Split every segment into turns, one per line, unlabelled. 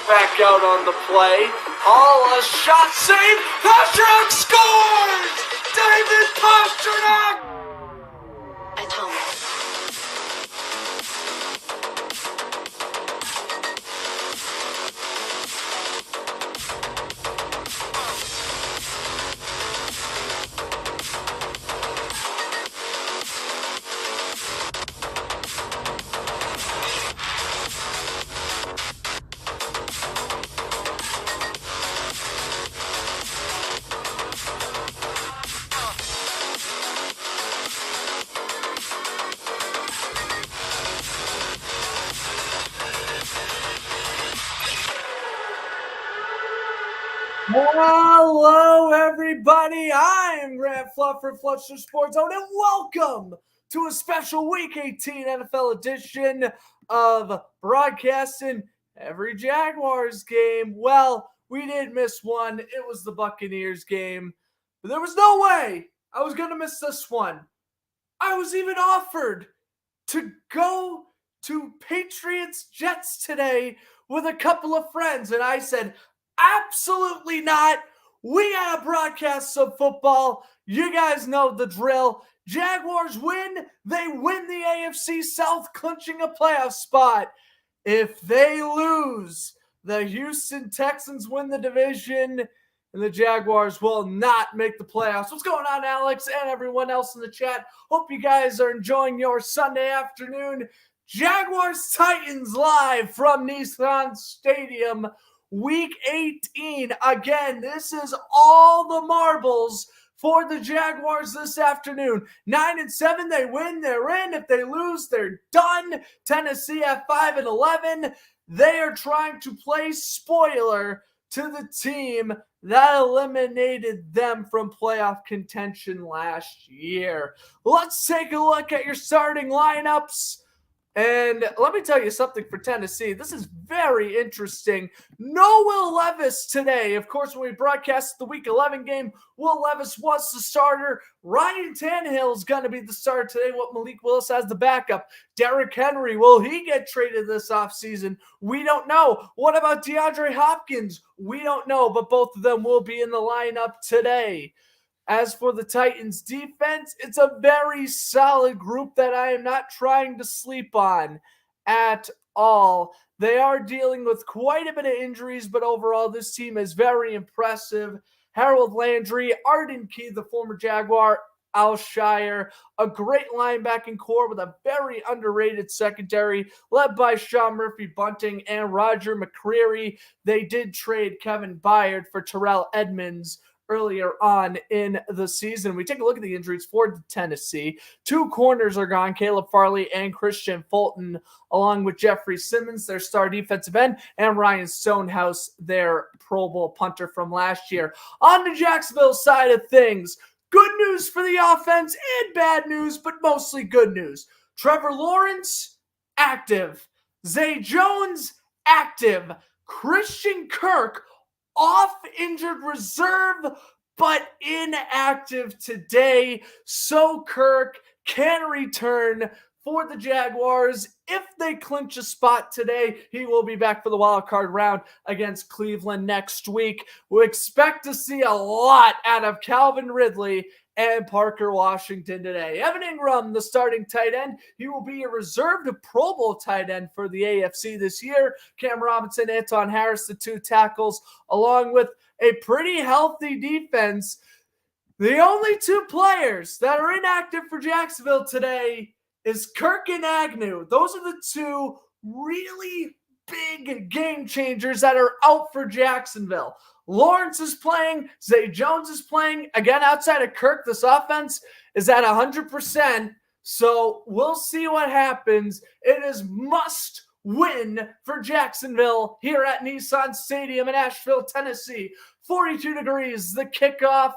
back out on the play. Hall, a shot save. Pasternak scores! David Pasternak!
Atomic.
Hello, everybody. I'm Grant Fluff for Fluster Sports Zone, and welcome to a special Week 18 NFL edition of broadcasting every Jaguars game. Well, we did miss one. It was the Buccaneers game, but there was no way I was going to miss this one. I was even offered to go to Patriots-Jets today with a couple of friends, and I said, absolutely not. We gotta broadcast some football. You guys know the drill. Jaguars win. They win the AFC South, clinching a playoff spot. If they lose, the Houston Texans win the division, and the Jaguars will not make the playoffs. What's going on, Alex, and everyone else in the chat? Hope you guys are enjoying your Sunday afternoon. Jaguars-Titans live from Nissan Stadium. Week 18. Again, this is all the marbles for the Jaguars this afternoon. 9-7, they win, they're in. If they lose, they're done. Tennessee at 5-11. They are trying to play spoiler to the team that eliminated them from playoff contention last year. Let's take a look at your starting lineups. And let me tell you something for Tennessee. This is very interesting. No Will Levis today. Of course, when we broadcast the Week 11 game, Will Levis was the starter. Ryan Tannehill is going to be the starter today. What Malik Willis has the backup. Derrick Henry, will he get traded this offseason? We don't know. What about DeAndre Hopkins? We don't know, but both of them will be in the lineup today. As for the Titans defense, it's a very solid group that I am not trying to sleep on at all. They are dealing with quite a bit of injuries, but overall this team is very impressive. Harold Landry, Arden Key, the former Jaguar, Alshire, a great linebacking core with a very underrated secondary led by Sean Murphy-Bunting and Roger McCreary. They did trade Kevin Byard for Terrell Edmonds earlier on in the season. We take a look at the injuries for Tennessee. Two corners are gone, Caleb Farley and Christian Fulton, along with Jeffrey Simmons, their star defensive end, and Ryan Stonehouse, their Pro Bowl punter from last year. On the Jacksonville side of things, good news for the offense and bad news, but mostly good news. Trevor Lawrence, active. Zay Jones, active. Christian Kirk, off injured reserve, but inactive today. So Kirk can return for the Jaguars. If they clinch a spot today, he will be back for the wild card round against Cleveland next week. We expect to see a lot out of Calvin Ridley and Parker Washington today. Evan Ingram, the starting tight end, he will be a reserved Pro Bowl tight end for the AFC this year. Cam Robinson, Anton Harris, the two tackles, along with a pretty healthy defense. The only two players that are inactive for Jacksonville today is Kirk and Agnew. Those are the two really big game changers that are out for Jacksonville. Lawrence is playing. Zay Jones is playing. Again, outside of Kirk, this offense is at 100%. So we'll see what happens. It is must win for Jacksonville here at Nissan Stadium in Asheville, Tennessee. 42 degrees, the kickoff,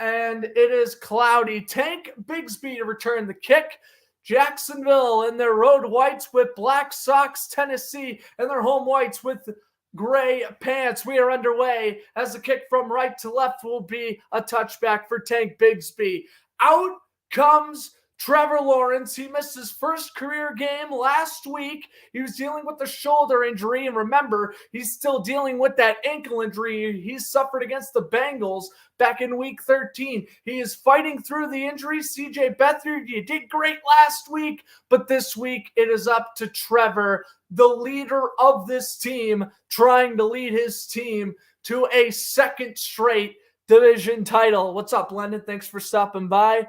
and it is cloudy. Tank Bigsby to return the kick. Jacksonville in their road whites with black socks. Tennessee in their home whites with gray pants. We are underway as the kick from right to left will be a touchback for Tank Bigsby. Out comes Trevor Lawrence, he missed his first career game last week. He was dealing with a shoulder injury. And remember, he's still dealing with that ankle injury he suffered against the Bengals back in week 13. He is fighting through the injury. CJ Beathard, you did great last week, but this week it is up to Trevor, the leader of this team, trying to lead his team to a second straight division title. What's up, Lennon? Thanks for stopping by.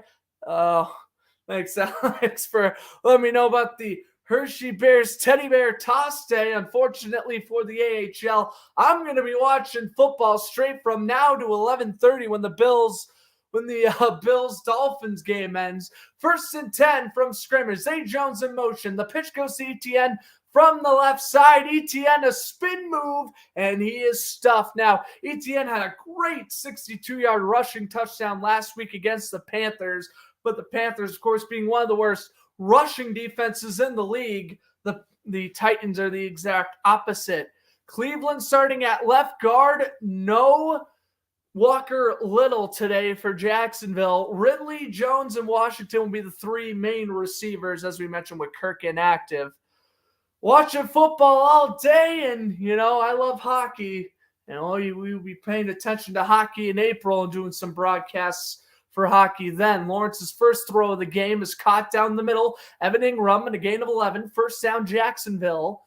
Thanks, Alex, for letting me know about the Hershey Bears Teddy Bear Toss Day. Unfortunately for the AHL, I'm going to be watching football straight from now to 11:30 when the Bills-Dolphins game ends. 1st and 10 from scrimmage. Zay Jones in motion. The pitch goes to ETN from the left side. ETN, a spin move, and he is stuffed. Now, ETN had a great 62-yard rushing touchdown last week against the Panthers, but the Panthers, of course, being one of the worst rushing defenses in the league, the Titans are the exact opposite. Cleveland starting at left guard. No Walker Little today for Jacksonville. Ridley, Jones, and Washington will be the three main receivers, as we mentioned, with Kirk inactive. Watching football all day, and, I love hockey. We'll be paying attention to hockey in April and doing some broadcasts for hockey then. Lawrence's first throw of the game is caught down the middle. Evan Ingram and a gain of 11. First down, Jacksonville.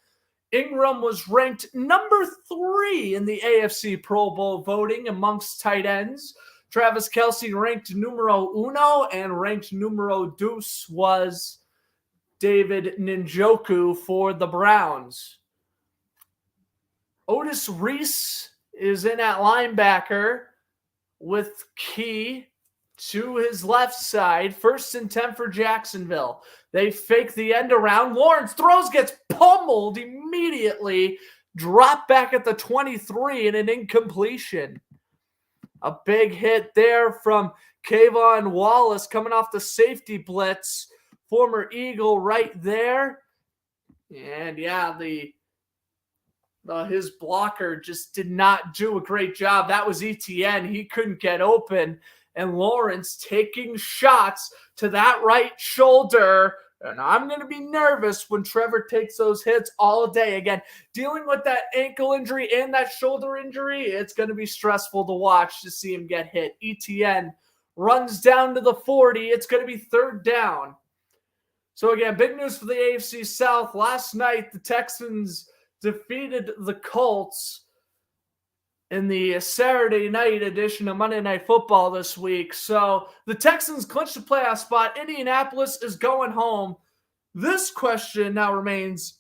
Ingram was ranked number 3 in the AFC Pro Bowl voting amongst tight ends. Travis Kelce ranked numero uno, and ranked numero dos was David Njoku for the Browns. Otis Reese is in at linebacker with Key to his left side. 1st and 10 for Jacksonville. They fake the end around. Lawrence throws, gets pummeled immediately. Drop back at the 23 and an incompletion. A big hit there from Kayvon Wallace coming off the safety blitz. Former Eagle right there. And his blocker just did not do a great job. That was ETN. He couldn't get open. And Lawrence taking shots to that right shoulder. And I'm going to be nervous when Trevor takes those hits all day. Again, dealing with that ankle injury and that shoulder injury, it's going to be stressful to watch to see him get hit. ETN runs down to the 40. It's going to be 3rd down. So again, big news for the AFC South. Last night, the Texans defeated the Colts in the Saturday night edition of Monday Night Football this week. So the Texans clinched the playoff spot. Indianapolis is going home. This question now remains,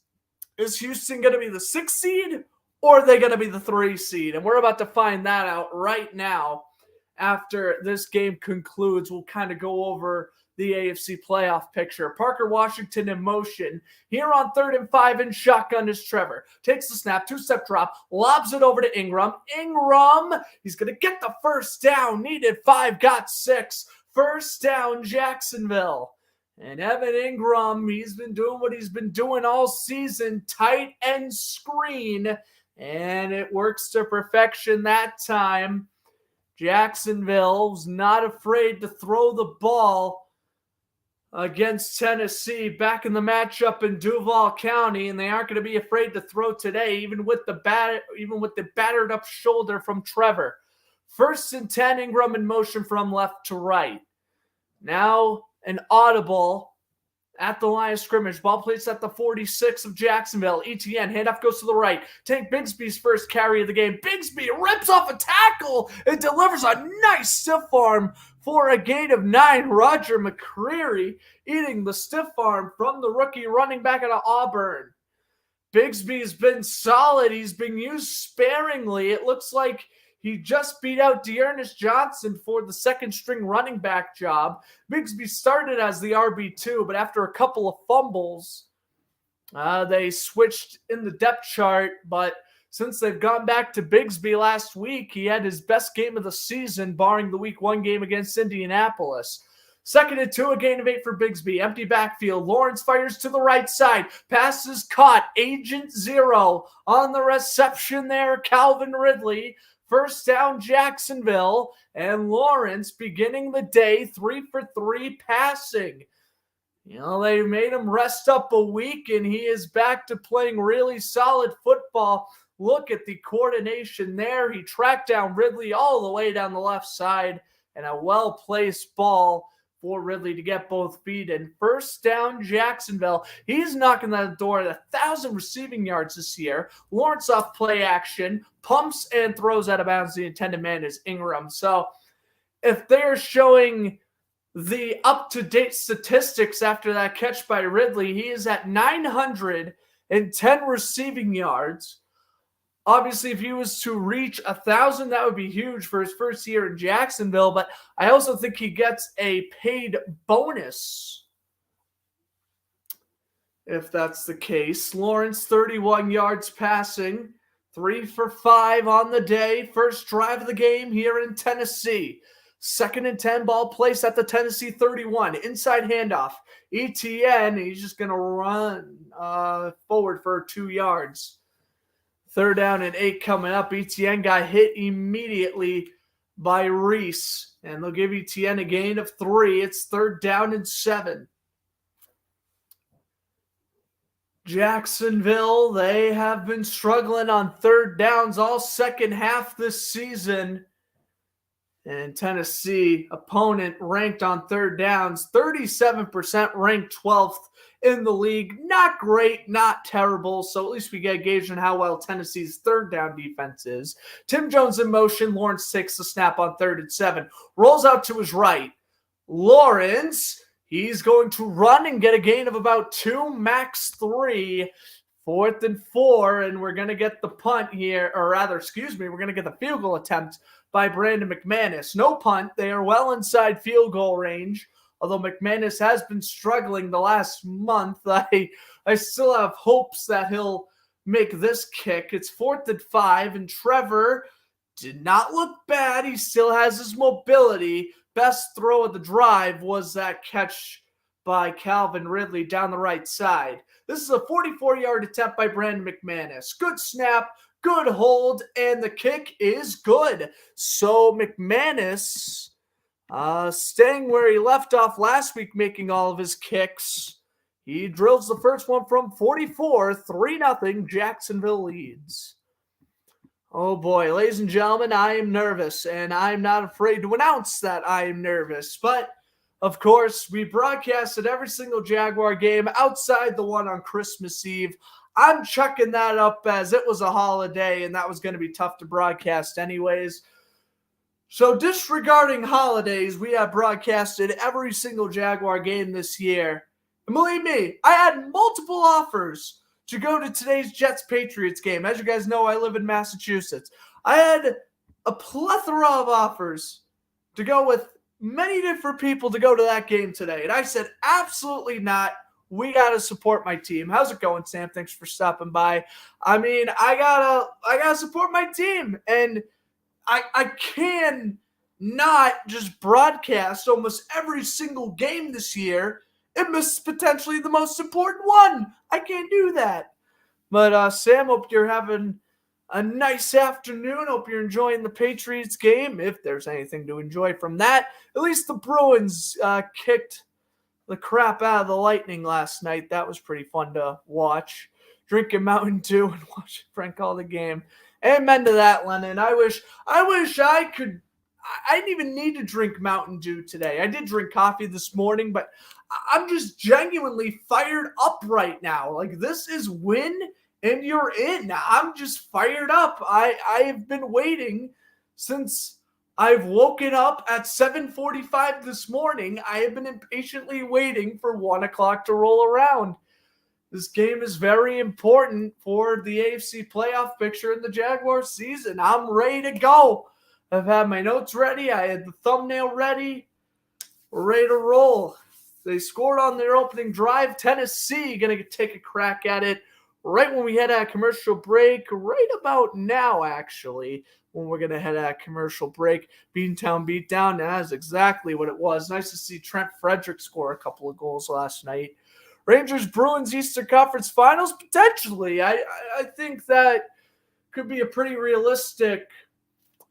is Houston going to be the 6th seed, or are they going to be the 3 seed? And we're about to find that out right now. After this game concludes, we'll kind of go over the AFC playoff picture. Parker Washington in motion. Here on 3rd and 5 in shotgun is Trevor. Takes the snap, 2-step drop, lobs it over to Ingram. Ingram, he's going to get the first down. Needed 5, got 6. First down, Jacksonville. And Evan Ingram, he's been doing what he's been doing all season. Tight end screen. And it works to perfection that time. Jacksonville's not afraid to throw the ball against Tennessee back in the matchup in Duval County, and they aren't going to be afraid to throw today, even with the battered up shoulder from Trevor. 1st and 10, Ingram in motion from left to right. Now an audible at the line of scrimmage. Ball placed at the 46 of Jacksonville. ETN, handoff goes to the right. Tank Bigsby's first carry of the game. Bigsby rips off a tackle and delivers a nice stiff arm for a gain of 9. Roger McCreary eating the stiff arm from the rookie running back out of Auburn. Bigsby's been solid. He's been used sparingly. It looks like he just beat out Dearness Johnson for the 2nd-string running back job. Bigsby started as the RB2, but after a couple of fumbles, they switched in the depth chart. But since they've gone back to Bigsby last week, he had his best game of the season, barring the Week 1 game against Indianapolis. 2nd and 2, a gain of 8 for Bigsby. Empty backfield. Lawrence fires to the right side. Pass is caught. Agent 0 on the reception there. Calvin Ridley. First down, Jacksonville, and Lawrence beginning the day 3 for 3 passing. They made him rest up a week, and he is back to playing really solid football. Look at the coordination there. He tracked down Ridley all the way down the left side, and a well-placed ball for Ridley to get both feet. And first down, Jacksonville. He's knocking on the door at 1,000 receiving yards this year. Lawrence off play action, pumps and throws out of bounds. The intended man is Ingram. So if they're showing the up-to-date statistics after that catch by Ridley, he is at 910 receiving yards. Obviously, if he was to reach 1,000, that would be huge for his first year in Jacksonville, but I also think he gets a paid bonus if that's the case. Lawrence, 31 yards passing, 3 for 5 on the day. First drive of the game here in Tennessee. 2nd and 10, ball placed at the Tennessee 31. Inside handoff. ETN, he's just going to run forward for 2 yards. 3rd down and 8 coming up. ETN got hit immediately by Reese. And they'll give ETN a gain of 3. It's 3rd down and 7. Jacksonville, they have been struggling on 3rd downs all second half this season. And Tennessee, opponent ranked on 3rd downs, 37%, ranked 12th in the league. Not great, not terrible. So at least we get a gauge on how well Tennessee's 3rd down defense is. Tim Jones in motion. Lawrence takes the snap on 3rd and 7. Rolls out to his right. Lawrence, he's going to run and get a gain of about 2, max 3. 4th and 4, and we're going to get the punt here, or rather, we're going to get the field goal attempt by Brandon McManus. No punt. They are well inside field goal range, although McManus has been struggling the last month. I still have hopes that he'll make this kick. It's 4th and 5, and Trevor did not look bad. He still has his mobility. Best throw of the drive was that catch by Calvin Ridley down the right side. This is a 44-yard attempt by Brandon McManus. Good snap, good hold, and the kick is good. So McManus staying where he left off last week, making all of his kicks. He drills the first one from 44, 3-0, Jacksonville leads. Oh boy, ladies and gentlemen, I am nervous, and I'm not afraid to announce that I am nervous, but of course, we broadcasted every single Jaguar game outside the one on Christmas Eve. I'm chucking that up as it was a holiday, and that was going to be tough to broadcast anyways. So disregarding holidays, we have broadcasted every single Jaguar game this year. And believe me, I had multiple offers to go to today's Jets-Patriots game. As you guys know, I live in Massachusetts. I had a plethora of offers to go with many different people to go to that game today. And I said, absolutely not. We got to support my team. How's it going, Sam? Thanks for stopping by. I mean, I gotta support my team. And I can not just broadcast almost every single game this year and miss potentially the most important one. I can't do that. But Sam, hope you're having a nice afternoon. Hope you're enjoying the Patriots game, if there's anything to enjoy from that. At least the Bruins kicked the crap out of the Lightning last night. That was pretty fun to watch. Drinking Mountain Dew and watching Frank call the game. Amen to that, Lennon. I wish I could. I didn't even need to drink Mountain Dew today. I did drink coffee this morning, but I'm just genuinely fired up right now. Like, this is win and you're in. I'm just fired up. I have been waiting since I've woken up at 7:45 this morning. I have been impatiently waiting for 1 o'clock to roll around. This game is very important for the AFC playoff picture in the Jaguars season. I'm ready to go. I've had my notes ready. I had the thumbnail ready. We're ready to roll. They scored on their opening drive. Tennessee going to take a crack at it right when we head at a commercial break. Right about now, actually, when we're going to head at a commercial break. Beantown Beatdown. That's exactly what it was. Nice to see Trent Frederick score a couple of goals last night. Rangers Bruins Eastern Conference Finals, potentially. I think that could be a pretty realistic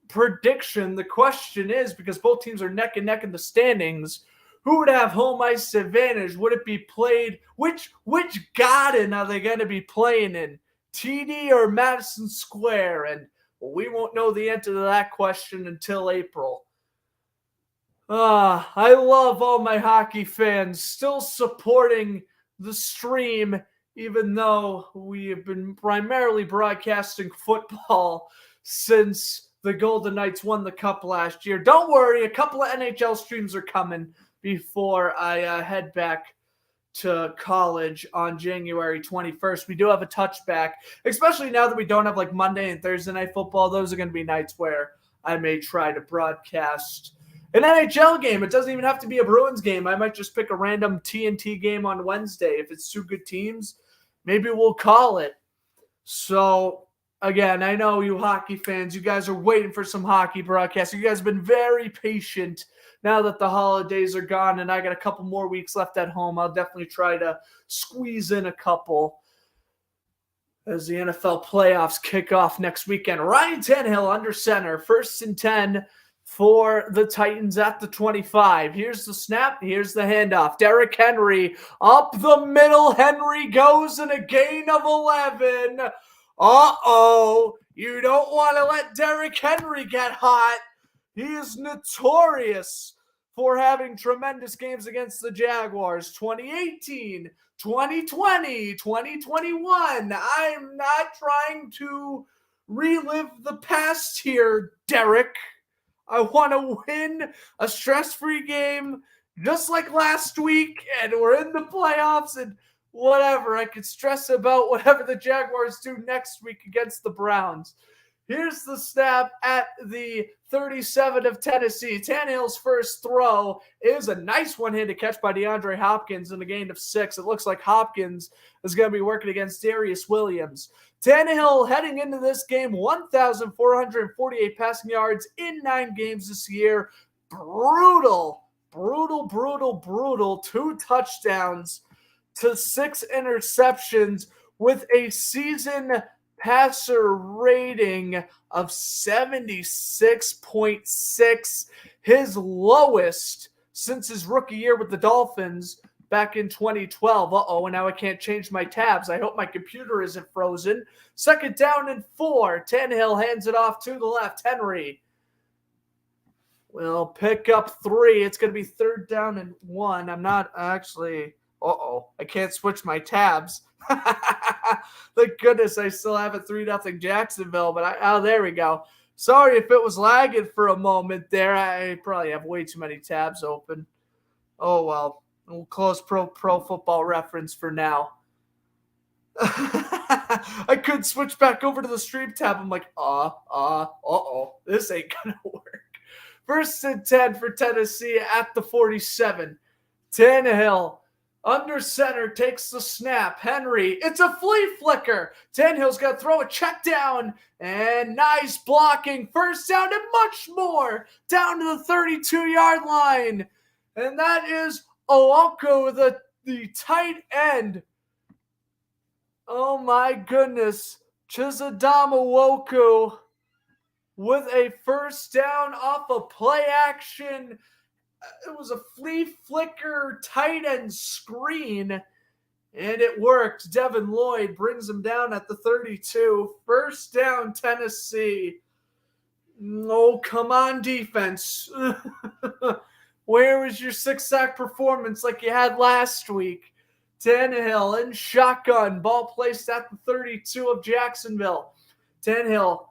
prediction. The question is, because both teams are neck and neck in the standings, Who would have home ice advantage? Would it be played? Which garden are they going to be playing in? TD or Madison Square? And we won't know the answer to that question until April. I love all my hockey fans still supporting the stream, even though we have been primarily broadcasting football since the Golden Knights won the Cup last year. Don't worry, a couple of NHL streams are coming before I head back to college on January 21st. We do have a touchback, especially now that we don't have like Monday and Thursday night football. Those are going to be nights where I may try to broadcast an NHL game. It doesn't even have to be a Bruins game. I might just pick a random TNT game on Wednesday. If it's two good teams, maybe we'll call it. So, again, I know you hockey fans, you guys are waiting for some hockey broadcasts. You guys have been very patient now that the holidays are gone and I got a couple more weeks left at home. I'll definitely try to squeeze in a couple as the NFL playoffs kick off next weekend. Ryan Tannehill under center, 1st and 10 for the Titans at the 25. Here's the snap. Here's the handoff. Derrick Henry up the middle. Henry goes in a gain of 11. Uh-oh. You don't want to let Derrick Henry get hot. He is notorious for having tremendous games against the Jaguars. 2018, 2020, 2021. I'm not trying to relive the past here, Derrick. I want to win a stress-free game just like last week, and we're in the playoffs, and whatever. I could stress about whatever the Jaguars do next week against the Browns. Here's the snap at the 37 of Tennessee. Tannehill's first throw is a nice one-handed catch by DeAndre Hopkins in a gain of 6. It looks like Hopkins is going to be working against Darius Williams. Tannehill heading into this game, 1,448 passing yards in 9 games this year. Brutal. 2 touchdowns to 6 interceptions with a season passer rating of 76.6, his lowest since his rookie year with the Dolphins back in 2012. And now I can't change my tabs. I hope my computer isn't frozen. 2nd down and 4. Tannehill hands it off to the left. Henry will pick up 3. It's going to be 3rd down and 1. I'm not actually... I can't switch my tabs. Thank goodness I still have a 3-0 Jacksonville, but there we go. Sorry if it was lagging for a moment there. I probably have way too many tabs open. Oh, well. We'll close Pro Football Reference for now. I could switch back over to the stream tab. I'm like, this ain't gonna work. 1st and 10 for Tennessee at the 47. Tannehill under center, takes the snap. Henry, it's a flea flicker. Tannehill's got to throw a check down, and nice blocking. 1st down and much more down to the 32-yard line. And that is Owoko, the tight end. Oh my goodness. Chizadam Owoko with a 1st down off a play action. It was a flea flicker tight end screen, and it worked. Devin Lloyd brings him down at the 32. 1st down, Tennessee. Oh, come on, defense. Where was your 6-sack performance like you had last week? Tannehill in shotgun. Ball placed at the 32 of Jacksonville. Tannehill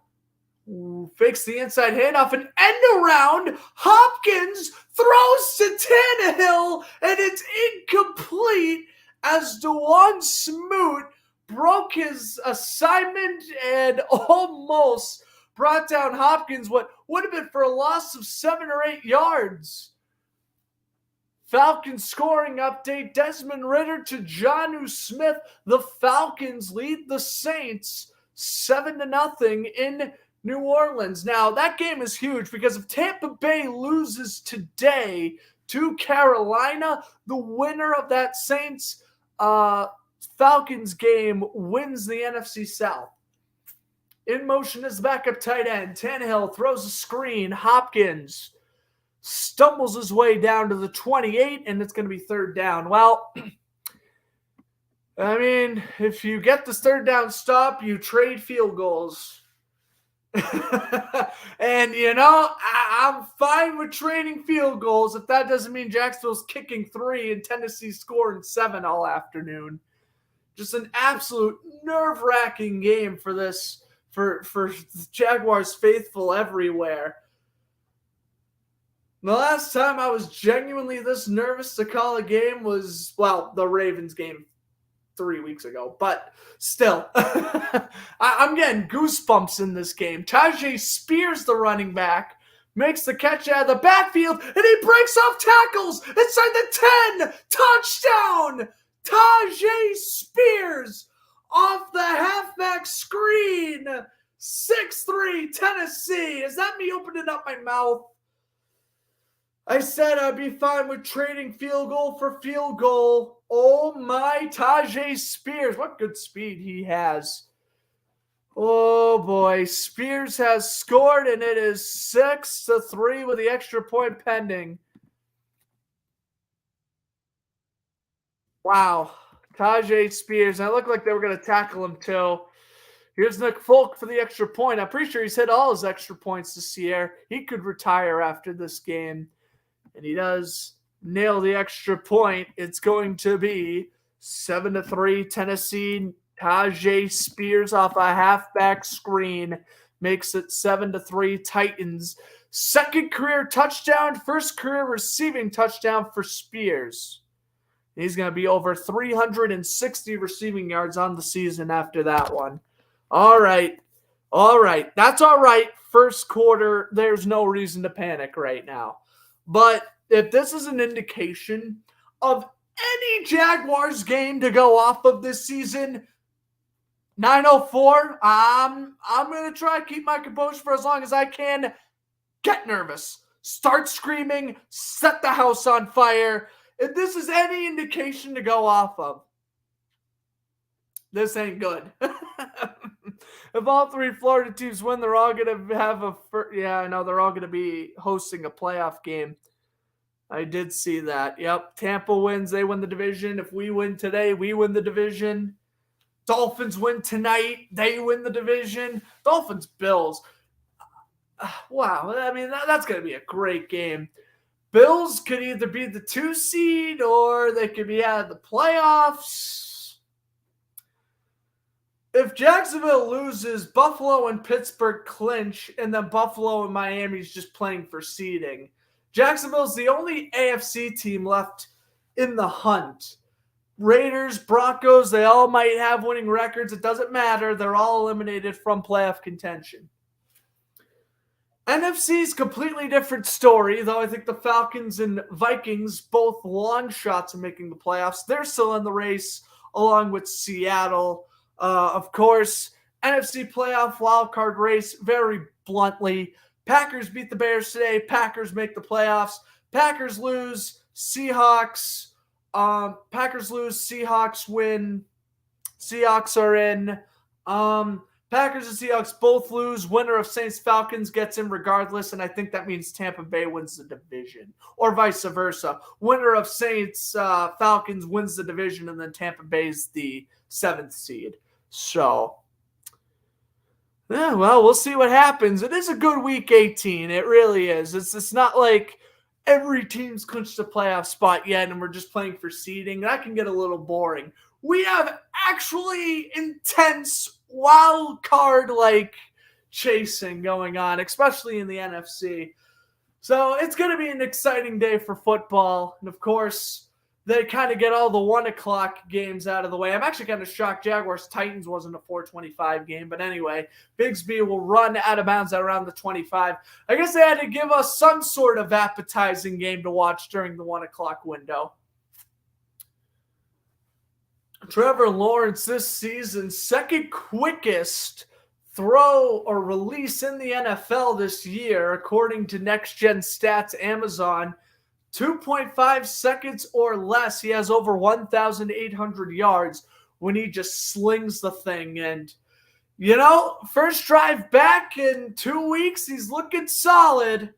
fakes the inside handoff and end around. Hopkins throws to Tannehill, and it's incomplete as DeJuan Smoot broke his assignment and almost brought down Hopkins, what would have been for a loss of 7 or 8 yards. Falcons scoring update. Desmond Ridder to Jonnu Smith. The Falcons lead the Saints 7-0 in New Orleans. Now, that game is huge because if Tampa Bay loses today to Carolina, the winner of that Saints Falcons game wins the NFC South. In motion is the backup tight end. Tannehill throws a screen. Hopkins stumbles his way down to the 28, and it's going to be third down. Well, I mean, if you get this third down stop, you trade field goals. And, I'm fine with trading field goals if that doesn't mean Jacksonville's kicking 3 and Tennessee scoring 7 all afternoon. Just an absolute nerve-wracking game for Jaguars faithful everywhere. The last time I was genuinely this nervous to call a game was, the Ravens game 3 weeks ago. But still, I'm getting goosebumps in this game. Tajay Spears, the running back, makes the catch out of the backfield, and he breaks off tackles inside the 10. Touchdown! Tajay Spears off the halfback screen. 6-3 Tennessee. Is that me opening up my mouth? I said I'd be fine with trading field goal for field goal. Oh my, Tajay Spears. What good speed he has. Oh boy, Spears has scored, and it is 6-3 with the extra point pending. Wow, Tajay Spears. And it looked like they were going to tackle him too. Here's Nick Folk for the extra point. I'm pretty sure he's hit all his extra points this year. He could retire after this game. And he does nail the extra point. It's going to be 7-3 Tennessee. Tajay Spears off a halfback screen makes it 7-3 Titans. Second career touchdown, first career receiving touchdown for Spears. He's going to be over 360 receiving yards on the season after that one. All right. That's all right. First quarter, there's no reason to panic right now. But if this is an indication of any Jaguars game to go off of this season, 9:04, I'm going to try to keep my composure for as long as I can. Get nervous. Start screaming. Set the house on fire. If this is any indication to go off of, this ain't good. If all three Florida teams win, they're all going to have they're all going to be hosting a playoff game. I did see that. Yep. Tampa wins. They win the division. If we win today, we win the division. Dolphins win tonight. They win the division. Dolphins, Bills. Wow. I mean, that's going to be a great game. Bills could either be the 2 seed or they could be out of the playoffs. If Jacksonville loses, Buffalo and Pittsburgh clinch, and then Buffalo and Miami's just playing for seeding. Jacksonville's the only AFC team left in the hunt. Raiders, Broncos, they all might have winning records. It doesn't matter. They're all eliminated from playoff contention. NFC's completely different story, though I think the Falcons and Vikings, both long shots of making the playoffs. They're still in the race, along with Seattle. Of course, NFC playoff wildcard race, very bluntly. Packers beat the Bears today. Packers make the playoffs. Packers lose. Seahawks. Packers lose. Seahawks win. Seahawks are in. Packers and Seahawks both lose. Winner of Saints-Falcons gets in regardless, and I think that means Tampa Bay wins the division, or vice versa. Winner of Saints-Falcons wins the division, and then Tampa Bay's the 7th seed. So, yeah, well, we'll see what happens. It is a good Week 18. It really is. It's not like every team's clinched a playoff spot yet, and we're just playing for seeding. That can get a little boring. We have actually intense wild card-like chasing going on, especially in the NFC. So it's going to be an exciting day for football. And, of course, they kind of get all the 1 o'clock games out of the way. I'm actually kind of shocked Jaguars-Titans wasn't a 4:25 game. But anyway, Bigsby will run out of bounds at around the 25. I guess they had to give us some sort of appetizing game to watch during the 1 o'clock window. Trevor Lawrence this season, second quickest throw or release in the NFL this year, according to Next Gen Stats Amazon. 2.5 seconds or less. He has over 1,800 yards when he just slings the thing. And, first drive back in 2 weeks, he's looking solid.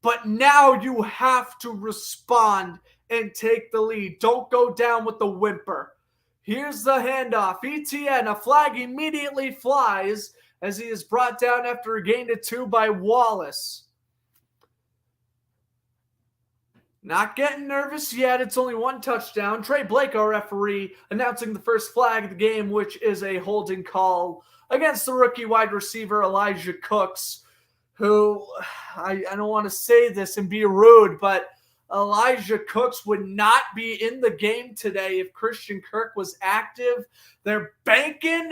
But now you have to respond and take the lead. Don't go down with the whimper. Here's the handoff. ETN, a flag immediately flies as he is brought down after a gain of 2 by Wallace. Not getting nervous yet. It's only 1 touchdown. Trey Blake, our referee, announcing the first flag of the game, which is a holding call against the rookie wide receiver Elijah Cooks, who, I don't want to say this and be rude, but Elijah Cooks would not be in the game today if Christian Kirk was active. They're banking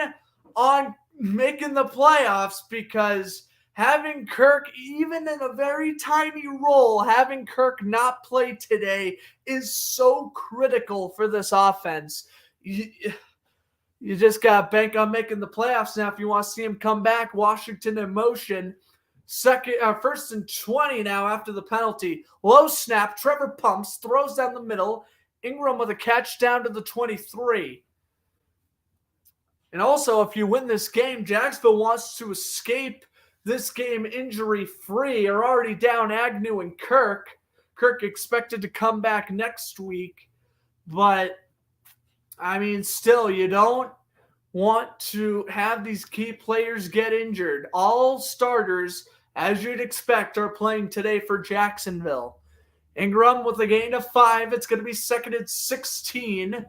on making the playoffs because having Kirk, even in a very tiny role, having Kirk not play today is so critical for this offense. You just got to bank on making the playoffs now if you want to see him come back. Washington in motion. First and 20 now after the penalty. Low snap. Trevor pumps, throws down the middle. Ingram with a catch down to the 23. And also, if you win this game, Jacksonville wants to escape this game injury-free. Are already down Agnew and Kirk. Kirk expected to come back next week. But, I mean, still, you don't want to have these key players get injured. All starters, as you'd expect, are playing today for Jacksonville. Ingram with a gain of 5. It's going to be second and 16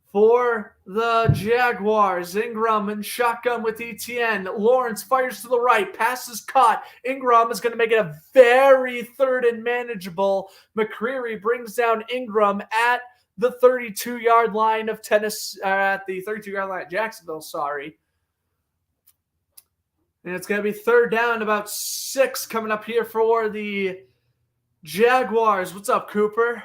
for the Jaguars. Ingram in shotgun with ETN. Lawrence fires to the right. Pass is caught. Ingram is going to make it a very third and manageable. McCreary brings down Ingram at the 32-yard line of Tennessee, at the 32-yard line at Jacksonville, sorry. And it's going to be third down, about 6 coming up here for the Jaguars. What's up, Cooper?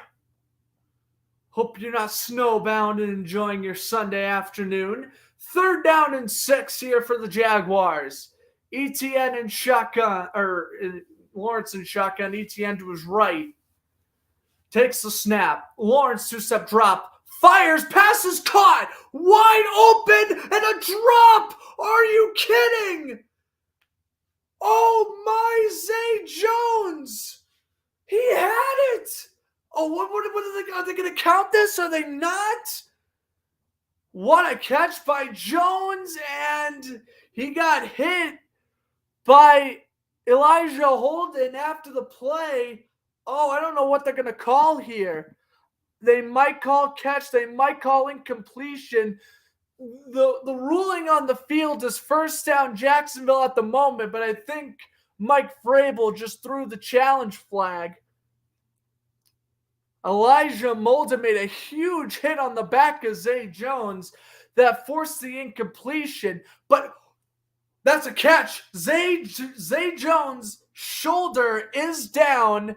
Hope you're not snowbound and enjoying your Sunday afternoon. Third down and 6 here for the Jaguars. ETN in shotgun, or Lawrence in shotgun, ETN to his right. Takes the snap. Lawrence 2-step drop. Fires. Pass is caught. Wide open and a drop. Are you kidding? Oh my, Zay Jones. He had it. Oh, what are they going to count this? Are they not? What a catch by Jones, and he got hit by Elijah Holden after the play. Oh, I don't know what they're going to call here. They might call catch. They might call incompletion. The ruling on the field is first down Jacksonville at the moment, but I think Mike Vrabel just threw the challenge flag. Elijah Molden made a huge hit on the back of Zay Jones that forced the incompletion, but that's a catch. Zay Jones' shoulder is down,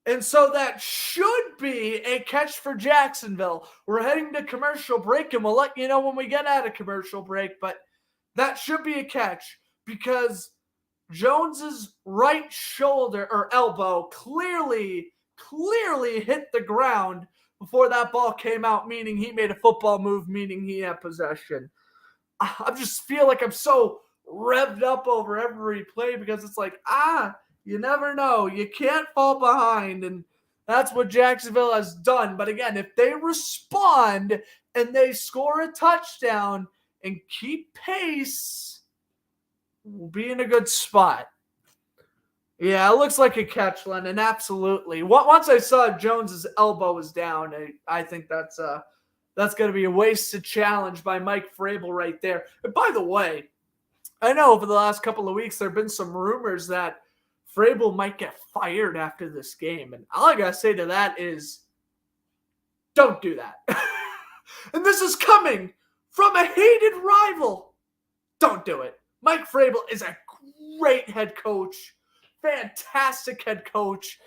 and so that should be a catch for Jacksonville. We're heading to commercial break, and we'll let you know when we get out of commercial break, but that should be a catch because Jones's right shoulder or elbow clearly hit the ground before that ball came out, meaning he made a football move, meaning he had possession. I just feel like I'm so revved up over every play because it's like, you never know. You can't fall behind, and that's what Jacksonville has done. But again, if they respond and they score a touchdown and keep pace, we'll be in a good spot. Yeah, it looks like a catch, Lennon. Absolutely. Once I saw Jones's elbow was down, I think that's going to be a wasted challenge by Mike Vrabel right there. And by the way, I know over the last couple of weeks there have been some rumors that Vrabel might get fired after this game. And all I got to say to that is, don't do that. And this is coming from a hated rival. Don't do it. Mike Vrabel is a great head coach. Fantastic head coach.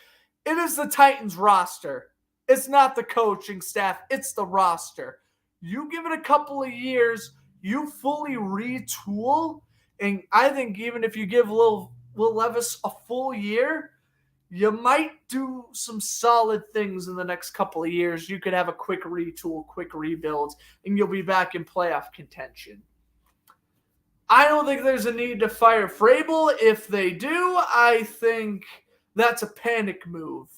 It is the Titans roster. It's not the coaching staff. It's the roster. You give it a couple of years, you fully retool, and I think even if you give Will Levis a full year, you might do some solid things in the next couple of years. You could have a quick retool, quick rebuild, and you'll be back in playoff contention. I don't think there's a need to fire Vrabel. If they do, I think that's a panic move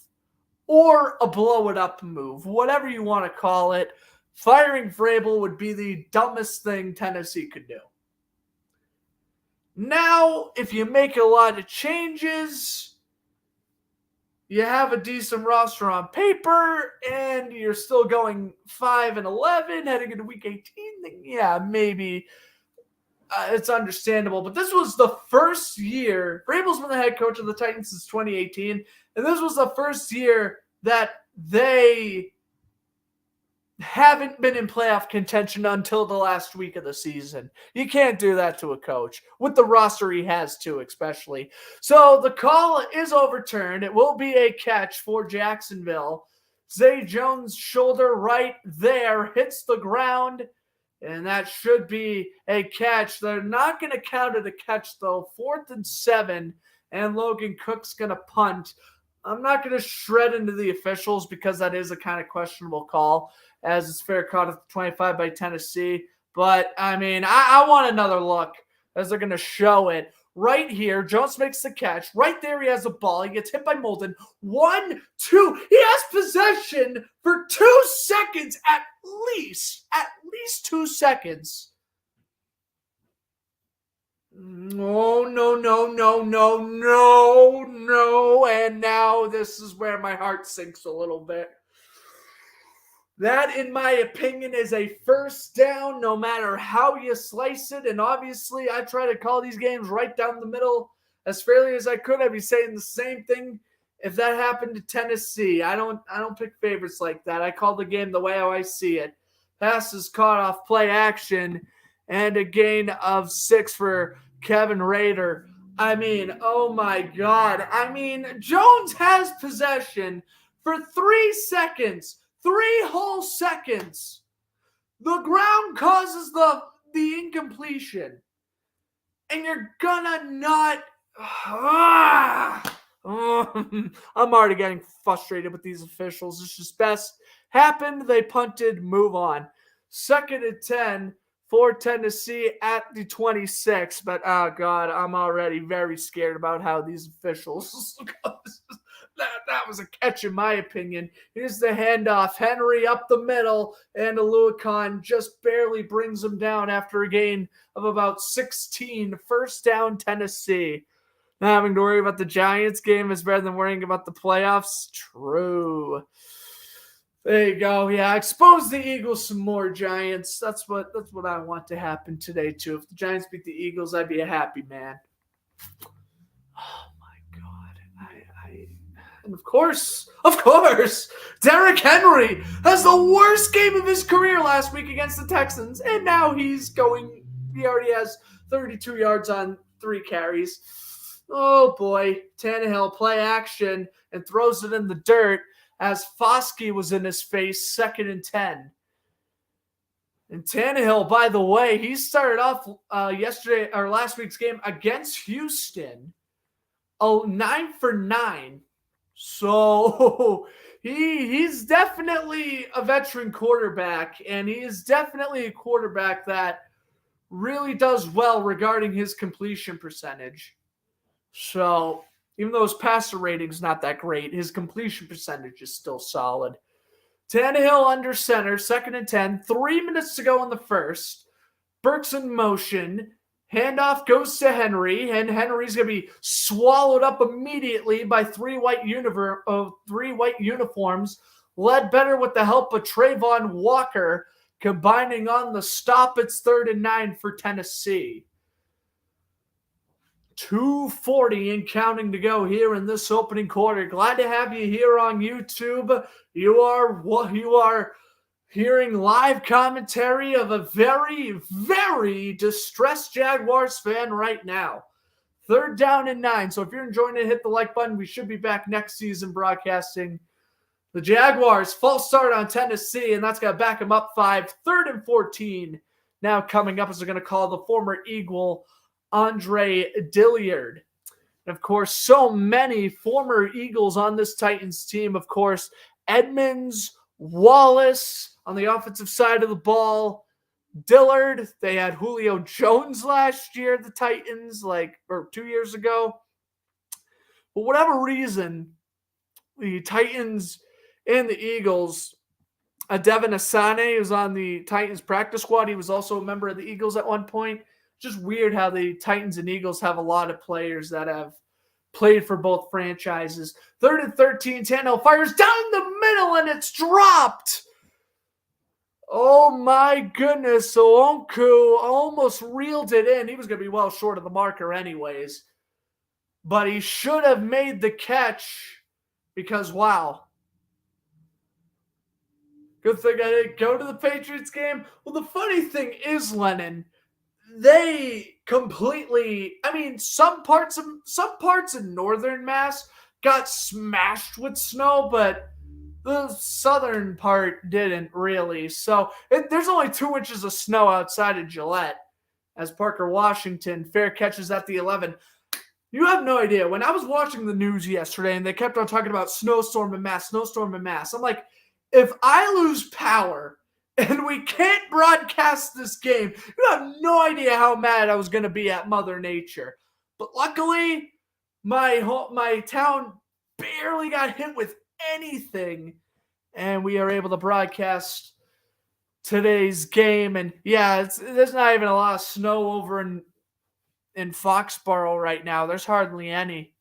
or a blow it up move, whatever you want to call it. Firing Vrabel would be the dumbest thing Tennessee could do. Now, if you make a lot of changes, you have a decent roster on paper, and you're still going 5-11 heading into week 18, then yeah, maybe it's understandable. But this was the first year. Vrabel's been the head coach of the Titans since 2018, and this was the first year that they haven't been in playoff contention until the last week of the season. You can't do that to a coach with the roster he has too, especially. So the call is overturned. It will be a catch for Jacksonville. Zay Jones' shoulder right there hits the ground, and that should be a catch. They're not going to count it a catch, though. 4th and 7, and Logan Cook's going to punt. I'm not going to shred into the officials because that is a kind of questionable call, as it's fair caught at the 25 by Tennessee. But, I mean, I want another look as they're going to show it. Right here, Jones makes the catch. Right there, he has the ball. He gets hit by Molden. 1, 2. He has possession for 2 seconds at least. At least 2 seconds. No. And now this is where my heart sinks a little bit. That, in my opinion, is a first down no matter how you slice it. And obviously, I try to call these games right down the middle as fairly as I could. I'd be saying the same thing if that happened to Tennessee. I don't pick favorites like that. I call the game the way how I see it. Pass is caught off play action, and a gain of 6 for Kevin Rader. I mean, oh my God. I mean, Jones has possession for 3 seconds. 3 whole seconds. The ground causes the incompletion. And you're gonna not... I'm already getting frustrated with these officials. It's just best. Happened, they punted, move on. 2nd and 10 for Tennessee at the 26. But, oh, God, I'm already very scared about how these officials... That was a catch, in my opinion. Here's the handoff. Henry up the middle, and Aluakon just barely brings him down after a gain of about 16. First down, Tennessee. Not having to worry about the Giants game is better than worrying about the playoffs. True. There you go. Yeah, expose the Eagles some more, Giants. That's what I want to happen today, too. If the Giants beat the Eagles, I'd be a happy man. And of course, Derrick Henry has the worst game of his career last week against the Texans. And now he already has 32 yards on 3 carries. Oh boy, Tannehill play action and throws it in the dirt as Foskey was in his face, 2nd and 10. And Tannehill, by the way, he started off last week's game against Houston, 9 for 9. So he's definitely a veteran quarterback, and he is definitely a quarterback that really does well regarding his completion percentage. So even though his passer rating's not that great, his completion percentage is still solid. Tannehill under center, 2nd and 10, 3 minutes to go in the first. Burke's in motion. Handoff goes to Henry, and Henry's going to be swallowed up immediately by 3 white uniforms, led better with the help of Trayvon Walker, combining on the stop. It's 3rd and 9 for Tennessee. 2:40 and counting to go here in this opening quarter. Glad to have you here on YouTube. You are hearing live commentary of a very, very distressed Jaguars fan right now. 3rd down and 9. So if you're enjoying it, hit the like button. We should be back next season broadcasting the Jaguars. False start on Tennessee, and that's going to back them up 5. 3rd and 14. Now coming up as they're going to call the former Eagle, Andre Dillard. And of course, so many former Eagles on this Titans team. Of course, Edmonds, Wallace on the offensive side of the ball, Dillard. They had Julio Jones last year, the Titans, or 2 years ago. For whatever reason, the Titans and the Eagles, Devin Asane was on the Titans practice squad. He was also a member of the Eagles at one point. Just weird how the Titans and Eagles have a lot of players that have played for both franchises. 3rd and 13, Tannehill fires down the middle, and it's dropped. Oh my goodness, Oonku almost reeled it in. He was going to be well short of the marker anyways. But he should have made the catch because, wow. Good thing I didn't go to the Patriots game. Well, the funny thing is, Lennon, they completely, some parts in northern Mass got smashed with snow, but the southern part didn't really. So there's only 2 inches of snow outside of Gillette as Parker Washington fair catches at the 11. You have no idea. When I was watching the news yesterday and they kept on talking about snowstorm in Mass, I'm like, if I lose power and we can't broadcast this game, you have no idea how mad I was going to be at Mother Nature. But luckily, my town barely got hit with anything, and we are able to broadcast today's game. And yeah, there's not even a lot of snow over in Foxborough right now. There's hardly any,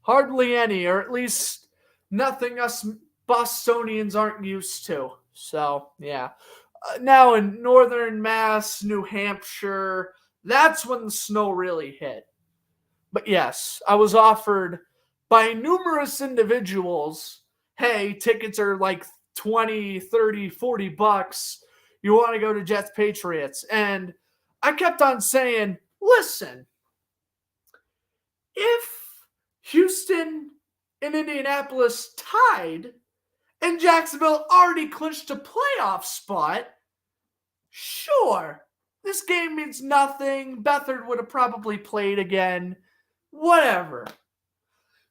or at least nothing us Bostonians aren't used to. So yeah, now in northern Mass, New Hampshire, that's when the snow really hit. But yes, I was offered by numerous individuals, hey, tickets are like 20, 30, 40 bucks. You want to go to Jets Patriots? And I kept on saying, listen, if Houston and Indianapolis tied and Jacksonville already clinched a playoff spot, sure, this game means nothing. Beathard would have probably played again. Whatever.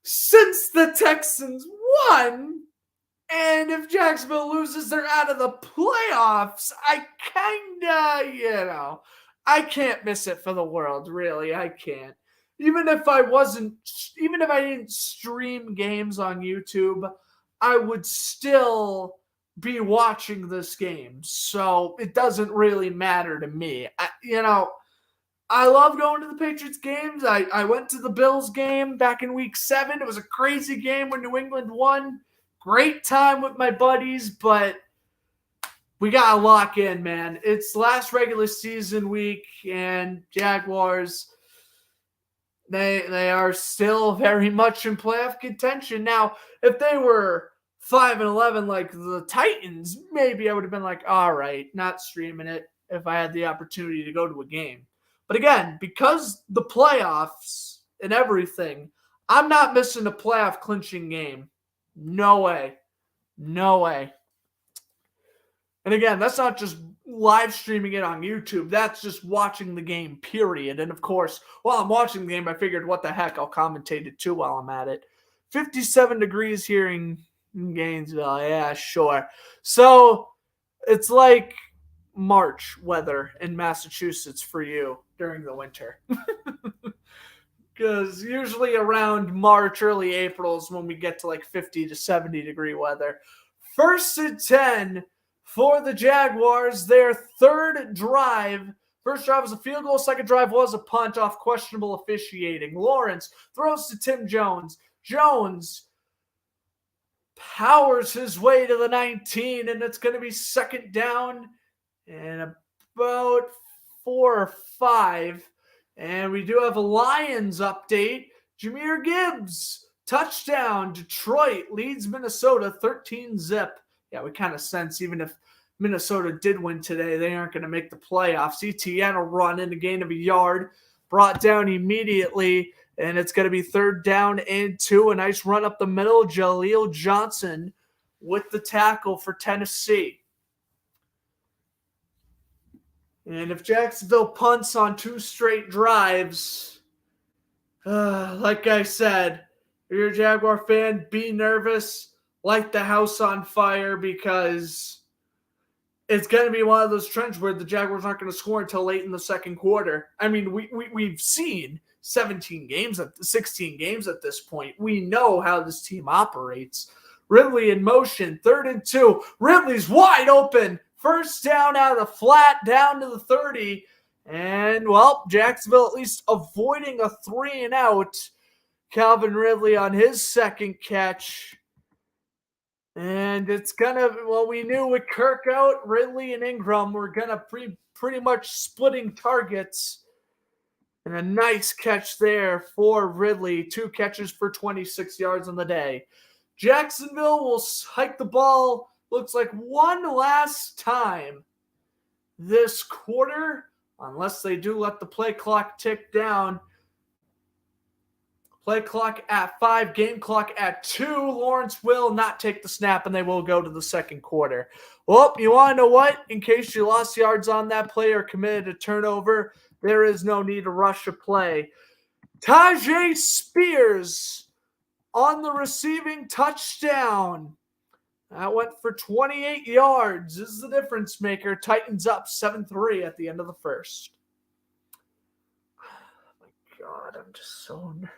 Since the Texans won, and if Jacksonville loses, they're out of the playoffs, I I can't miss it for the world, really. I can't. Even if I didn't stream games on YouTube, I would still be watching this game. So it doesn't really matter to me. I love going to the Patriots games. I went to the Bills game back in week 7. It was a crazy game when New England won. Great time with my buddies, but we got to lock in, man. It's last regular season week, and Jaguars, they are still very much in playoff contention. Now, if they were 5-11 like the Titans, maybe I would have been like, all right, not streaming it if I had the opportunity to go to a game. But again, because the playoffs and everything, I'm not missing a playoff clinching game. No way. No way. And again, that's not just live streaming it on YouTube. That's just watching the game, period. And of course, while I'm watching the game, I figured, what the heck, I'll commentate it too while I'm at it. 57 degrees here in Gainesville. Yeah, sure. So it's like March weather in Massachusetts for you during the winter. Because usually around March, early April is when we get to like 50 to 70 degree weather. 1st and 10 for the Jaguars. Their third drive. First drive was a field goal. Second drive was a punt off questionable officiating. Lawrence throws to Tim Jones. Jones powers his way to the 19, and it's going to be second down and about 4 or 5. And we do have a Lions update. Jahmyr Gibbs, touchdown. Detroit leads Minnesota 13-0. Yeah, we kind of sense even if Minnesota did win today, they aren't going to make the playoffs. ETN will run in a gain of a yard, brought down immediately, and it's going to be 3rd down and 2. A nice run up the middle. Jaleel Johnson with the tackle for Tennessee. And if Jacksonville punts on 2 straight drives, like I said, if you're a Jaguar fan, be nervous, light the house on fire, because it's going to be one of those trends where the Jaguars aren't going to score until late in the second quarter. I mean, we've seen 16 games at this point. We know how this team operates. Ridley in motion, 3rd and 2. Ridley's wide open. First down out of the flat, down to the 30. And, well, Jacksonville at least avoiding a 3 and out. Calvin Ridley on his second catch. And it's going to, well, we knew with Kirk out, Ridley and Ingram were going to pretty much splitting targets. And a nice catch there for Ridley. 2 catches for 26 yards on the day. Jacksonville will hike the ball, looks like one last time this quarter, unless they do let the play clock tick down. Play clock at 5, game clock at 2. Lawrence will not take the snap, and they will go to the second quarter. Well, you want to know what? In case you lost yards on that play or committed a turnover, there is no need to rush a play. Tajay Spears on the receiving touchdown. That went for 28 yards. This is the difference maker. Titans up 7-3 at the end of the first. Oh my God, I'm just so nervous.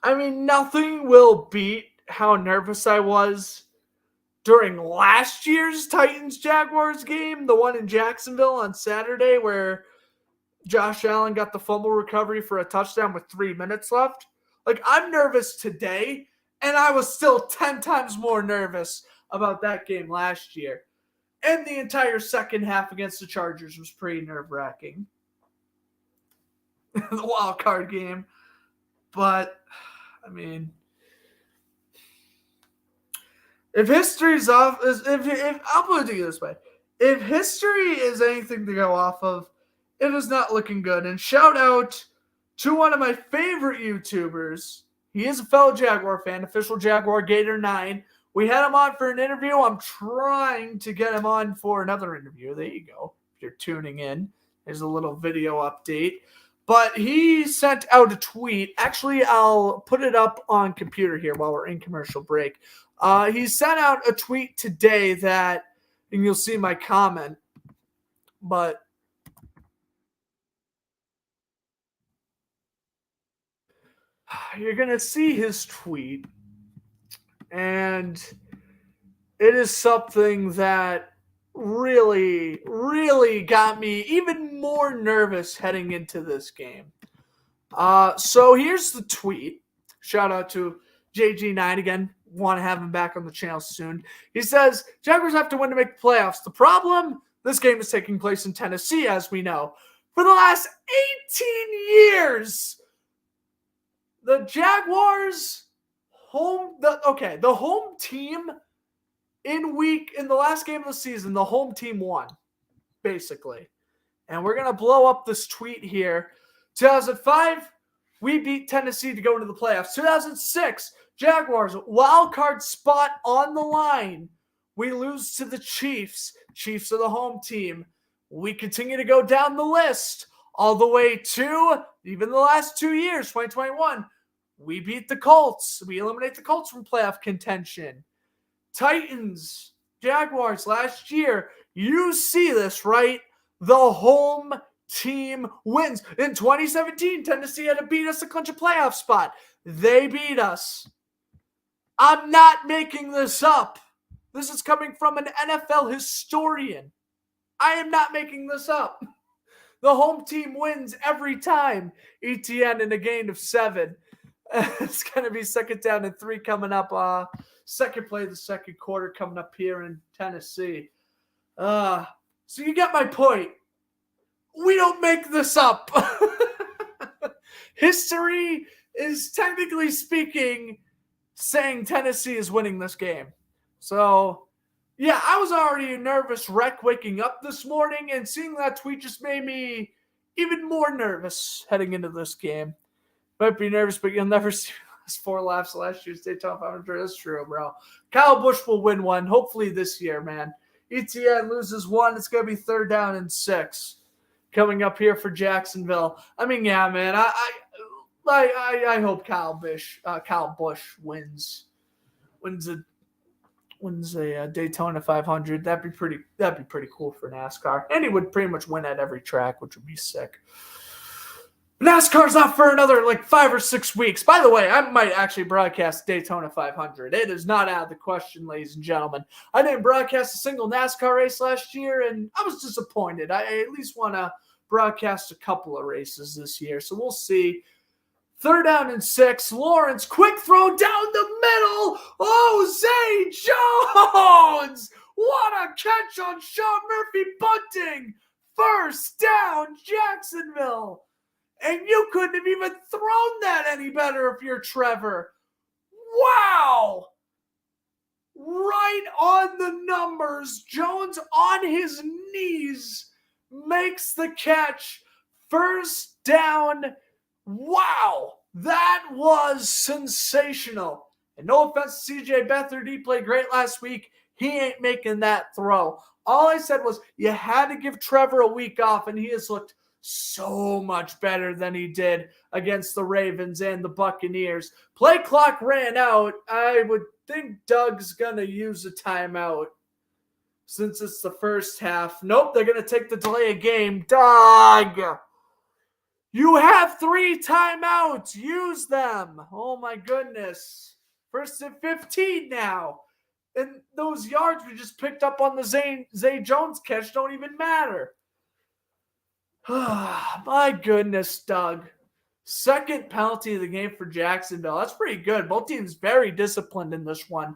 I mean, nothing will beat how nervous I was during last year's Titans-Jaguars game, the one in Jacksonville on Saturday where Josh Allen got the fumble recovery for a touchdown with 3 minutes left. Like, I'm nervous today, and I was still 10 times more nervous about that game last year. And the entire second half against the Chargers was pretty nerve-wracking. The wild card game. But, I mean, if history's off, if I'll put it to you this way. If history is anything to go off of, it is not looking good. And shout out to one of my favorite YouTubers. He is a fellow Jaguar fan, official Jaguar Gator 9. We had him on for an interview. I'm trying to get him on for another interview. There you go. If you're tuning in, there's a little video update. But he sent out a tweet. Actually, I'll put it up on computer here while we're in commercial break. He sent out a tweet today that, and you'll see my comment, but you're going to see his tweet, and it is something that really, really got me even more nervous heading into this game. So here's the tweet. Shout out to JG9 again. Want to have him back on the channel soon. He says, Jaguars have to win to make the playoffs. The problem, this game is taking place in Tennessee, as we know. For the last 18 years, the Jaguars the home team in the last game of the season, the home team won, basically. And we're going to blow up this tweet here. 2005, we beat Tennessee to go into the playoffs. 2006, Jaguars, wild card spot on the line. We lose to the Chiefs. Chiefs are the home team. We continue to go down the list all the way to even the last 2 years, 2021. We beat the Colts. We eliminate the Colts from playoff contention. Titans, Jaguars last year. You see this, right? The home team wins. In 2017, Tennessee had to beat us to clinch a playoff spot. They beat us. I'm not making this up. This is coming from an NFL historian. I am not making this up. The home team wins every time. ETN in a gain of 7. It's going to be 2nd down and 3 coming up. Second play of the second quarter coming up here in Tennessee. So you get my point. We don't make this up. History is technically speaking saying Tennessee is winning this game. So, yeah, I was already a nervous wreck waking up this morning, and seeing that tweet just made me even more nervous heading into this game. Might be nervous, but you'll never see us 4 laps last year's Daytona 500. That's true, bro. Kyle Busch will win one, hopefully this year, man. ETN loses 1. It's going to be 3rd down and 6 coming up here for Jacksonville. I mean, yeah, man. I hope Kyle Busch wins wins a Daytona 500. That'd be pretty cool for NASCAR. And he would pretty much win at every track, which would be sick. NASCAR's not for another 5 or 6 weeks. By the way, I might actually broadcast Daytona 500. It is not out of the question, ladies and gentlemen. I didn't broadcast a single NASCAR race last year, and I was disappointed. I at least want to broadcast a couple of races this year, so we'll see. 3rd down and 6. Lawrence, quick throw down the middle. Oh, Zay Jones! What a catch on Sean Murphy bunting. 1st down, Jacksonville. And you couldn't have even thrown that any better if you're Trevor. Wow! Right on the numbers. Jones on his knees makes the catch. 1st down. Wow! That was sensational. And no offense to CJ Beathard, he played great last week. He ain't making that throw. All I said was you had to give Trevor a week off, and he has looked so much better than he did against the Ravens and the Buccaneers. Play clock ran out. I would think Doug's going to use a timeout since it's the first half. Nope, they're going to take the delay of game. Doug, you have 3 timeouts. Use them. Oh, my goodness. 1st and 15 now. And those yards we just picked up on the Zay Jones catch don't even matter. My goodness, Doug. 2nd penalty of the game for Jacksonville. That's pretty good. Both teams very disciplined in this one.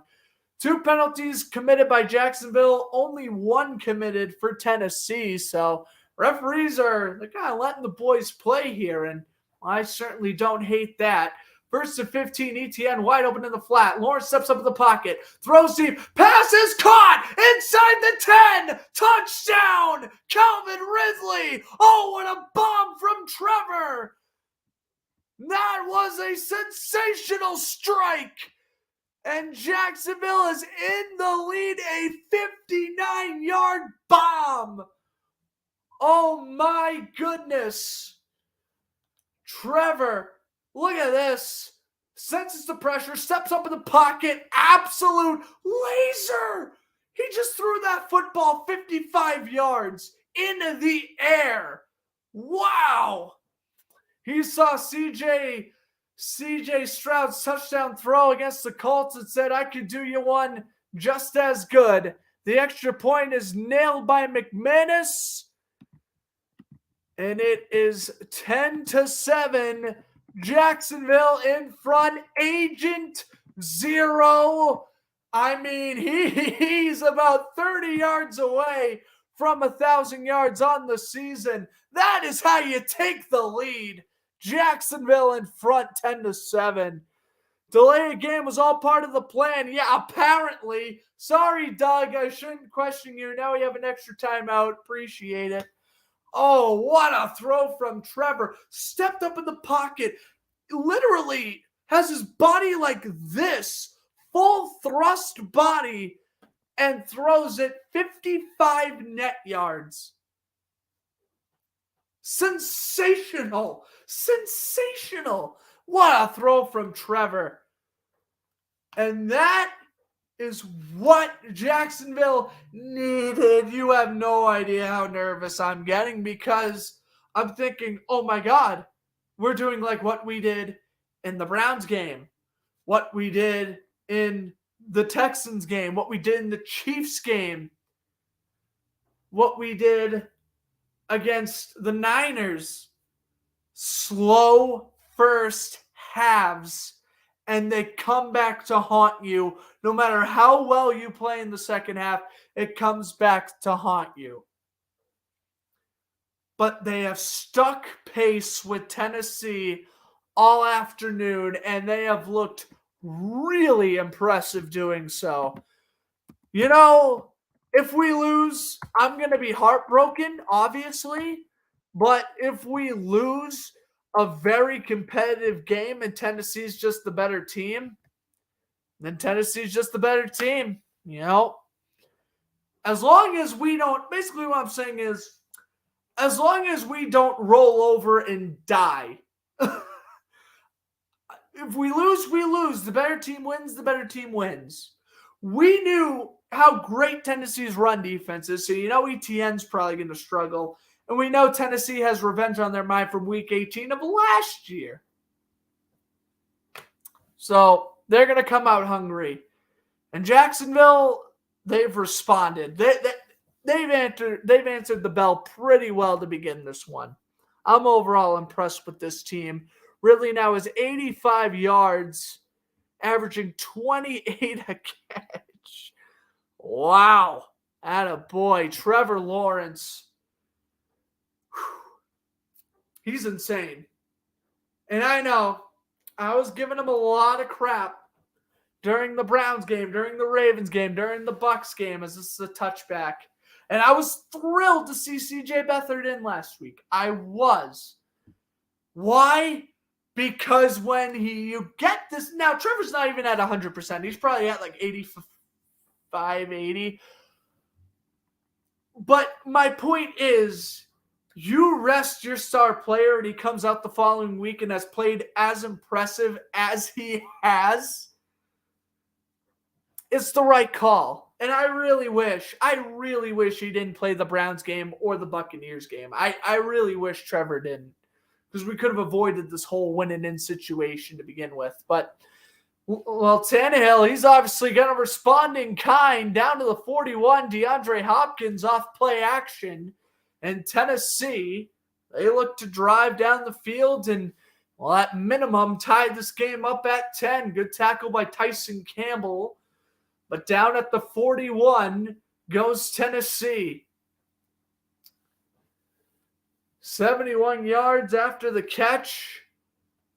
2 penalties committed by Jacksonville, only 1 committed for Tennessee. So referees they're kind of letting the boys play here, and I certainly don't hate that. 1st and 15, ETN wide open in the flat. Lawrence steps up in the pocket, throws deep, pass is caught inside the 10. Touchdown, Calvin Ridley. Oh, what a bomb from Trevor. That was a sensational strike. And Jacksonville is in the lead, a 59-yard bomb. Oh, my goodness. Trevor, look at this. Senses the pressure, steps up in the pocket. Absolute laser. He just threw that football 55 yards into the air. Wow. He saw CJ Stroud's touchdown throw against the Colts and said, I could do you one just as good. The extra point is nailed by McManus. And it is 10-7. Jacksonville in front. Agent 0. I mean, he's about 30 yards away from 1,000 yards on the season. That is how you take the lead. Jacksonville in front 10-7. Delay of game was all part of the plan. Yeah, apparently. Sorry, Doug. I shouldn't question you. Now we have an extra timeout. Appreciate it. Oh, what a throw from Trevor. Stepped up in the pocket. Literally has his body like this. Full thrust body. And throws it 55 net yards. Sensational. Sensational. What a throw from Trevor. And that is what Jacksonville needed. You have no idea how nervous I'm getting because I'm thinking, oh my God, we're doing like what we did in the Browns game, what we did in the Texans game, what we did in the Chiefs game, what we did against the Niners. Slow first halves, and they come back to haunt you. No matter how well you play in the second half, it comes back to haunt you. But they have stuck pace with Tennessee all afternoon, and they have looked really impressive doing so. You know, if we lose, I'm going to be heartbroken, obviously. But if we lose a very competitive game and Tennessee's just the better team, then Tennessee's just the better team. You know, as long as we don't, basically what I'm saying is, as long as we don't roll over and die. If we lose, we lose. The better team wins, the better team wins. we knew how great Tennessee's run defense is, so ETN's probably going to struggle. And we know Tennessee has revenge on their mind from Week 18 of last year. So they're going to come out hungry. And Jacksonville, they've responded. They've answered the bell pretty well to begin this one. I'm overall impressed with this team. Ridley now is 85 yards, averaging 28 a catch. Wow. Attaboy. Trevor Lawrence. He's insane. And I know I was giving him a lot of crap during the Browns game, during the Ravens game, during the Bucks game, as this is a touchback. And I was thrilled to see CJ Beathard in last week. I was. Why? Because when you get this, now Trevor's not even at 100%. He's probably at like 85, 80. But my point is, you rest your star player and he comes out the following week and has played as impressive as he has. It's the right call. And I really wish he didn't play the Browns game or the Buccaneers game. I really wish Trevor didn't, because we could have avoided this whole win-and-in situation to begin with. But, well, Tannehill, he's obviously going to respond in kind. Down to the 41, DeAndre Hopkins off play action. And Tennessee, they look to drive down the field and, well, at minimum, tied this game up at 10. Good tackle by Tyson Campbell. But down at the 41 goes Tennessee. 71 yards after the catch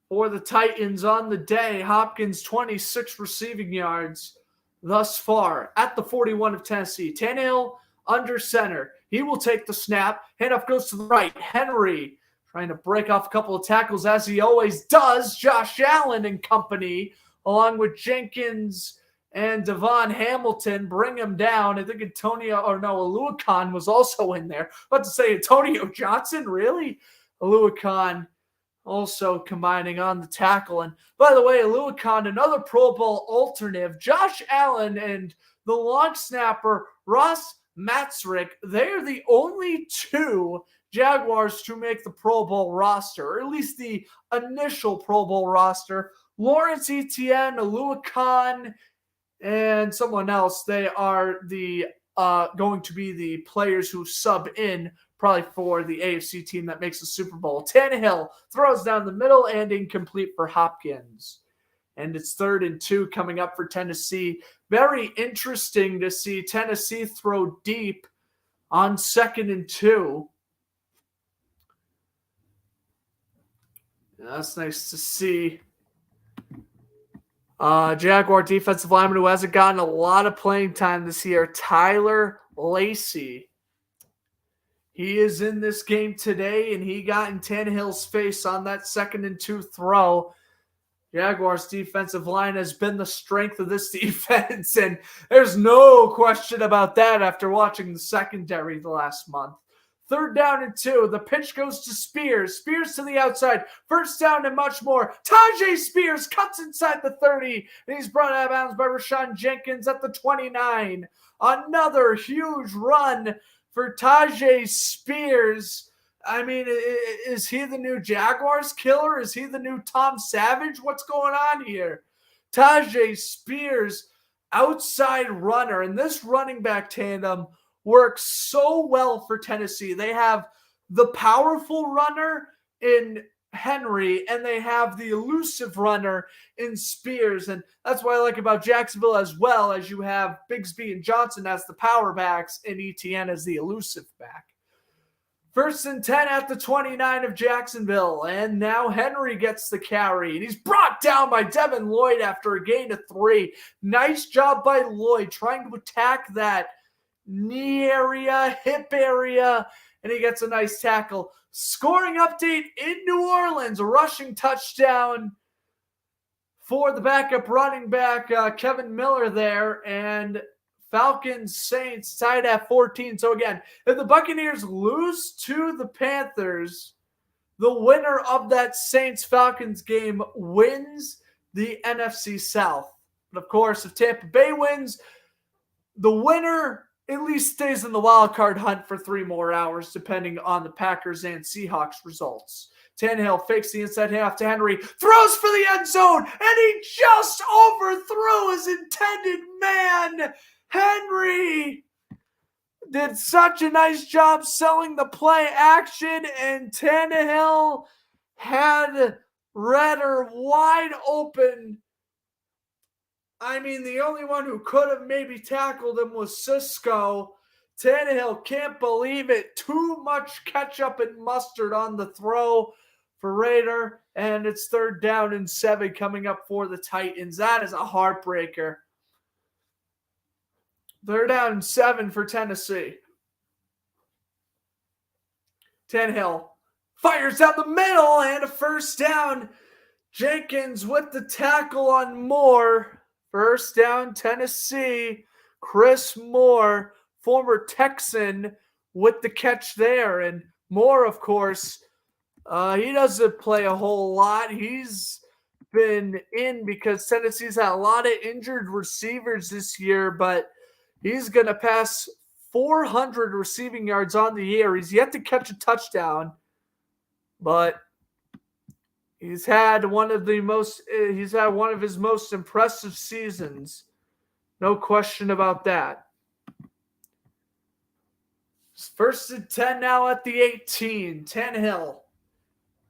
for the Titans on the day. Hopkins, 26 receiving yards thus far at the 41 of Tennessee. Tannehill under center. He will take the snap. Handoff goes to the right. Henry trying to break off a couple of tackles as he always does. Josh Allen and company, along with Jenkins and Devon Hamilton, bring him down. I think Oluokun was also in there. About to say Antonio Johnson, really? Oluokun also combining on the tackle. And by the way, Oluokun, another Pro Bowl alternative. Josh Allen and the long snapper Ross Matzrick, they're the only two Jaguars to make the Pro Bowl roster, or at least the initial Pro Bowl roster. Lawrence Etienne, Oluokun, and someone else, they are the going to be the players who sub in probably for the AFC team that makes the Super Bowl. Tannehill throws down the middle and incomplete for Hopkins. And it's 3rd and 2 coming up for Tennessee. Very interesting to see Tennessee throw deep on 2nd and 2. That's nice to see. Jaguar defensive lineman who hasn't gotten a lot of playing time this year, Tyler Lacey. He is in this game today, and he got in Tannehill's face on that 2nd and 2 throw. Jaguars defensive line has been the strength of this defense, and there's no question about that after watching the secondary the last month. 3rd down and 2. The pitch goes to Spears. Spears to the outside. 1st down and much more. Tajay Spears cuts inside the 30. And he's brought out of bounds by Rashawn Jenkins at the 29. Another huge run for Tajay Spears. I mean, is he the new Jaguars killer? Is he the new Tom Savage? What's going on here? Tajay Spears, outside runner. And this running back tandem works so well for Tennessee. They have the powerful runner in Henry, and they have the elusive runner in Spears. And that's what I like about Jacksonville, as well as you have Bigsby and Johnson as the power backs and ETN as the elusive back. 1st and 10 at the 29 of Jacksonville. And now Henry gets the carry. And he's brought down by Devin Lloyd after a gain of 3. Nice job by Lloyd trying to attack that knee area, hip area, and he gets a nice tackle. Scoring update in New Orleans, a rushing touchdown for the backup running back, Kevin Miller there, and Falcons Saints tied at 14. So again, if the Buccaneers lose to the Panthers, the winner of that Saints-Falcons game wins the NFC South. But of course, if Tampa Bay wins, the winner at least stays in the wild card hunt for 3 more hours, depending on the Packers and Seahawks results. Tannehill fakes the inside half to Henry, throws for the end zone, and he just overthrew his intended man. Henry did such a nice job selling the play action, and Tannehill had Redder wide open. I mean, the only one who could have maybe tackled him was Cisco. Tannehill can't believe it. Too much ketchup and mustard on the throw for Raider, and it's 3rd down and 7 coming up for the Titans. That is a heartbreaker. 3rd down and 7 for Tennessee. Tannehill fires down the middle and a 1st down. Jenkins with the tackle on Moore. 1st down, Tennessee. Chris Moore, former Texan, with the catch there. And Moore, of course, he doesn't play a whole lot. He's been in because Tennessee's had a lot of injured receivers this year, but he's going to pass 400 receiving yards on the year. He's yet to catch a touchdown, but he's had one of his most impressive seasons. No question about that. 1st and 10 now at the 18. Tannehill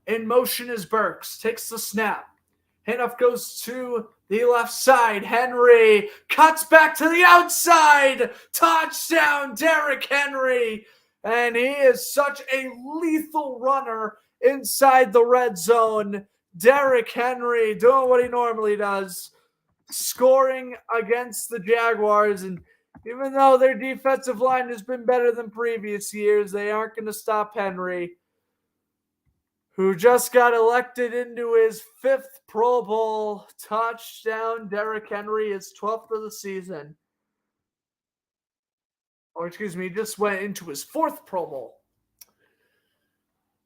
in motion is Burks. Takes the snap. Handoff goes to the left side. Henry cuts back to the outside. Touchdown, Derrick Henry. And he is such a lethal runner inside the red zone. Derrick Henry doing what he normally does, scoring against the Jaguars. And even though their defensive line has been better than previous years, they aren't going to stop Henry, who just got elected into his 5th Pro Bowl. Touchdown, Derrick Henry, his 12th of the season. He just went into his 4th Pro Bowl.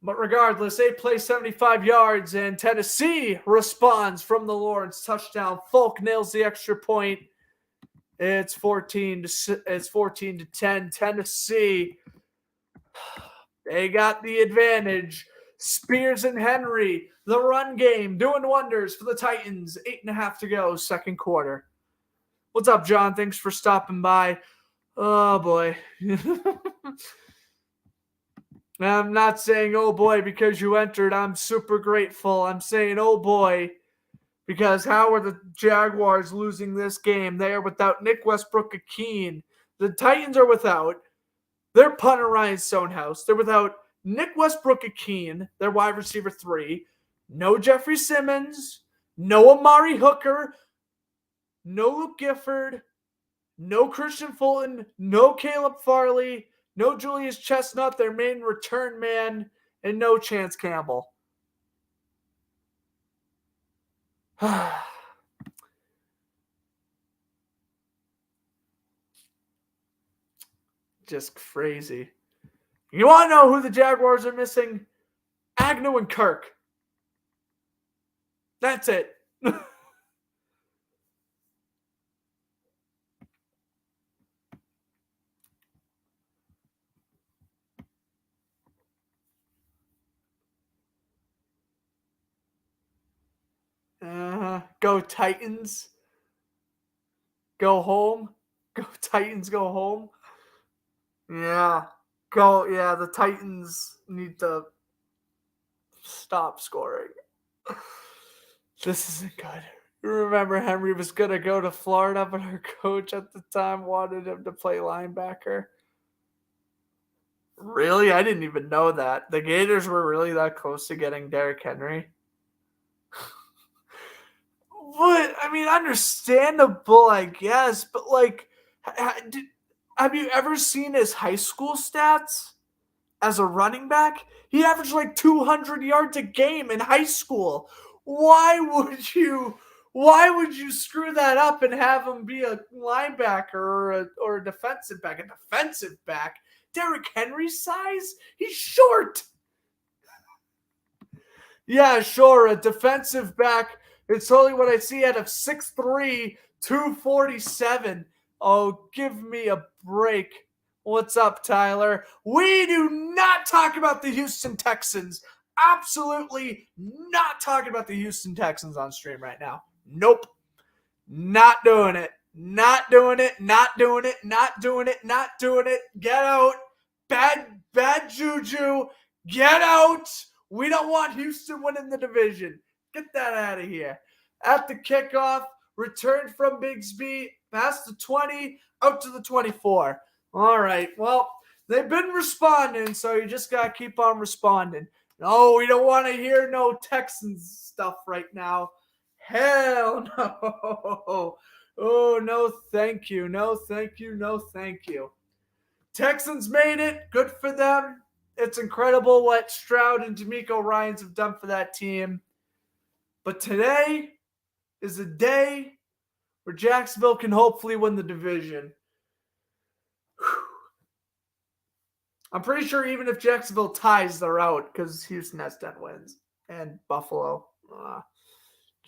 But regardless, they play 75 yards, and Tennessee responds from the Lawrence touchdown. Folk nails the extra point. It's 14 to 10. Tennessee, they got the advantage. Spears and Henry, the run game, doing wonders for the Titans. 8.5 to go, 2nd quarter. What's up, John? Thanks for stopping by. Oh, boy. I'm not saying, oh, boy, because you entered. I'm super grateful. I'm saying, oh, boy, because how are the Jaguars losing this game? They are without Nick Westbrook-Akeen. The Titans are without their punter, Ryan Stonehouse. They're without Nick Westbrook-Akeen, their wide receiver 3. No Jeffrey Simmons. No Amari Hooker. No Luke Gifford. No Christian Fulton. No Caleb Farley. No Julius Chestnut, their main return man. And no Chance Campbell. Just crazy. You want to know who the Jaguars are missing? Agnew and Kirk. That's it. Go Titans. Go home. Go Titans, go home. Yeah. Go. Yeah, the Titans need to stop scoring. This isn't good. Remember, Henry was going to go to Florida, but our coach at the time wanted him to play linebacker. Really? I didn't even know that. The Gators were really that close to getting Derrick Henry. But, I mean, understandable, I guess. But, like, have you ever seen his high school stats as a running back? He averaged like 200 yards a game in high school. Why would you screw that up and have him be a linebacker or a defensive back? A defensive back? Derrick Henry's size? He's short. Yeah, sure, a defensive back. It's only what I see out of 6'3", 247. Oh, give me a break. What's up, Tyler? We do not talk about the Houston Texans. Absolutely not talking about the Houston Texans on stream right now. Nope. Not doing it. Not doing it. Not doing it. Not doing it. Not doing it. Get out. Bad juju. Get out. We don't want Houston winning the division. Get that out of here. At the kickoff, returned from Bigsby, past the 20, out to the 24. All right. Well, they've been responding, so you just got to keep on responding. No, we don't want to hear no Texans stuff right now. Hell no. Oh, no, thank you. No, thank you. No, thank you. Texans made it. Good for them. It's incredible what Stroud and D'Amico Ryans have done for that team. But today is a day where Jacksonville can hopefully win the division. I'm pretty sure even if Jacksonville ties, they're out because Houston has 10 wins. And Buffalo.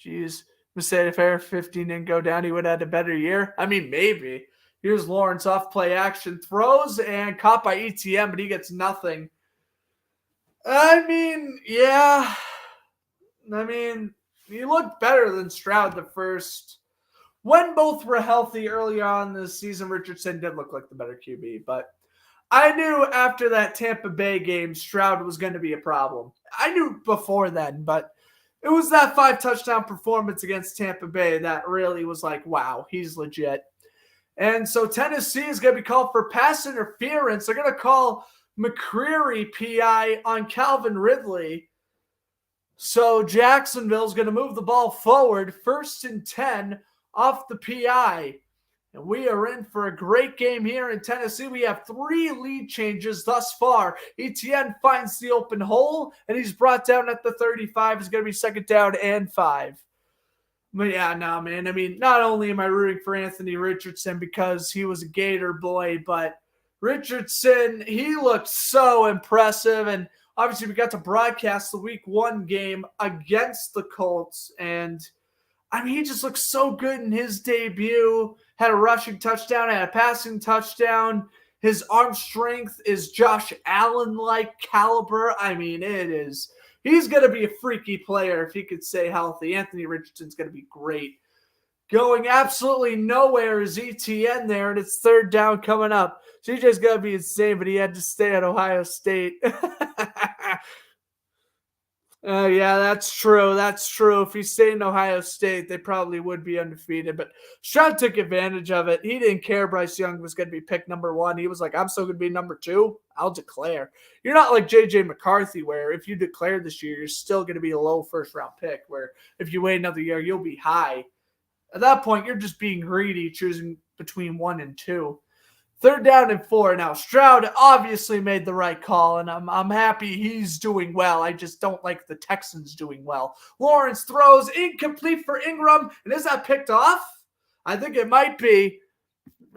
Jeez. Said if Air 15 didn't go down, he would have had a better year. I mean, maybe. Here's Lawrence off play action. Throws and caught by ETM, but he gets nothing. I mean, yeah. I mean, he looked better than Stroud the first. When both were healthy early on this season, Richardson did look like the better QB. But I knew after that Tampa Bay game, Stroud was going to be a problem. I knew before then, but it was that 5-touchdown performance against Tampa Bay that really was like, wow, he's legit. And so Tennessee is going to be called for pass interference. They're going to call McCreary PI on Calvin Ridley. So Jacksonville is going to move the ball forward, 1st and 10 off the PI. And we are in for a great game here in Tennessee. We have 3 lead changes thus far. Etienne finds the open hole, and he's brought down at the 35. It's going to be 2nd down and 5. But yeah, no, man. I mean, not only am I rooting for Anthony Richardson because he was a Gator boy, but Richardson, he looked so impressive. And obviously we got to broadcast the week 1 game against the Colts. And I mean, he just looked so good in his debut. Had a rushing touchdown, had a passing touchdown. His arm strength is Josh Allen-like caliber. I mean, it is. He's going to be a freaky player if he could stay healthy. Anthony Richardson's going to be great. Going absolutely nowhere is ETN there, and it's 3rd down coming up. CJ's going to be insane, but he had to stay at Ohio State. Yeah, that's true. That's true. If he stayed in Ohio State, they probably would be undefeated. But Stroud took advantage of it. He didn't care Bryce Young was going to be picked number 1. He was like, I'm still going to be number 2. I'll declare. You're not like J.J. McCarthy, where if you declare this year, you're still going to be a low first-round pick, where if you wait another year, you'll be high. At that point, you're just being greedy, choosing between 1 and 2. 3rd down and 4. Now, Stroud obviously made the right call, and I'm happy he's doing well. I just don't like the Texans doing well. Lawrence throws incomplete for Ingram, and is that picked off? I think it might be.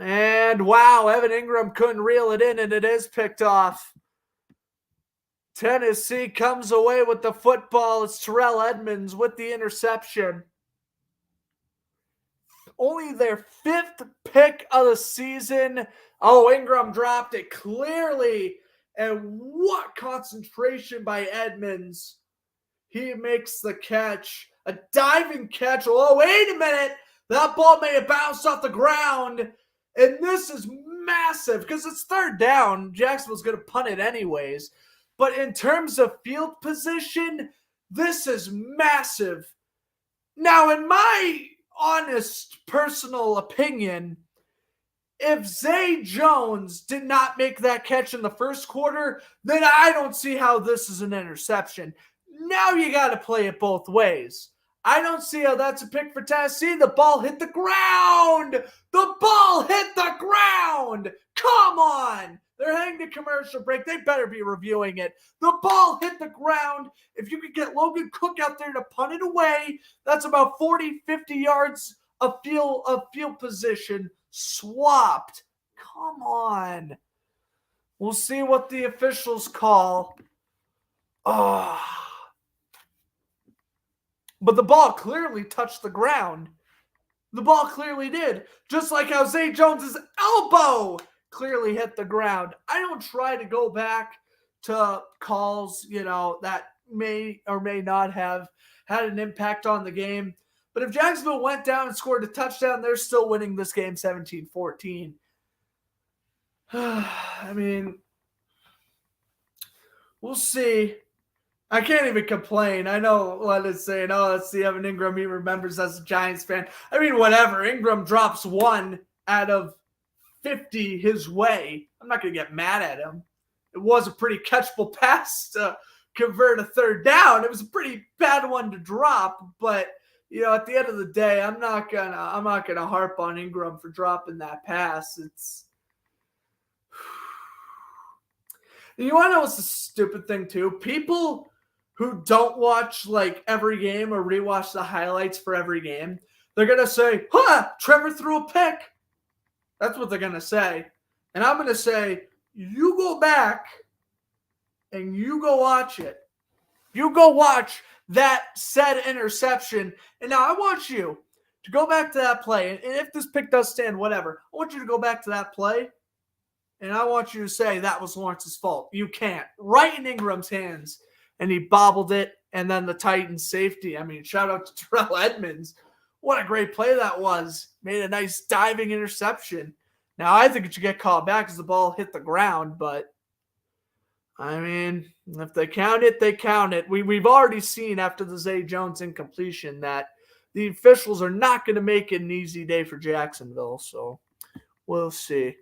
And wow, Evan Ingram couldn't reel it in, and it is picked off. Tennessee comes away with the football. It's Terrell Edmonds with the interception. Only their 5th pick of the season. Oh, Ingram dropped it clearly. And what concentration by Edmonds. He makes the catch. A diving catch. Oh, wait a minute. That ball may have bounced off the ground. And this is massive because it's 3rd down. Jacksonville's going to punt it anyways. But in terms of field position, this is massive. Now, in my honest personal opinion, if Zay Jones did not make that catch in the first quarter, then I don't see how this is an interception. Now you got to play it both ways. I don't see how that's a pick for Tennessee. The ball hit the ground. The ball hit the ground. Come on. They're heading to commercial break. They better be reviewing it. The ball hit the ground. If you could get Logan Cook out there to punt it away, that's about 40, 50 yards of field position swapped. Come on. We'll see what the officials call. But the ball clearly touched the ground. The ball clearly did. Just like how Zay Jones's elbow clearly hit the ground. I don't try to go back to calls, that may or may not have had an impact on the game. But if Jacksonville went down and scored a touchdown, they're still winning this game 17-14. I mean, we'll see. I can't even complain. I know what it's saying. Oh, let's see Evan Ingram. He remembers as a Giants fan. I mean, whatever. Ingram drops 1 out of 50 his way. I'm not going to get mad at him. It was a pretty catchable pass to convert a third down. It was a pretty bad one to drop, but at the end of the day, I'm not gonna harp on Ingram for dropping that pass. You want to know what's the stupid thing too? People who don't watch like every game or rewatch the highlights for every game, they're gonna say, Trevor threw a pick. That's what they're gonna say. And I'm gonna say, you go back and you go watch it. You go watch that said interception. And now I want you to go back to that play. And if this pick does stand, whatever, I want you to go back to that play. And I want you to say that was Lawrence's fault. You can't. Right in Ingram's hands. And he bobbled it. And then the Titans safety. I mean, shout out to Terrell Edmonds. What a great play that was. Made a nice diving interception. Now, I think it should get called back because the ball hit the ground. But, I mean, if they count it, they count it. We've already seen after the Zay Jones incompletion that the officials are not going to make it an easy day for Jacksonville. So, we'll see.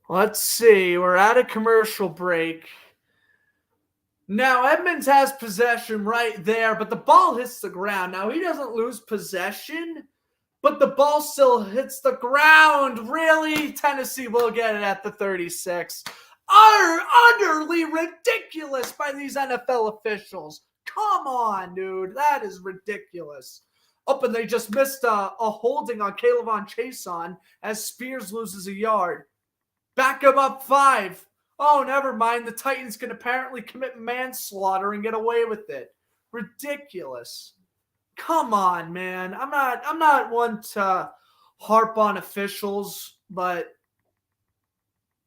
Let's see. We're at a commercial break. Now, Edmonds has possession right there, but the ball hits the ground. Now, he doesn't lose possession, but the ball still hits the ground. Really? Tennessee will get it at the 36. Utterly ridiculous by these NFL officials. Come on, dude. That is ridiculous. And they just missed a holding on Kayvon Chason as Spears loses a yard. Back him up 5. Oh, never mind. The Titans can apparently commit manslaughter and get away with it. Ridiculous. Come on, man. I'm not one to harp on officials, but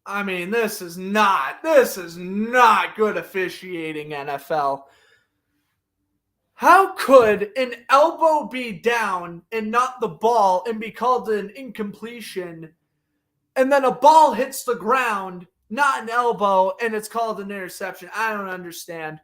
I mean, this is not good officiating, NFL. How could an elbow be down and not the ball and be called an incompletion, and then a ball hits the ground, not an elbow, and it's called an interception? I don't understand.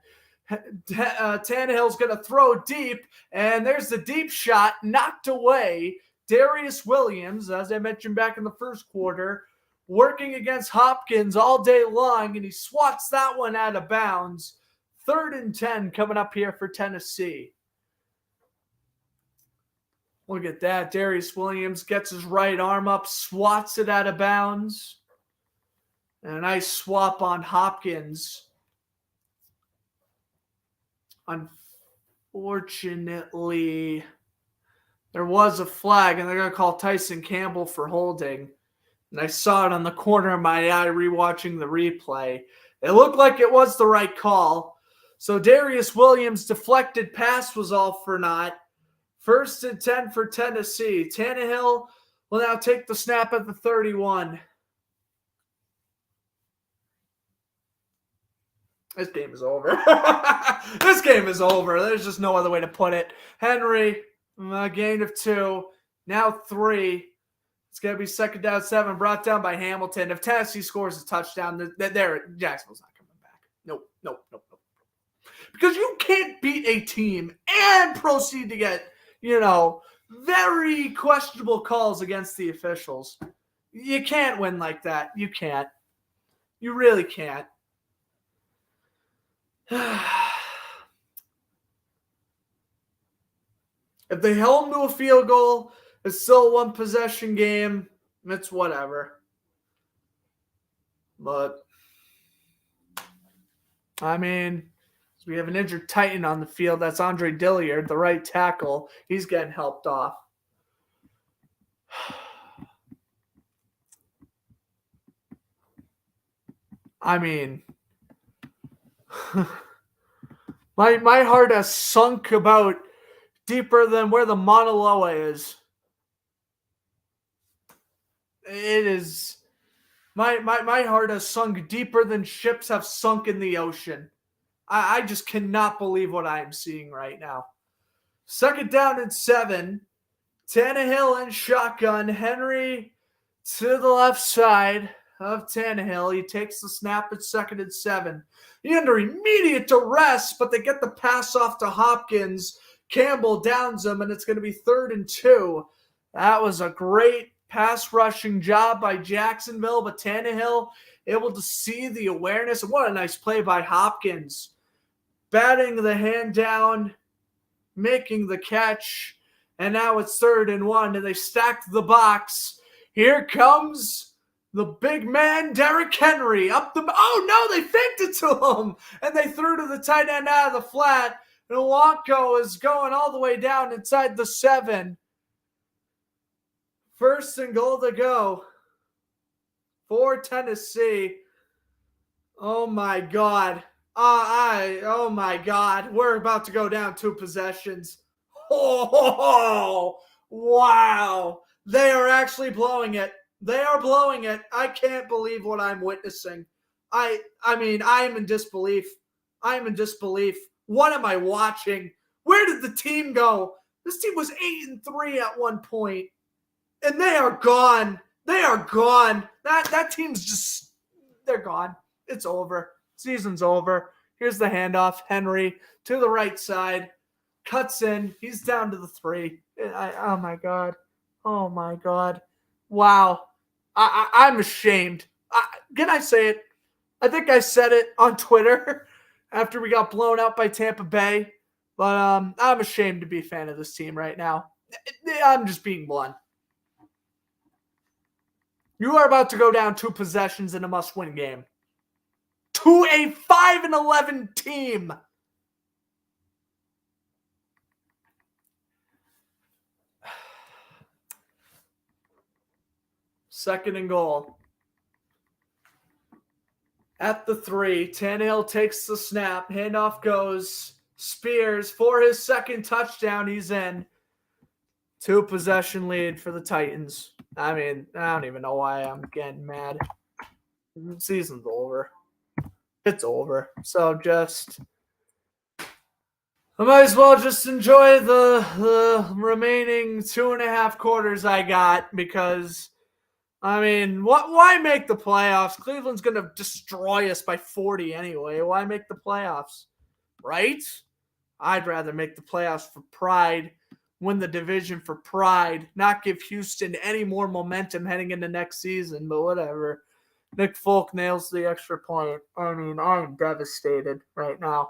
Tannehill's going to throw deep, and there's the deep shot knocked away. Darius Williams, as I mentioned back in the first quarter, working against Hopkins all day long, and he swats that one out of bounds. 3rd and 10 coming up here for Tennessee. Look at that. Darius Williams gets his right arm up, swats it out of bounds. And a nice swap on Hopkins. Unfortunately, there was a flag, and they're going to call Tyson Campbell for holding. And I saw it on the corner of my eye rewatching the replay. It looked like it was the right call. So Darius Williams' deflected pass was all for naught. 1st and 10 for Tennessee. Tannehill will now take the snap at the 31. This game is over. This game is over. There's just no other way to put it. Henry, a gain of 2. Now 3. It's going to be 2nd down 7, brought down by Hamilton. If Tennessee scores a touchdown, Jacksonville's not coming back. Nope. Because you can't beat a team and proceed to get, very questionable calls against the officials. You can't win like that. You can't. You really can't. If they held them to a field goal, it's still a 1-possession game. It's whatever. But, I mean, we have an injured Titan on the field. That's Andre Dillard, the right tackle. He's getting helped off. I mean, my heart has sunk about deeper than where the Mauna Loa is. It is my heart has sunk deeper than ships have sunk in the ocean. I just cannot believe what I am seeing right now. Second down and 7. Tannehill and shotgun. Henry to the left side of Tannehill. He takes the snap at second and 7. He under immediate duress, but they get the pass off to Hopkins. Campbell downs him, and it's going to be 3rd and 2. That was a great pass rushing job by Jacksonville, but Tannehill able to see the awareness. And what a nice play by Hopkins. Batting the hand down, making the catch, and now it's 3rd and 1, and they stacked the box. Here comes the big man, Derrick Henry, up the... Oh, no, they faked it to him, and they threw to the tight end out of the flat. And Nwanko is going all the way down inside the 7. 1st and goal to go for Tennessee. Oh, my God. Oh my God, we're about to go down 2 possessions. Oh, wow. They are actually blowing it. They are blowing it. I can't believe what I'm witnessing. I mean, I am in disbelief. I am in disbelief. What am I watching? Where did the team go? This team was 8-3 at one point, and they are gone. They are gone. That team's just, they're gone. It's over. Season's over. Here's the handoff. Henry to the right side. Cuts in. He's down to the 3. Oh, my God. Oh, my God. Wow. I'm ashamed. Can I say it? I think I said it on Twitter after we got blown out by Tampa Bay. But I'm ashamed to be a fan of this team right now. I'm just being blunt. You are about to go down 2 possessions in a must-win game to a 5-11 team. Second and goal. At the 3, Tannehill takes the snap. Handoff goes. Spears for his second touchdown. He's in. 2 possession lead for the Titans. I mean, I don't even know why I'm getting mad. Season's over. It's over. So I might as well just enjoy the remaining 2.5 quarters I got, because, I mean, why make the playoffs? Cleveland's going to destroy us by 40 anyway. Why make the playoffs? Right? I'd rather make the playoffs for pride, win the division for pride, not give Houston any more momentum heading into next season, but whatever. Nick Folk nails the extra point. I mean, I'm devastated right now.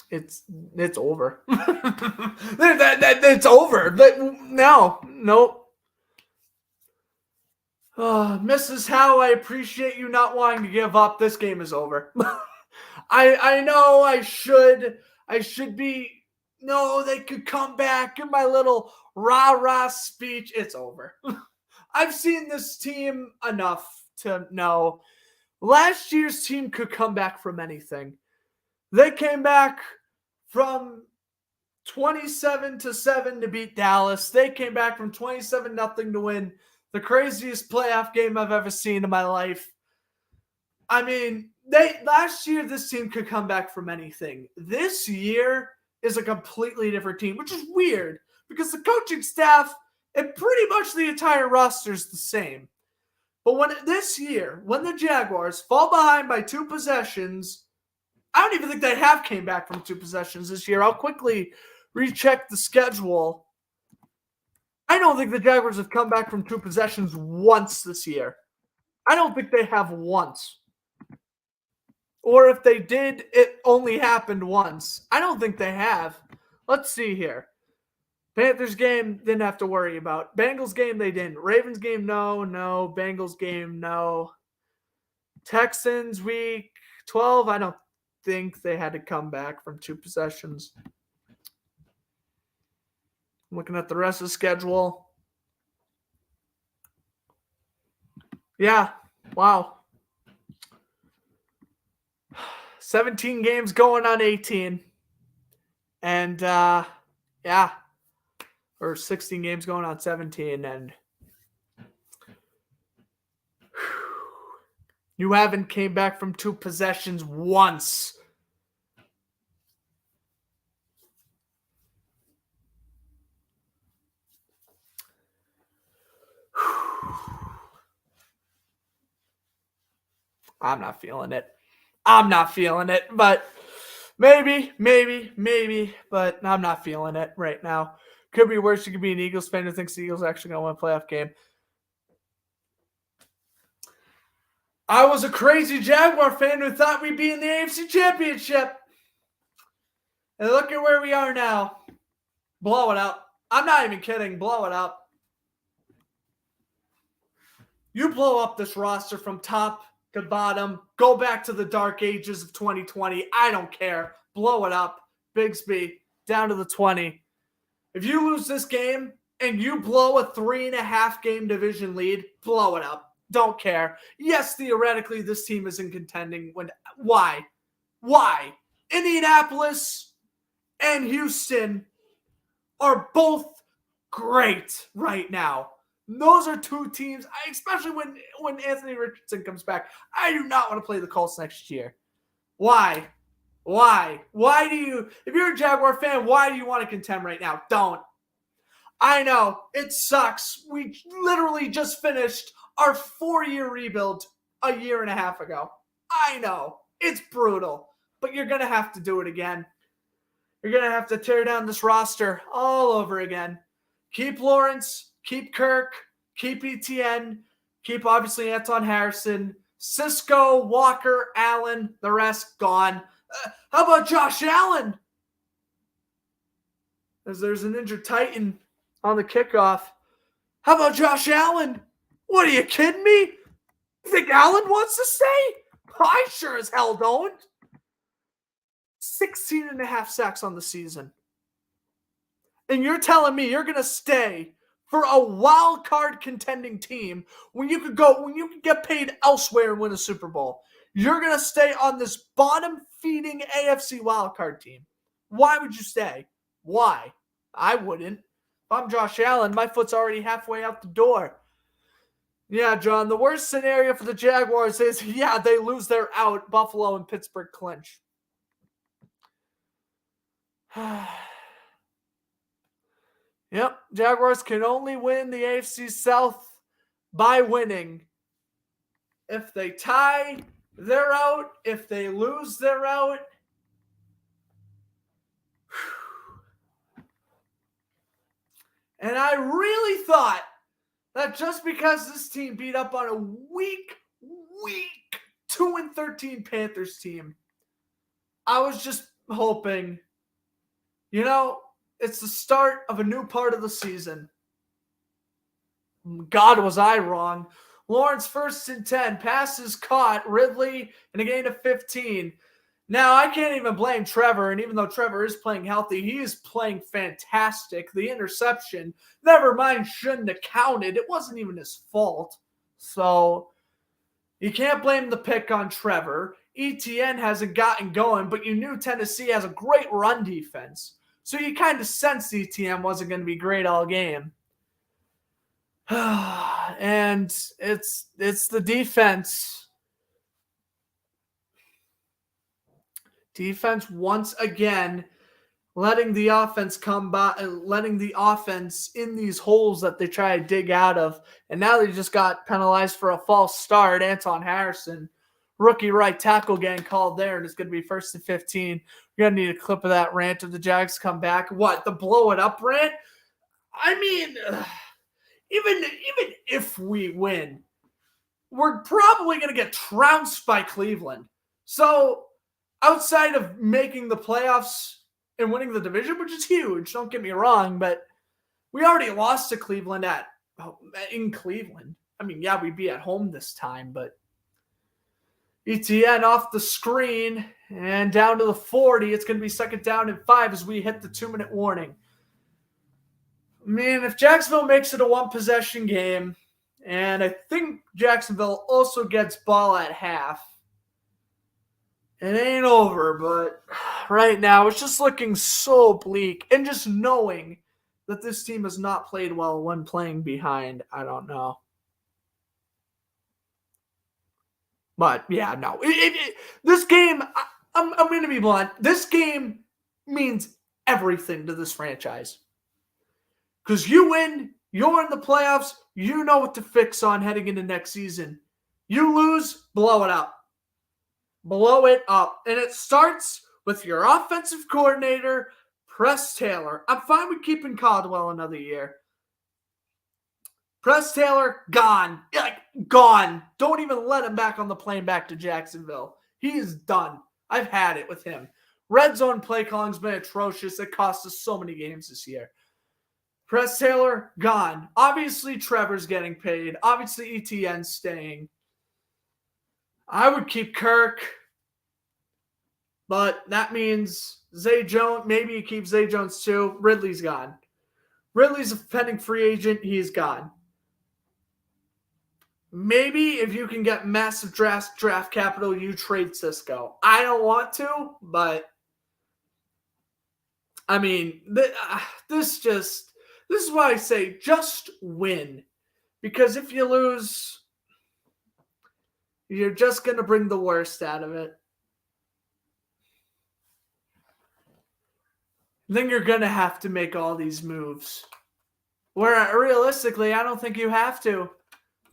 It's over. It's over. Nope. Mrs. Howe, I appreciate you not wanting to give up. This game is over. I know I should be. No, they could come back. In my little rah-rah speech, it's over. I've seen this team enough to know last year's team could come back from anything. They came back from 27-7 to beat Dallas. They came back from 27-0 to win the craziest playoff game I've ever seen in my life. I mean, last year this team could come back from anything. This year is a completely different team, which is weird because the coaching staff and pretty much the entire roster is the same. But this year, when the Jaguars fall behind by 2 possessions, I don't even think they have came back from 2 possessions this year. I'll quickly recheck the schedule. I don't think the Jaguars have come back from 2 possessions once this year. I don't think they have once. Or if they did, it only happened once. I don't think they have. Let's see here. Panthers game, didn't have to worry about. Bengals game, they didn't. Ravens game, no. Bengals game, no. Texans week 12, I don't think they had to come back from 2 possessions. Looking at the rest of the schedule. Yeah. Wow. 17 games going on 18. And, yeah. Or 16 games going on 17. And you haven't came back from 2 possessions once. I'm not feeling it. But maybe, but I'm not feeling it right now. Could be worse. You could be an Eagles fan who thinks the Eagles are actually going to win a playoff game. I was a crazy Jaguar fan who thought we'd be in the AFC Championship. And look at where we are now. Blow it up. I'm not even kidding. Blow it up. You blow up this roster from top to bottom. Go back to the dark ages of 2020. I don't care. Blow it up. Bigsby, down to the 20. If you lose this game and you blow a 3.5 game division lead, blow it up. Don't care. Yes, theoretically, this team isn't contending. Why? Indianapolis and Houston are both great right now. Those are 2 teams, especially when Anthony Richardson comes back. I do not want to play the Colts next year. Why? Why do you, if you're a Jaguar fan, why do you want to contend right now? Don't. I know, it sucks. We literally just finished our 4-year rebuild a 1.5 years ago. I know, it's brutal, but you're going to have to do it again. You're going to have to tear down this roster all over again. Keep Lawrence, keep Kirk, keep ETN, keep obviously Anton Harrison, Cisco, Walker, Allen, the rest gone. How about Josh Allen? As there's an injured Titan on the kickoff. How about Josh Allen? What, are you kidding me? You think Allen wants to stay? I sure as hell don't. 16.5 sacks on the season. And you're telling me you're going to stay for a wild card contending team when you could get paid elsewhere and win a Super Bowl. You're going to stay on this bottom feeding AFC wild card team. Why would you stay? Why? I wouldn't. If I'm Josh Allen, my foot's already halfway out the door. Yeah, John, the worst scenario for the Jaguars is, they lose their out. Buffalo and Pittsburgh clinch. Yep, Jaguars can only win the AFC South by winning. If they tie, they're out. If they lose, they're out. And I really thought that just because this team beat up on a weak 2-13 Panthers team, I was just hoping, it's the start of a new part of the season. God, was I wrong. Lawrence 1st and 10. Passes caught. Ridley in a gain of 15. Now, I can't even blame Trevor. And even though Trevor is playing healthy, he is playing fantastic. The interception, never mind, shouldn't have counted. It wasn't even his fault. So, you can't blame the pick on Trevor. ETN hasn't gotten going, but you knew Tennessee has a great run defense. So you kind of sensed ETN wasn't going to be great all game. And it's the defense. Defense once again letting the offense come by, letting the offense in these holes that they try to dig out of. And now they just got penalized for a false start. Anton Harrison, rookie right tackle, getting called there, and it's going to be 1st and 15. We're going to need a clip of that rant if the Jags come back. What, the blow it up rant? I mean, even if we win, we're probably going to get trounced by Cleveland. So outside of making the playoffs and winning the division, which is huge, don't get me wrong, but we already lost to Cleveland in Cleveland. I mean, yeah, we'd be at home this time, but ETN off the screen and down to the 40. It's going to be 2nd down and 5 as we hit the 2-minute warning. Man, if Jacksonville makes it a 1-possession game And I think Jacksonville also gets ball at half. It ain't over, but right now it's just looking so bleak. And just knowing that this team has not played well when playing behind, I don't know. But yeah, no. This game, I'm going to be blunt. This game means everything to this franchise. Because you win, you're in the playoffs, you know what to fix on heading into next season. You lose, blow it up. Blow it up. And it starts with your offensive coordinator, Press Taylor. I'm fine with keeping Caldwell another year. Press Taylor, gone. Gone. Don't even let him back on the plane back to Jacksonville. He is done. I've had it with him. Red zone play calling's been atrocious. It cost us so many games this year. Press Taylor, gone. Obviously, Trevor's getting paid. Obviously, ETN's staying. I would keep Kirk, but that means Zay Jones. Maybe you keep Zay Jones too. Ridley's gone. Ridley's a pending free agent. He's gone. Maybe if you can get massive draft capital, you trade Cisco. I don't want to, but I mean, this is why I say just win. Because if you lose, you're just going to bring the worst out of it. Then you're going to have to make all these moves. Where realistically, I don't think you have to.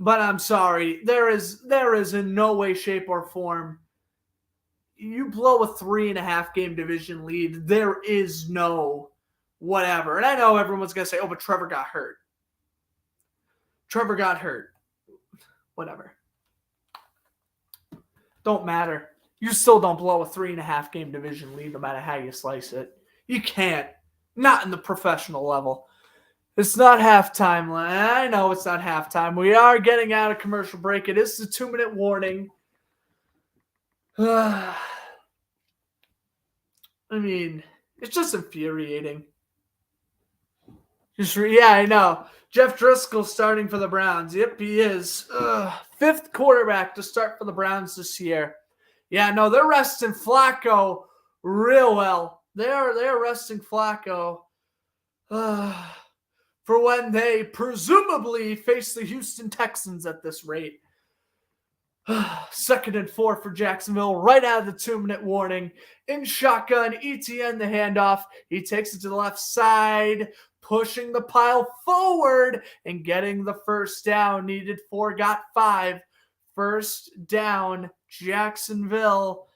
But I'm sorry. There is in no way, shape, or form. You blow a 3.5 game division lead. There is no whatever. And I know everyone's going to say, oh, but Trevor got hurt. Trevor got hurt. Whatever. Don't matter. You still don't blow a 3.5 game division lead no matter how you slice it. You can't. Not in the professional level. It's not halftime. I know it's not halftime. We are getting out of commercial break. It is the 2-minute warning. I mean, it's just infuriating. Yeah, I know. Jeff Driscoll starting for the Browns. Yep, he is. 5th quarterback to start for the Browns this year. Yeah, no, they're resting Flacco real well. They're resting Flacco for when they presumably face the Houston Texans at this rate. 2nd and 4 for Jacksonville, right out of the 2-minute warning. In shotgun, ETN the handoff. He takes it to the left side, pushing the pile forward and getting the first down. Needed 4, got 5. First down, Jacksonville.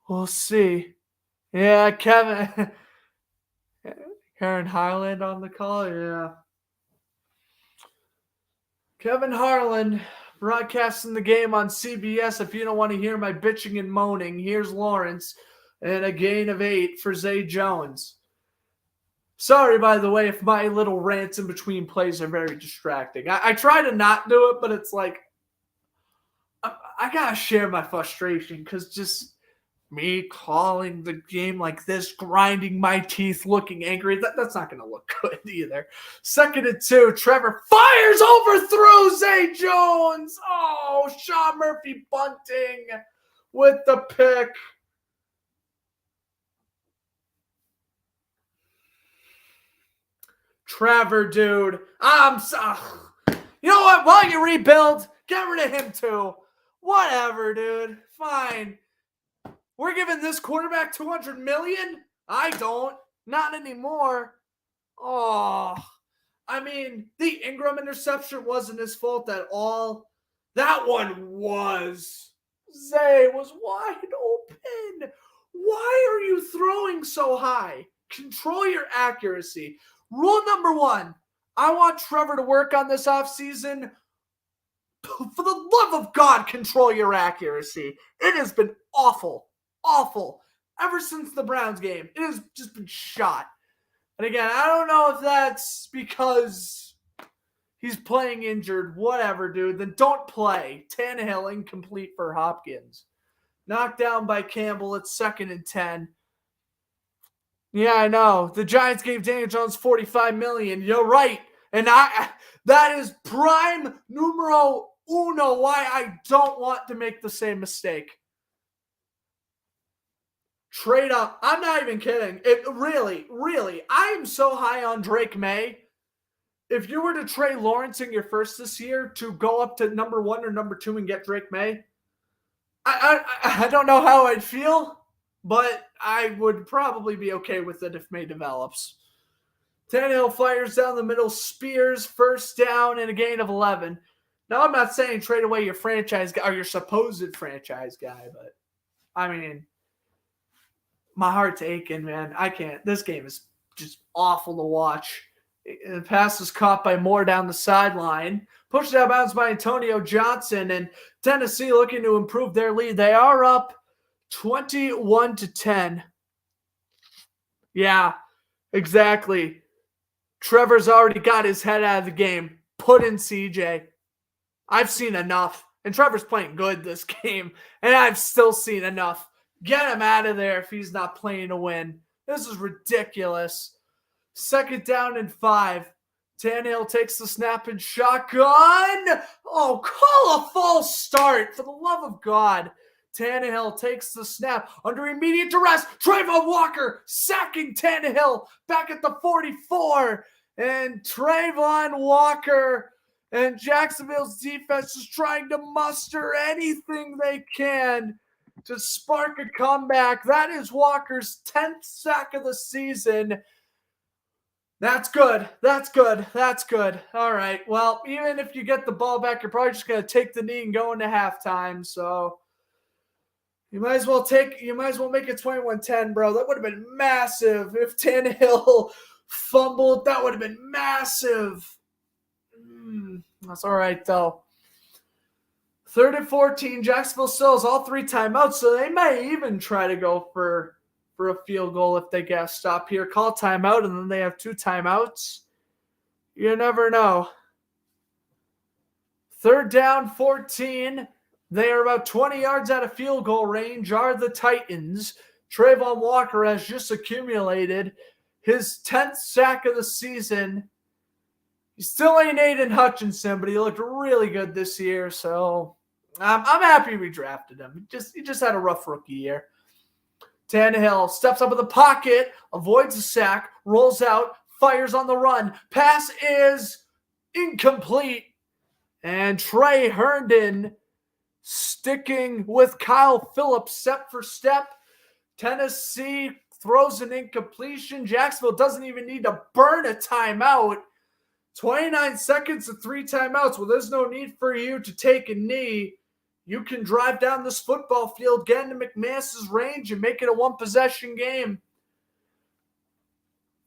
We'll see. Yeah, Karen Harlan on the call. Yeah. Kevin Harlan broadcasting the game on CBS. If you don't want to hear my bitching and moaning, here's Lawrence and a gain of 8 for Zay Jones. Sorry, by the way, if my little rants in between plays are very distracting. I try to not do it, but it's like I got to share my frustration because just me calling the game like this, grinding my teeth, looking angry, that's not going to look good either. 2nd and 2, Trevor fires overthrows Zay Jones. Oh, Sean Murphy bunting with the pick. Trevor, dude. You know what? While you rebuild, get rid of him too. Whatever, dude. Fine. We're giving this quarterback $200 million? I don't. Not anymore. Oh. I mean, the Ingram interception wasn't his fault at all. That one was. Zay was wide open. Why are you throwing so high? Control your accuracy. Rule number 1. I want Trevor to work on this offseason. For the love of God, control your accuracy. It has been awful. Awful. Ever since the Browns game. It has just been shot. And again, I don't know if that's because he's playing injured. Whatever, dude. Then don't play. Tannehill incomplete for Hopkins. Knocked down by Campbell. It's 2nd and 10. Yeah, I know. The Giants gave Daniel Jones $45 million. You're right. And that is prime numero uno why I don't want to make the same mistake. Trade up. I'm not even kidding. It really, I am so high on Drake May. If you were to trade Lawrence in your first this year to go up to number 1 or number 2 and get Drake May, I don't know how I'd feel, but I would probably be okay with it if May develops. Tannehill fires down the middle, spears, first down, and a gain of 11. Now, I'm not saying trade away your franchise guy or your supposed franchise guy, but I mean, my heart's aching, man. I can't. This game is just awful to watch. The pass is caught by Moore down the sideline. Pushed out of bounds by Antonio Johnson, and Tennessee looking to improve their lead. They are up 21-10. Yeah, exactly. Trevor's already got his head out of the game. Put in CJ. I've seen enough. And Trevor's playing good this game. And I've still seen enough. Get him out of there if he's not playing to win. This is ridiculous. 2nd down and 5. Tannehill takes the snap and shotgun. Oh, call a false start. For the love of God. Tannehill takes the snap under immediate duress. Trayvon Walker sacking Tannehill back at the 44. And Trayvon Walker and Jacksonville's defense is trying to muster anything they can to spark a comeback. That is Walker's 10th sack of the season. That's good. That's good. That's good. All right. Well, even if you get the ball back, you're probably just going to take the knee and go into halftime. So you might as well make it 21-10, bro. That would have been massive if Tannehill fumbled. That would have been massive. That's all right, though. 3rd and 14. Jacksonville still has all 3 timeouts, so they may even try to go for a field goal if they get a stop here. Call timeout, and then they have 2 timeouts. You never know. 3rd down, 14. They are about 20 yards out of field goal range, are the Titans. Trayvon Walker has just accumulated his 10th sack of the season. He still ain't Aiden Hutchinson, but he looked really good this year, so I'm happy we drafted him. He just had a rough rookie year. Tannehill steps up in the pocket, avoids a sack, rolls out, fires on the run. Pass is incomplete. And Trey Herndon sticking with Kyle Phillips step for step. Tennessee throws an incompletion. Jacksonville doesn't even need to burn a timeout. 29 seconds and 3 timeouts. Well, there's no need for you to take a knee. You can drive down this football field, get into McManus's range, and make it a 1-possession game.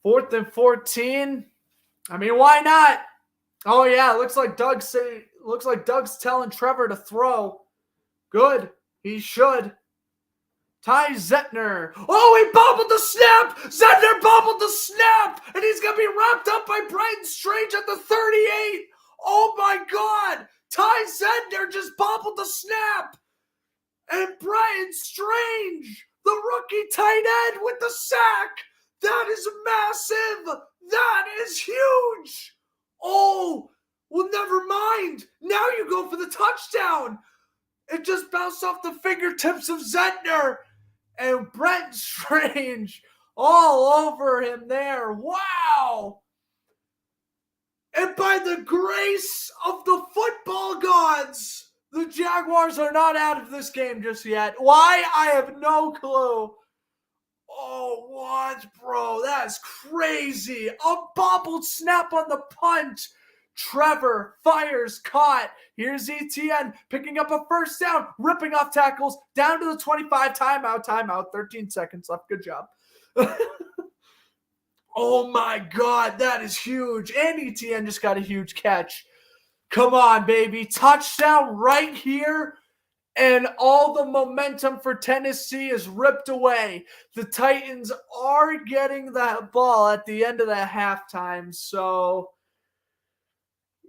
4th and 14. I mean, why not? Oh yeah, looks like Doug's telling Trevor to throw. Good. He should. Ty Zettner. Oh, he bobbled the snap! Zettner bobbled the snap! And he's going to be wrapped up by Brighton Strange at the 38. Oh, my God. Ty Zettner just bobbled the snap. And Brighton Strange, the rookie tight end with the sack. That is massive. That is huge. Oh, well, never mind. Now you go for the touchdown. It just bounced off the fingertips of Zettner. And Brent Strange all over him there. Wow. And by the grace of the football gods, the Jaguars are not out of this game just yet. Why? I have no clue. Oh, what, bro? That's crazy. A bobbled snap on the punt. Trevor fires, caught. Here's ETN picking up a first down, ripping off tackles, down to the 25. Timeout. 13 seconds left. Good job. Oh, my God. That is huge. And ETN just got a huge catch. Come on, baby. Touchdown right here. And all the momentum for Tennessee is ripped away. The Titans are getting that ball at the end of the halftime. So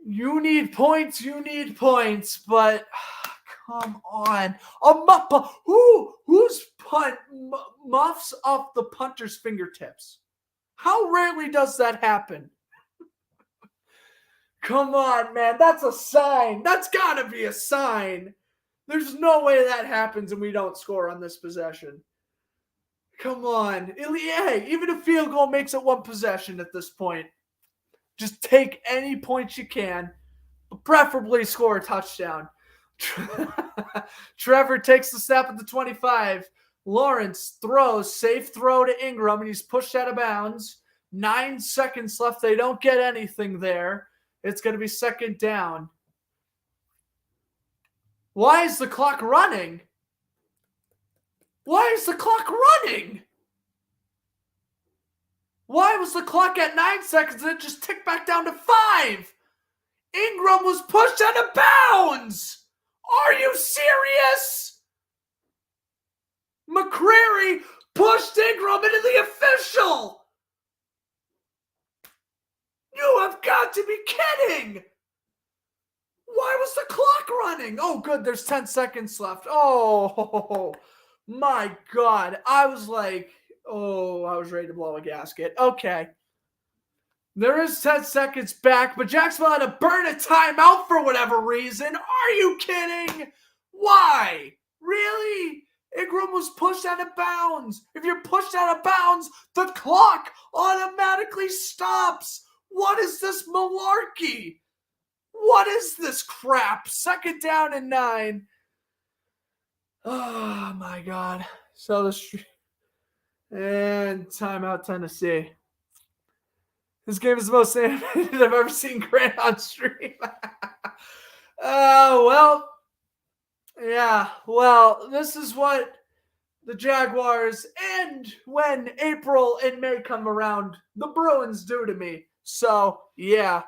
you need points, but come on. Whose punt muffs off the punter's fingertips? How rarely does that happen? Come on, man. That's a sign. That's got to be a sign. There's no way that happens and we don't score on this possession. Come on. Hey, even a field goal makes it one possession at this point. Just take any points you can, but preferably score a touchdown. Trevor takes the snap at the 25. Lawrence throws, safe throw to Ingram, and he's pushed out of bounds. 9 seconds left. They don't get anything there. It's going to be second down. Why is the clock running? Why is the clock running? Why was the clock at 9 seconds and it just ticked back down to 5? Ingram was pushed out of bounds. Are you serious? McCreary pushed Ingram into the official. You have got to be kidding. Why was the clock running? Oh, good. There's 10 seconds left. Oh, my God. I was like, I was ready to blow a gasket. Okay. There is 10 seconds back, but Jacksonville had to burn a timeout for whatever reason. Are you kidding? Why? Really? Ingram was pushed out of bounds. If you're pushed out of bounds, the clock automatically stops. What is this malarkey? What is this crap? Second down and 9. Oh, my God. So and timeout Tennessee. This game is the most animated I've ever seen Grant on stream. This is what the Jaguars and when April and May come around, the Bruins do to me. So, yeah.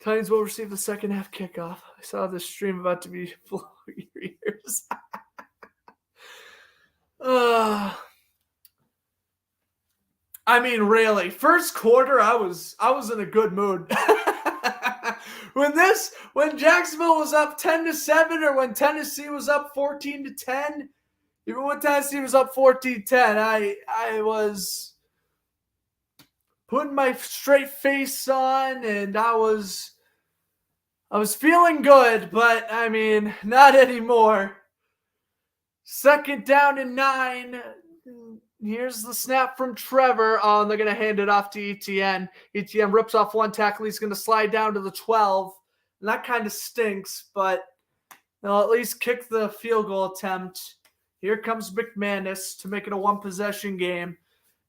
Titans will receive the second half kickoff. I saw this stream about to be blowing your ears. I mean, really, first quarter, I was in a good mood. When Jacksonville was up 10-7, or when Tennessee was up 14-10, even when Tennessee was up 14-10, I was putting my straight face on, and I was feeling good, but I mean, not anymore. Second down and 9. Here's the snap from Trevor. Oh, and they're going to hand it off to Etienne. Etienne rips off one tackle. He's going to slide down to the 12. And that kind of stinks, but they'll at least kick the field goal attempt. Here comes McManus to make it a one-possession game.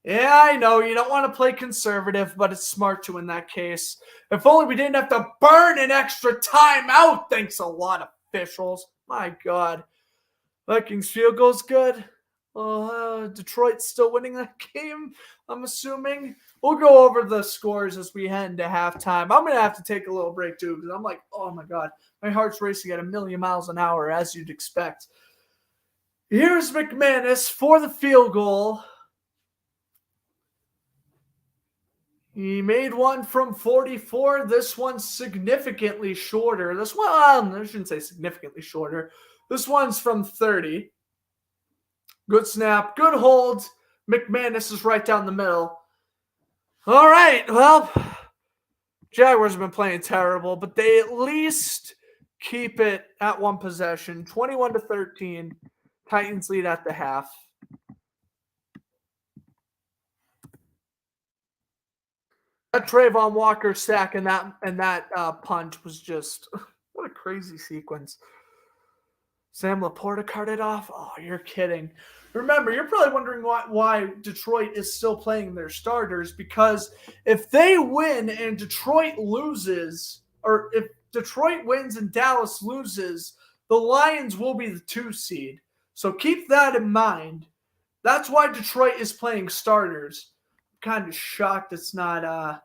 Yeah, I know you don't want to play conservative, but it's smart to in that case. If only we didn't have to burn an extra timeout. Thanks a lot, officials. My God. Vikings field goal's good. Detroit's still winning that game, I'm assuming. We'll go over the scores as we head into halftime. I'm going to have to take a little break, too, because I'm like, oh, my God. My heart's racing at 1,000,000 miles an hour, as you'd expect. Here's McManus for the field goal. He made one from 44. This one's significantly shorter. I shouldn't say significantly shorter. This one's from 30. Good snap. Good hold. McManus is right down the middle. All right. Well, Jaguars have been playing terrible, but they at least keep it at one possession. 21-13. Titans lead at the half. That Trayvon Walker sack and that punt was just what a crazy sequence. Sam Laporta carted off. Oh, you're kidding. Remember, you're probably wondering why Detroit is still playing their starters, because if they win and Detroit loses, or if Detroit wins and Dallas loses, the Lions will be the 2 seed. So keep that in mind. That's why Detroit is playing starters. Kind of shocked it's not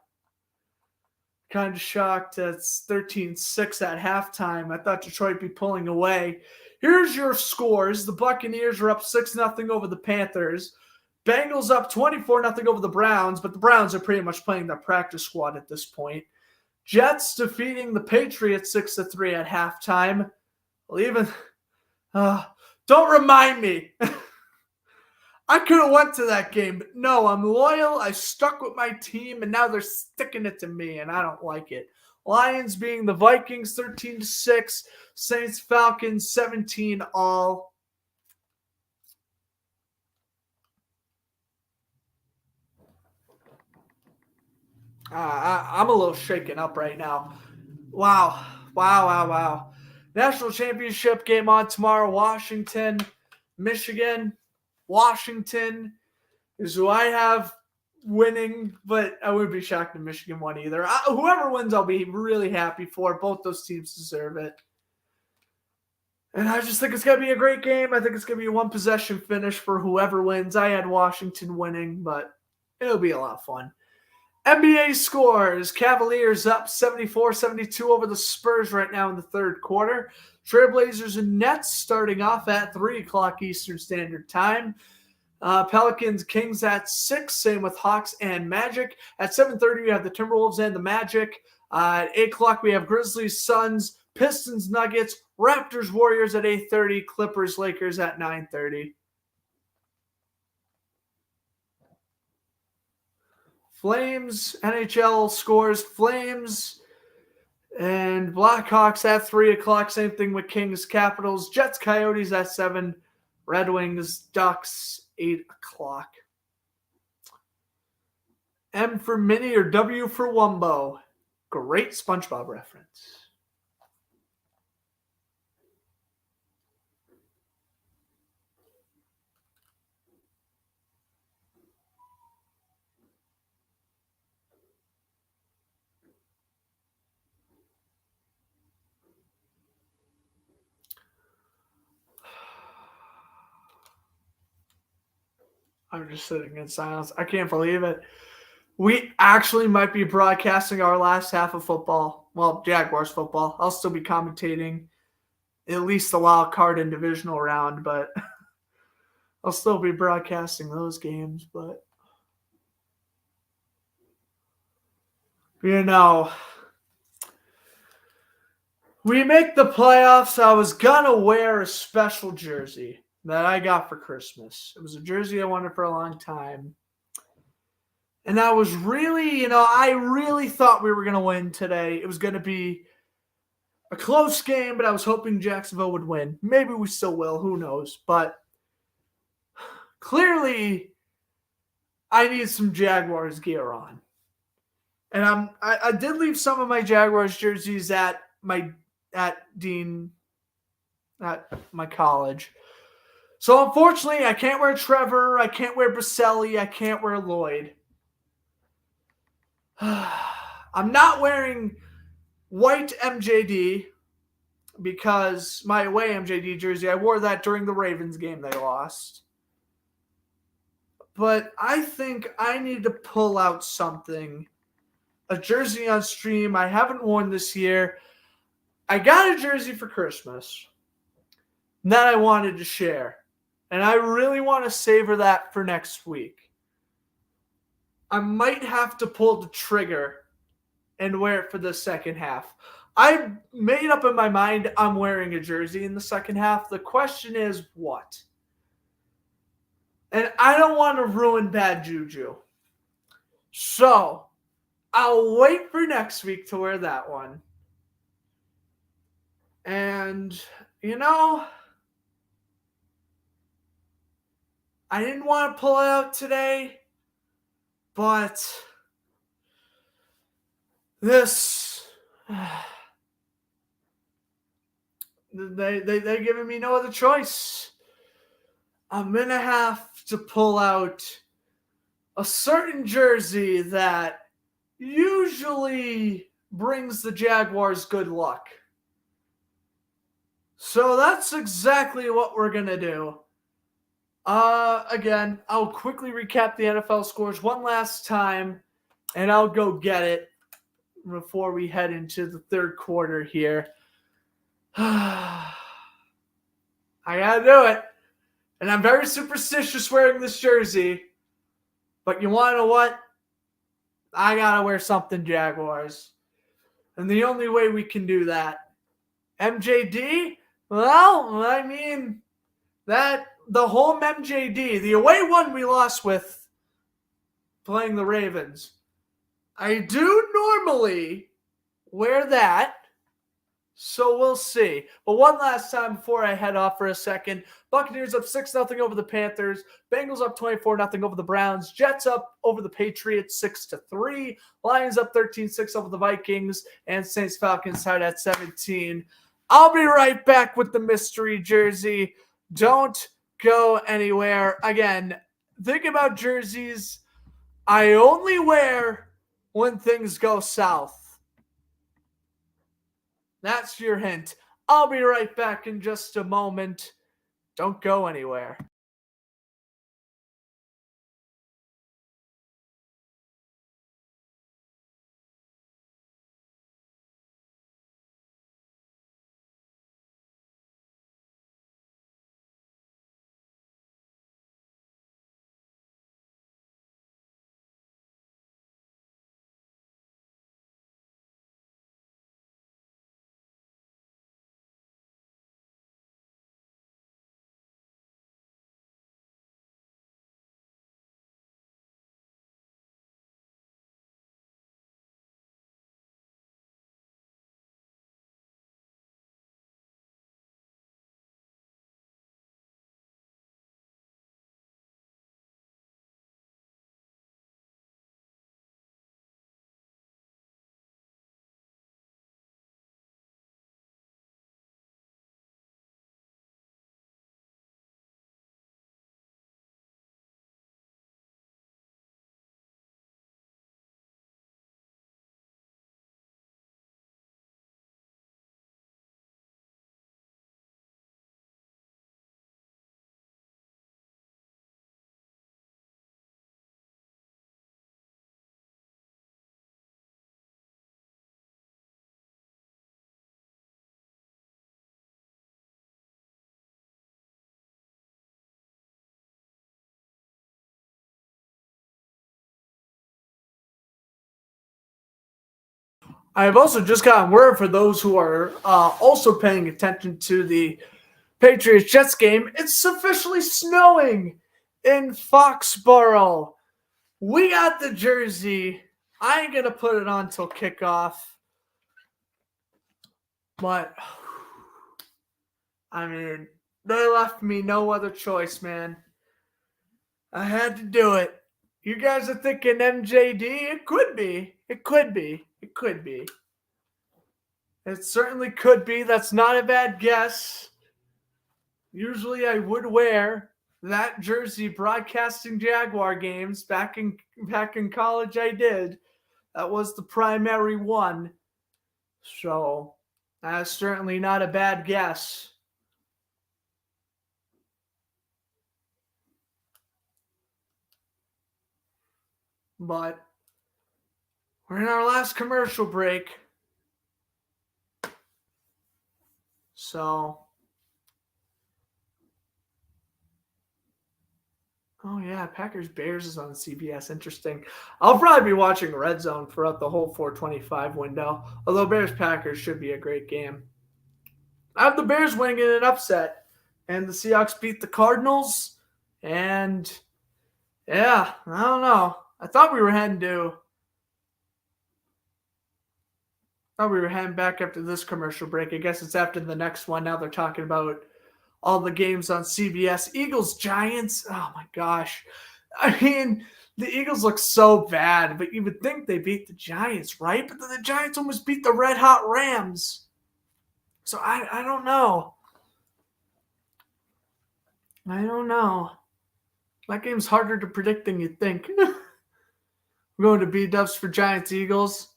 kind of shocked it's 13-6 at halftime. I thought Detroit would be pulling away. Here's your scores. The Buccaneers are up 6-0 over the Panthers. Bengals up 24-0 over the Browns, but the Browns are pretty much playing their practice squad at this point. Jets defeating the Patriots 6-3 at halftime. Well, even don't remind me. I could have went to that game, but no, I'm loyal. I stuck with my team, and now they're sticking it to me, and I don't like it. Lions being the Vikings 13-6, Saints Falcons 17 all. I'm a little shaken up right now. Wow. National championship game on tomorrow. Washington, Michigan. Washington is who I have winning, but I wouldn't be shocked if Michigan won either. Whoever wins, I'll be really happy for. Both those teams deserve it. And I just think it's going to be a great game. I think it's going to be a one-possession finish for whoever wins. I had Washington winning, but it'll be a lot of fun. NBA scores. Cavaliers up 74-72 over the Spurs right now in the third quarter. Trailblazers and Nets starting off at 3 o'clock Eastern Standard Time. Pelicans, Kings at 6. Same with Hawks and Magic. At 7:30, we have the Timberwolves and the Magic. At 8 o'clock, we have Grizzlies, Suns, Pistons, Nuggets, Raptors, Warriors at 8:30. Clippers, Lakers at 9:30. Flames, NHL scores, Flames and Blackhawks at 3 o'clock. Same thing with Kings, Capitals, Jets, Coyotes at 7. Red Wings, Ducks, 8 o'clock. M for Mini or W for Wumbo. Great SpongeBob reference. I'm just sitting in silence. I can't believe it. We actually might be broadcasting our last half of football. Well, Jaguars football. I'll still be commentating at least the wild card and divisional round, but I'll still be broadcasting those games. But, we make the playoffs. I was going to wear a special jersey that I got for Christmas. It was a jersey I wanted for a long time. And I was really, I really thought we were going to win today. It was going to be a close game, but I was hoping Jacksonville would win. Maybe we still will. Who knows? But clearly, I need some Jaguars gear on. And I did leave some of my Jaguars jerseys at my college. So unfortunately, I can't wear Trevor, I can't wear Baselli, I can't wear Lloyd. I'm not wearing white MJD because my away MJD jersey, I wore that during the Ravens game they lost. But I think I need to pull out something. A jersey on stream I haven't worn this year. I got a jersey for Christmas that I wanted to share. And I really want to savor that for next week. I might have to pull the trigger and wear it for the second half. I made up in my mind I'm wearing a jersey in the second half. The question is what? And I don't want to ruin bad juju. So I'll wait for next week to wear that one. And, I didn't want to pull it out today, but this, they're giving me no other choice. I'm going to have to pull out a certain jersey that usually brings the Jaguars good luck. So that's exactly what we're going to do. Again, I'll quickly recap the NFL scores one last time, and I'll go get it before we head into the third quarter here. I gotta do it. And I'm very superstitious wearing this jersey. But you want to know what? I gotta wear something Jaguars. And the only way we can do that. MJD? Well, I mean, that the home MJD, the away one we lost with playing the Ravens. I do normally wear that, so we'll see. But one last time before I head off for a second. Buccaneers up 6-0 over the Panthers. Bengals up 24-0 over the Browns. Jets up over the Patriots 6-3. Lions up 13-6 over the Vikings. And Saints Falcons tied at 17. I'll be right back with the mystery jersey. Don't go anywhere. Again, think about jerseys. I only wear when things go south. That's your hint. I'll be right back in just a moment. Don't go anywhere. I have also just gotten word for those who are also paying attention to the Patriots-Jets game. It's officially snowing in Foxborough. We got the jersey. I ain't going to put it on till kickoff. But, I mean, they left me no other choice, man. I had to do it. You guys are thinking MJD? It could be. It could be. It could be. It certainly could be. That's not a bad guess. Usually I would wear that jersey broadcasting Jaguar games. Back in college I did. That was the primary one. So that's certainly not a bad guess. But we're in our last commercial break. So, oh yeah, Packers-Bears is on CBS. Interesting. I'll probably be watching Red Zone throughout the whole 425 window. Although Bears-Packers should be a great game. I have the Bears winning in an upset. And the Seahawks beat the Cardinals. And, yeah, I don't know. I thought we were heading back after this commercial break. I guess it's after the next one. Now they're talking about all the games on CBS. Eagles, Giants. Oh my gosh. I mean, the Eagles look so bad, but you would think they beat the Giants, right? But then the Giants almost beat the red hot Rams. So I don't know. I don't know. That game's harder to predict than you think. We're going to B-dubs for Giants, Eagles.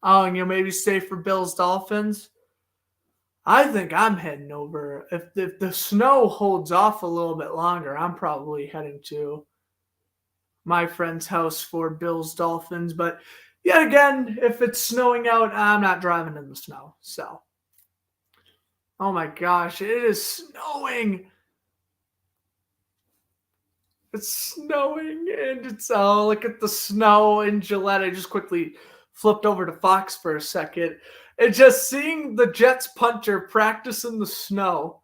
Oh, and you'll maybe stay for Bills, Dolphins. I think I'm heading over. If the snow holds off a little bit longer, I'm probably heading to my friend's house for Bills, Dolphins. But yet again, if it's snowing out, I'm not driving in the snow. So, oh my gosh, it is snowing. It's snowing, and look at the snow in Gillette. I just quickly flipped over to Fox for a second. And just seeing the Jets punter practice in the snow.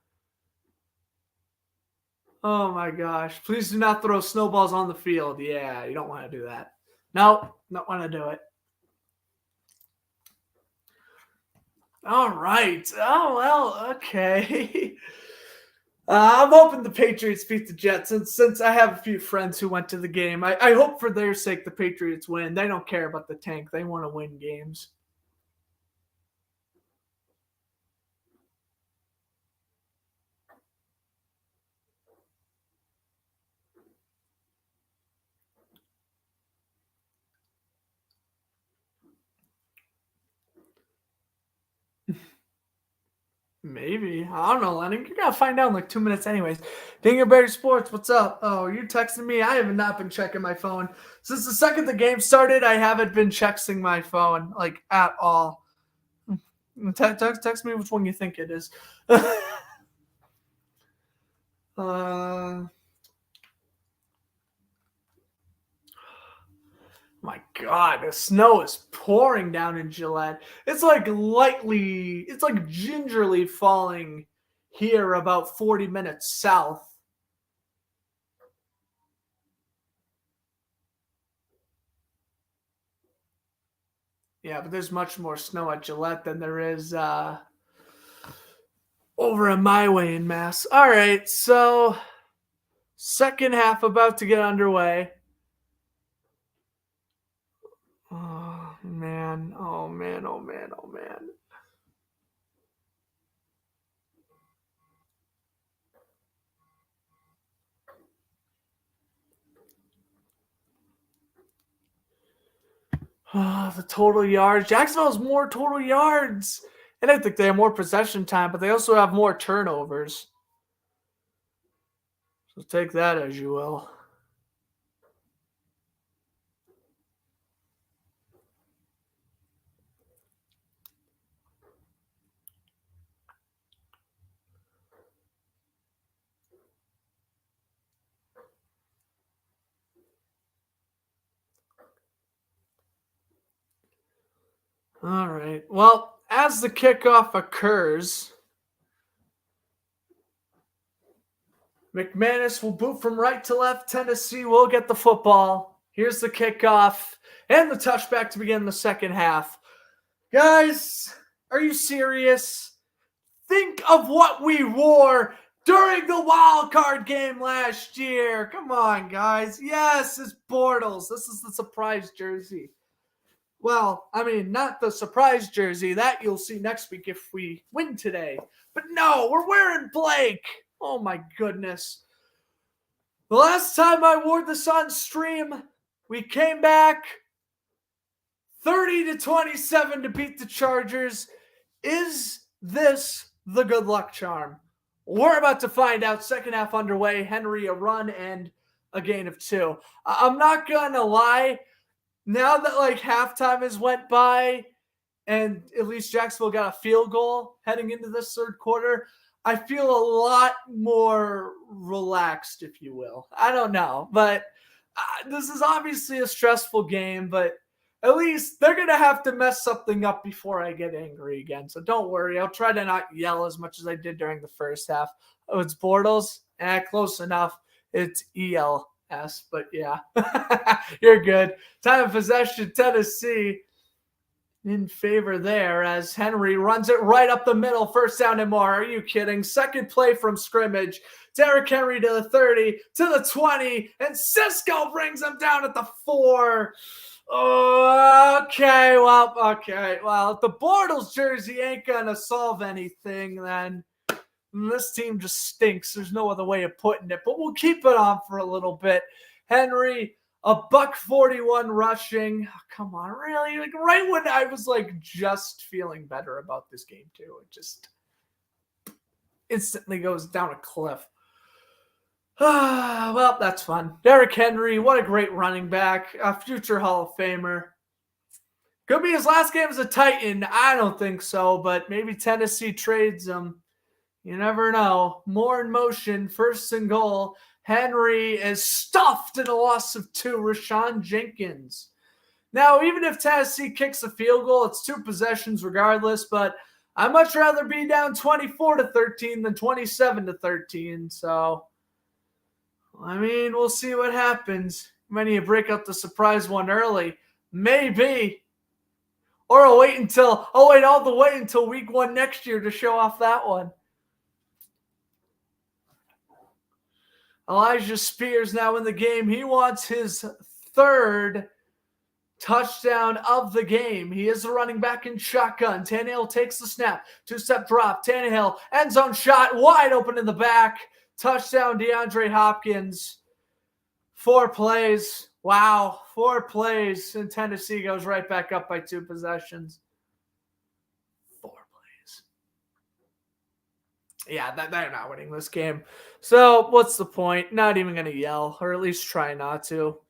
Oh my gosh. Please do not throw snowballs on the field. Yeah, you don't want to do that. No, don't want to do it. All right. Oh, well, okay. I'm hoping the Patriots beat the Jets since I have a few friends who went to the game. I hope for their sake the Patriots win. They don't care about the tank. They want to win games. Maybe. I don't know, Lennon. You gotta find out in like 2 minutes anyways. Dingleberry Sports, what's up? Oh, you texting me? I have not been checking my phone. Since the second the game started, I haven't been checking my phone, like, at all. Text me which one you think it is. My God, the snow is pouring down in Gillette. It's like it's like gingerly falling here about 40 minutes south. Yeah, but there's much more snow at Gillette than there is over in my way in Mass. All right, so second half about to get underway. Oh, man. Oh, man. Oh, man. Oh, man. Oh, the total yards. Jacksonville has more total yards. And I think they have more possession time, but they also have more turnovers. So take that as you will. All right. Well, as the kickoff occurs, McManus will boot from right to left. Tennessee will get the football. Here's the kickoff and the touchback to begin the second half. Guys, are you serious? Think of what we wore during the wild card game last year. Come on, guys. Yes, it's Bortles. This is the surprise jersey. Well, I mean, not the surprise jersey. That you'll see next week if we win today. But no, we're wearing Blake. Oh, my goodness. The last time I wore this on stream, we came back 30-27 to beat the Chargers. Is this the good luck charm? We're about to find out. Second half underway. Henry a run and a gain of 2. I'm not going to lie. Now that like halftime has went by and at least Jacksonville got a field goal heading into this third quarter, I feel a lot more relaxed, if you will. I don't know, but this is obviously a stressful game, but at least they're going to have to mess something up before I get angry again. So don't worry. I'll try to not yell as much as I did during the first half. Oh, it's Bortles? Close enough. It's ELS, but yeah, you're good. Time of possession, Tennessee in favor there as Henry runs it right up the middle. First down and more. Are you kidding? Second play from scrimmage. Derrick Henry to the 30, to the 20, and Cisco brings him down at the 4. Okay. Well, if the Bortles jersey ain't going to solve anything, then this team just stinks. There's no other way of putting it, but we'll keep it on for a little bit. Henry, $141 rushing. Oh, come on, really? Like right when I was like just feeling better about this game too, it just instantly goes down a cliff. Well, that's fun. Derrick Henry, what a great running back, a future Hall of Famer. Could be his last game as a Titan. I don't think so, but maybe Tennessee trades him. You never know. More in motion, first and goal. Henry is stuffed in a loss of 2. Rashawn Jenkins. Now, even if Tennessee kicks a field goal, it's 2 possessions regardless, but I'd much rather be down 24-13 than 27-13. So I mean, we'll see what happens. Many you break out the surprise one early. Maybe. Or I'll wait all the way until week 1 next year to show off that one. Elijah Spears now in the game. He wants his 3rd touchdown of the game. He is the running back in shotgun. Tannehill takes the snap. 2-step drop. Tannehill, end zone shot, wide open in the back. Touchdown, DeAndre Hopkins. 4 plays. Wow, 4 plays. And Tennessee goes right back up by 2 possessions. 4 plays. Yeah, they're not winning this game. So what's the point? Not even going to yell, or at least try not to.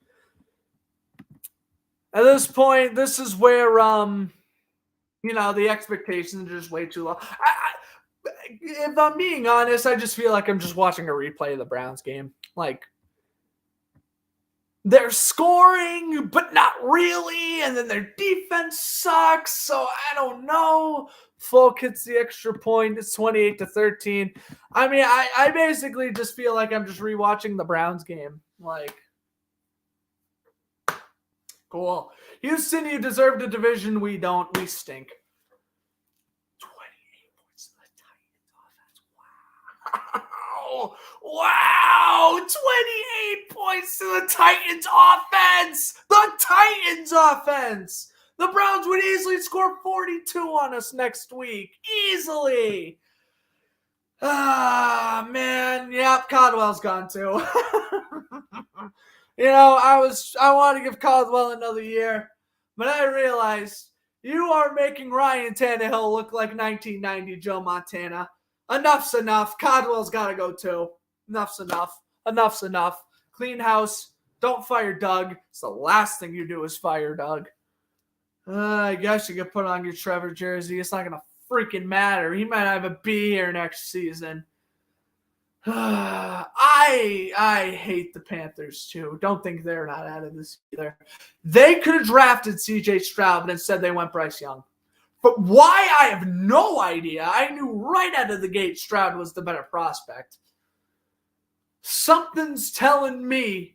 At this point, this is where, the expectations are just way too low. If I'm being honest, I just feel like I'm just watching a replay of the Browns game. Like, they're scoring, but not really, and then their defense sucks, so I don't know. Folk hits the extra point. It's 28-13. I mean, I basically just feel like I'm just rewatching the Browns game. Like, cool. Houston, you deserve the division. We don't. We stink. 28 points to the Titans offense. Wow. Wow. 28 points to the Titans offense. The Titans offense. The Browns would easily score 42 on us next week. Easily. Ah, man. Yep, Caldwell's gone too. I want to give Caldwell another year, but I realized you are making Ryan Tannehill look like 1990 Joe Montana. Enough's enough. Caldwell's got to go too. Enough's enough. Enough's enough. Clean house. Don't fire Doug. It's the last thing you do is fire Doug. I guess you could put on your Trevor jersey. It's not going to freaking matter. He might have a B here next season. I hate the Panthers too. Don't think they're not out of this either. They could have drafted CJ Stroud, but instead they went Bryce Young. But why? I have no idea. I knew right out of the gate Stroud was the better prospect. Something's telling me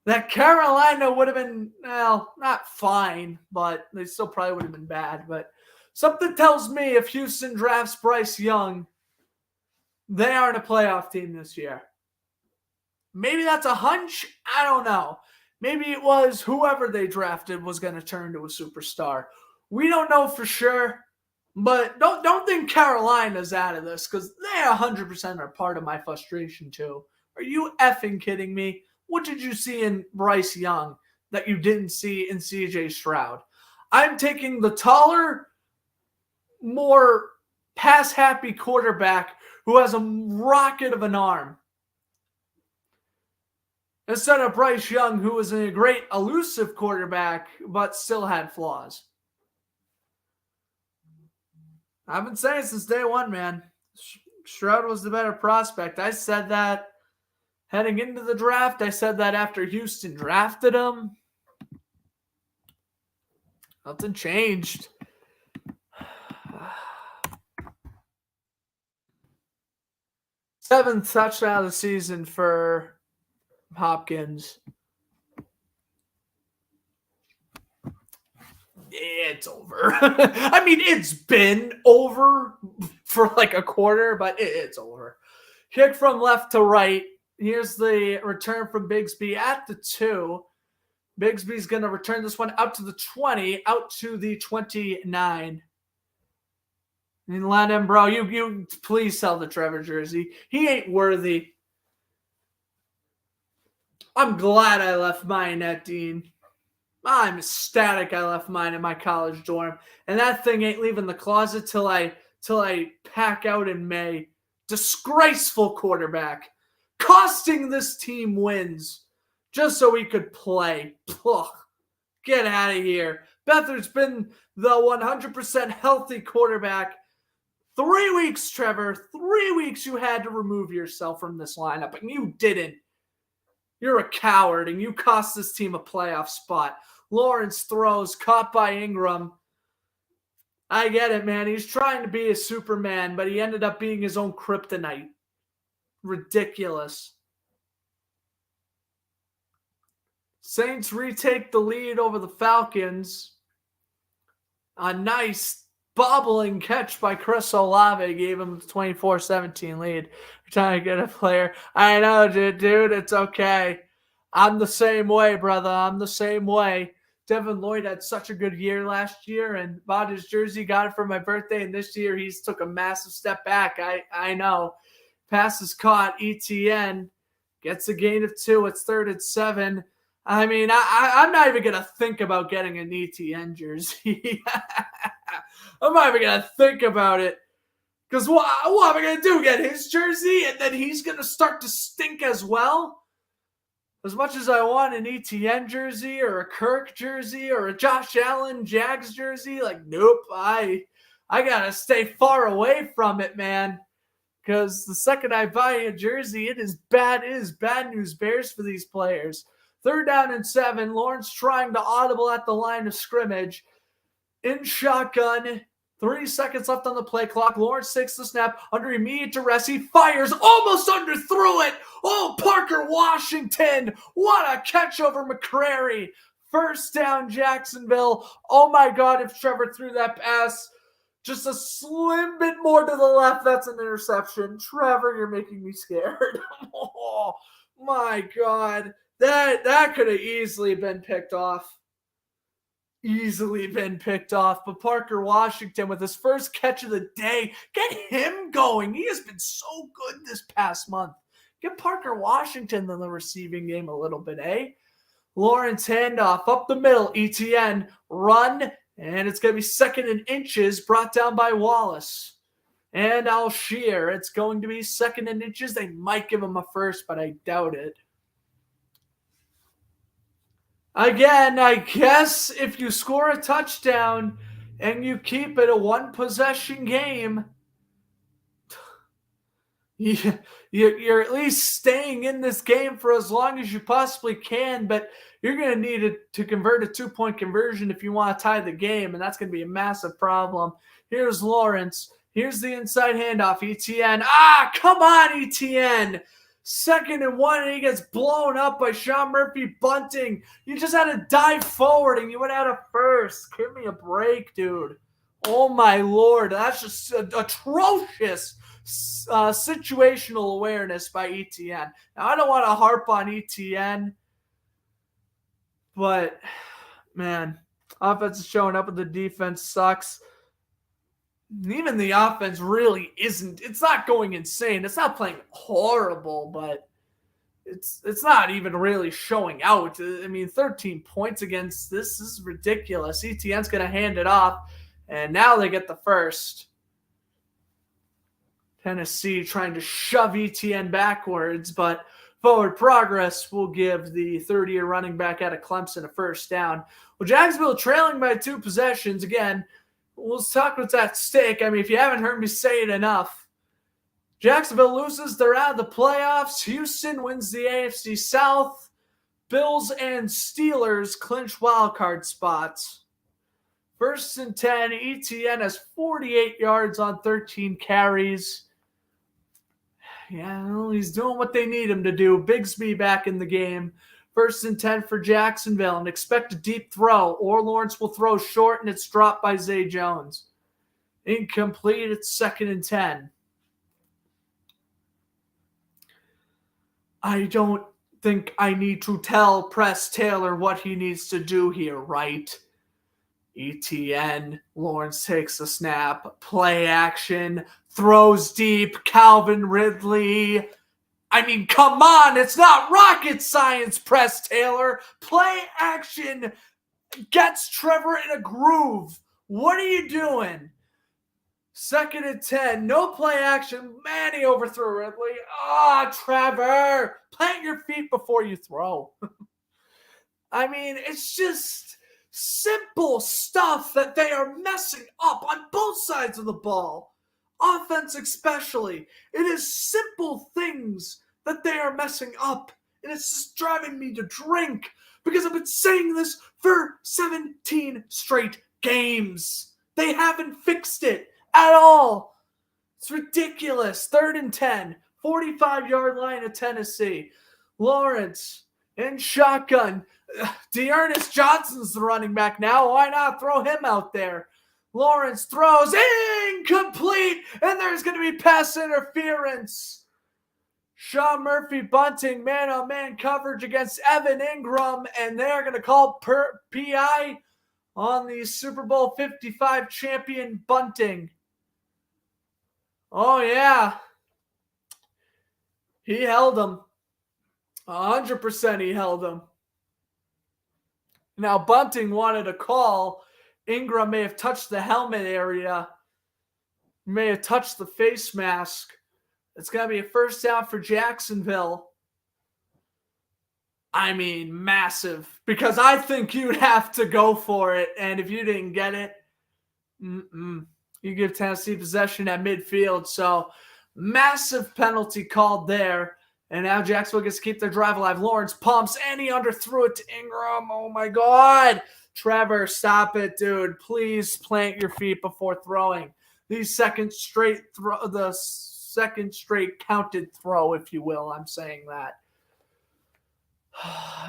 that Carolina would have been, well, not fine, but they still probably would have been bad. But something tells me if Houston drafts Bryce Young, they aren't a playoff team this year. Maybe that's a hunch. I don't know. Maybe it was whoever they drafted was going to turn into a superstar. We don't know for sure, but don't think Carolina's out of this because they 100% are part of my frustration too. Are you effing kidding me? What did you see in Bryce Young that you didn't see in CJ Stroud? I'm taking the taller, more pass-happy quarterback who has a rocket of an arm instead of Bryce Young, who was a great elusive quarterback but still had flaws. I've been saying since day one, man. Stroud was the better prospect. I said that heading into the draft. I said that after Houston drafted him. Nothing changed. Seventh touchdown of the season for Hopkins. It's over. I mean, it's been over for like a quarter, but it's over. Kick from left to right. Here's the return from Bigsby at the 2. Bigsby's going to return this one out to the 20, out to the 29. And let him, bro, you please sell the Trevor jersey. He ain't worthy. I'm glad I left mine at Dean. I'm ecstatic I left mine in my college dorm. And that thing ain't leaving the closet till I pack out in May. Disgraceful quarterback. Costing this team wins just so he could play. Ugh. Get out of here. Beathard's been the 100% healthy quarterback. 3 weeks, Trevor. 3 weeks you had to remove yourself from this lineup, and you didn't. You're a coward, and you cost this team a playoff spot. Lawrence throws, caught by Ingram. I get it, man. He's trying to be a Superman, but he ended up being his own kryptonite. Ridiculous. Saints retake the lead over the Falcons. A nice bobbling catch by Chris Olave gave him the 24-17 lead. We're trying to get a player. I know, dude, it's okay. I'm the same way, brother. I'm the same way. Devin Lloyd had such a good year last year and bought his jersey, got it for my birthday, and this year he's took a massive step back. I know. Pass is caught. ETN gets a gain of 2. It's 3rd and 7. I mean, I'm not even going to think about getting an ETN jersey. I'm not even going to think about it. Because what am I going to do? Get his jersey and then he's going to start to stink as well? As much as I want an ETN jersey or a Kirk jersey or a Josh Allen Jags jersey, like, nope, I got to stay far away from it, man. Because the second I buy a jersey, it is bad news bears for these players. 3rd down and 7. Lawrence trying to audible at the line of scrimmage. In shotgun. 3 seconds left on the play clock. Lawrence takes the snap under immediate duress. He fires, almost underthrew it. Oh, Parker Washington. What a catch over McCrary. 1st down, Jacksonville. Oh my God, if Trevor threw that pass just a slim bit more to the left, that's an interception. Trevor, you're making me scared. Oh my God. That could have easily been picked off. But Parker Washington with his first catch of the day, get him going. He has been so good this past month. Get Parker Washington in the receiving game a little bit, eh? Lawrence handoff up the middle. ETN run, and it's going to be 2nd and inches brought down by Wallace. And Alshear, it's going to be 2nd and inches. They might give him a first, but I doubt it. Again, I guess if you score a touchdown and you keep it a 1-possession game, you're at least staying in this game for as long as you possibly can, but you're going to need to convert a 2-point conversion if you want to tie the game, and that's going to be a massive problem. Here's Lawrence. Here's the inside handoff. ETN. Come on, ETN. 2nd and 1, and he gets blown up by Sean Murphy bunting. You just had to dive forward, and you went out of first. Give me a break, dude. Oh, my Lord. That's just atrocious situational awareness by ETN. Now, I don't want to harp on ETN, but, man, offense is showing up, and the defense sucks. Even the offense really isn't. It's not going insane. It's not playing horrible, but it's not even really showing out. I mean, 13 points against this is ridiculous. ETN's going to hand it off, and now they get the first. Tennessee trying to shove ETN backwards, but forward progress will give the 30-year running back out of Clemson a 1st down. Well, Jacksonville trailing by 2 possessions. Again, we'll talk what's at stake. I mean, if you haven't heard me say it enough, Jacksonville loses. They're out of the playoffs. Houston wins the AFC South. Bills and Steelers clinch wildcard spots. 1st and 10. ETN has 48 yards on 13 carries. Yeah, well, he's doing what they need him to do. Bigsby back in the game. 1st and 10 for Jacksonville, and expect a deep throw, or Lawrence will throw short, and it's dropped by Zay Jones. Incomplete. It's 2nd and 10. I don't think I need to tell Press Taylor what he needs to do here, right? ETN. Lawrence takes the snap. Play action. Throws deep. Calvin Ridley. I mean, come on, it's not rocket science, Press Taylor. Play action gets Trevor in a groove. What are you doing? 2nd and 10, no play action. Man, he overthrew Ridley. Trevor, plant your feet before you throw. I mean, it's just simple stuff that they are messing up on both sides of the ball. Offense especially. It is simple things that they are messing up. And it's just driving me to drink because I've been saying this for 17 straight games. They haven't fixed it at all. It's ridiculous. 3rd and 10. 45-yard line of Tennessee. Lawrence in shotgun. Dearness Johnson's the running back now. Why not throw him out there? Lawrence throws incomplete, and there's going to be pass interference. Sean Murphy bunting man-on-man coverage against Evan Ingram, and they're going to call PI on the Super Bowl 55 champion bunting. Oh, yeah. He held him. 100% he held him. Now, bunting wanted a call. Ingram may have touched the helmet area. May have touched the face mask. It's going to be a first down for Jacksonville. I mean, massive. Because I think you'd have to go for it. And if you didn't get it, you give Tennessee possession at midfield. So, massive penalty called there. And now Jacksonville gets to keep their drive alive. Lawrence pumps, and he underthrew it to Ingram. Oh, my God. Trevor, stop it, dude. Please plant your feet before throwing. The second straight counted throw, if you will. I'm saying that.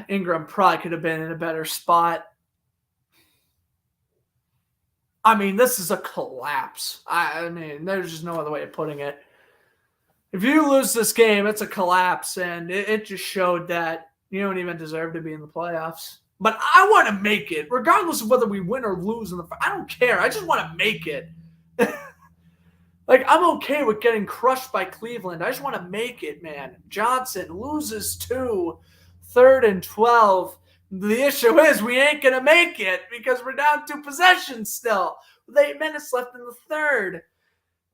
Ingram probably could have been in a better spot. I mean, this is a collapse. I mean, there's just no other way of putting it. If you lose this game, it's a collapse, and it just showed that you don't even deserve to be in the playoffs. But I want to make it, regardless of whether we win or lose. I don't care. I just want to make it. Like, I'm okay with getting crushed by Cleveland. I just want to make it, man. Johnson loses 2, 3rd and 12. The issue is we ain't going to make it because we're down 2 possessions still with 8 minutes left in the third.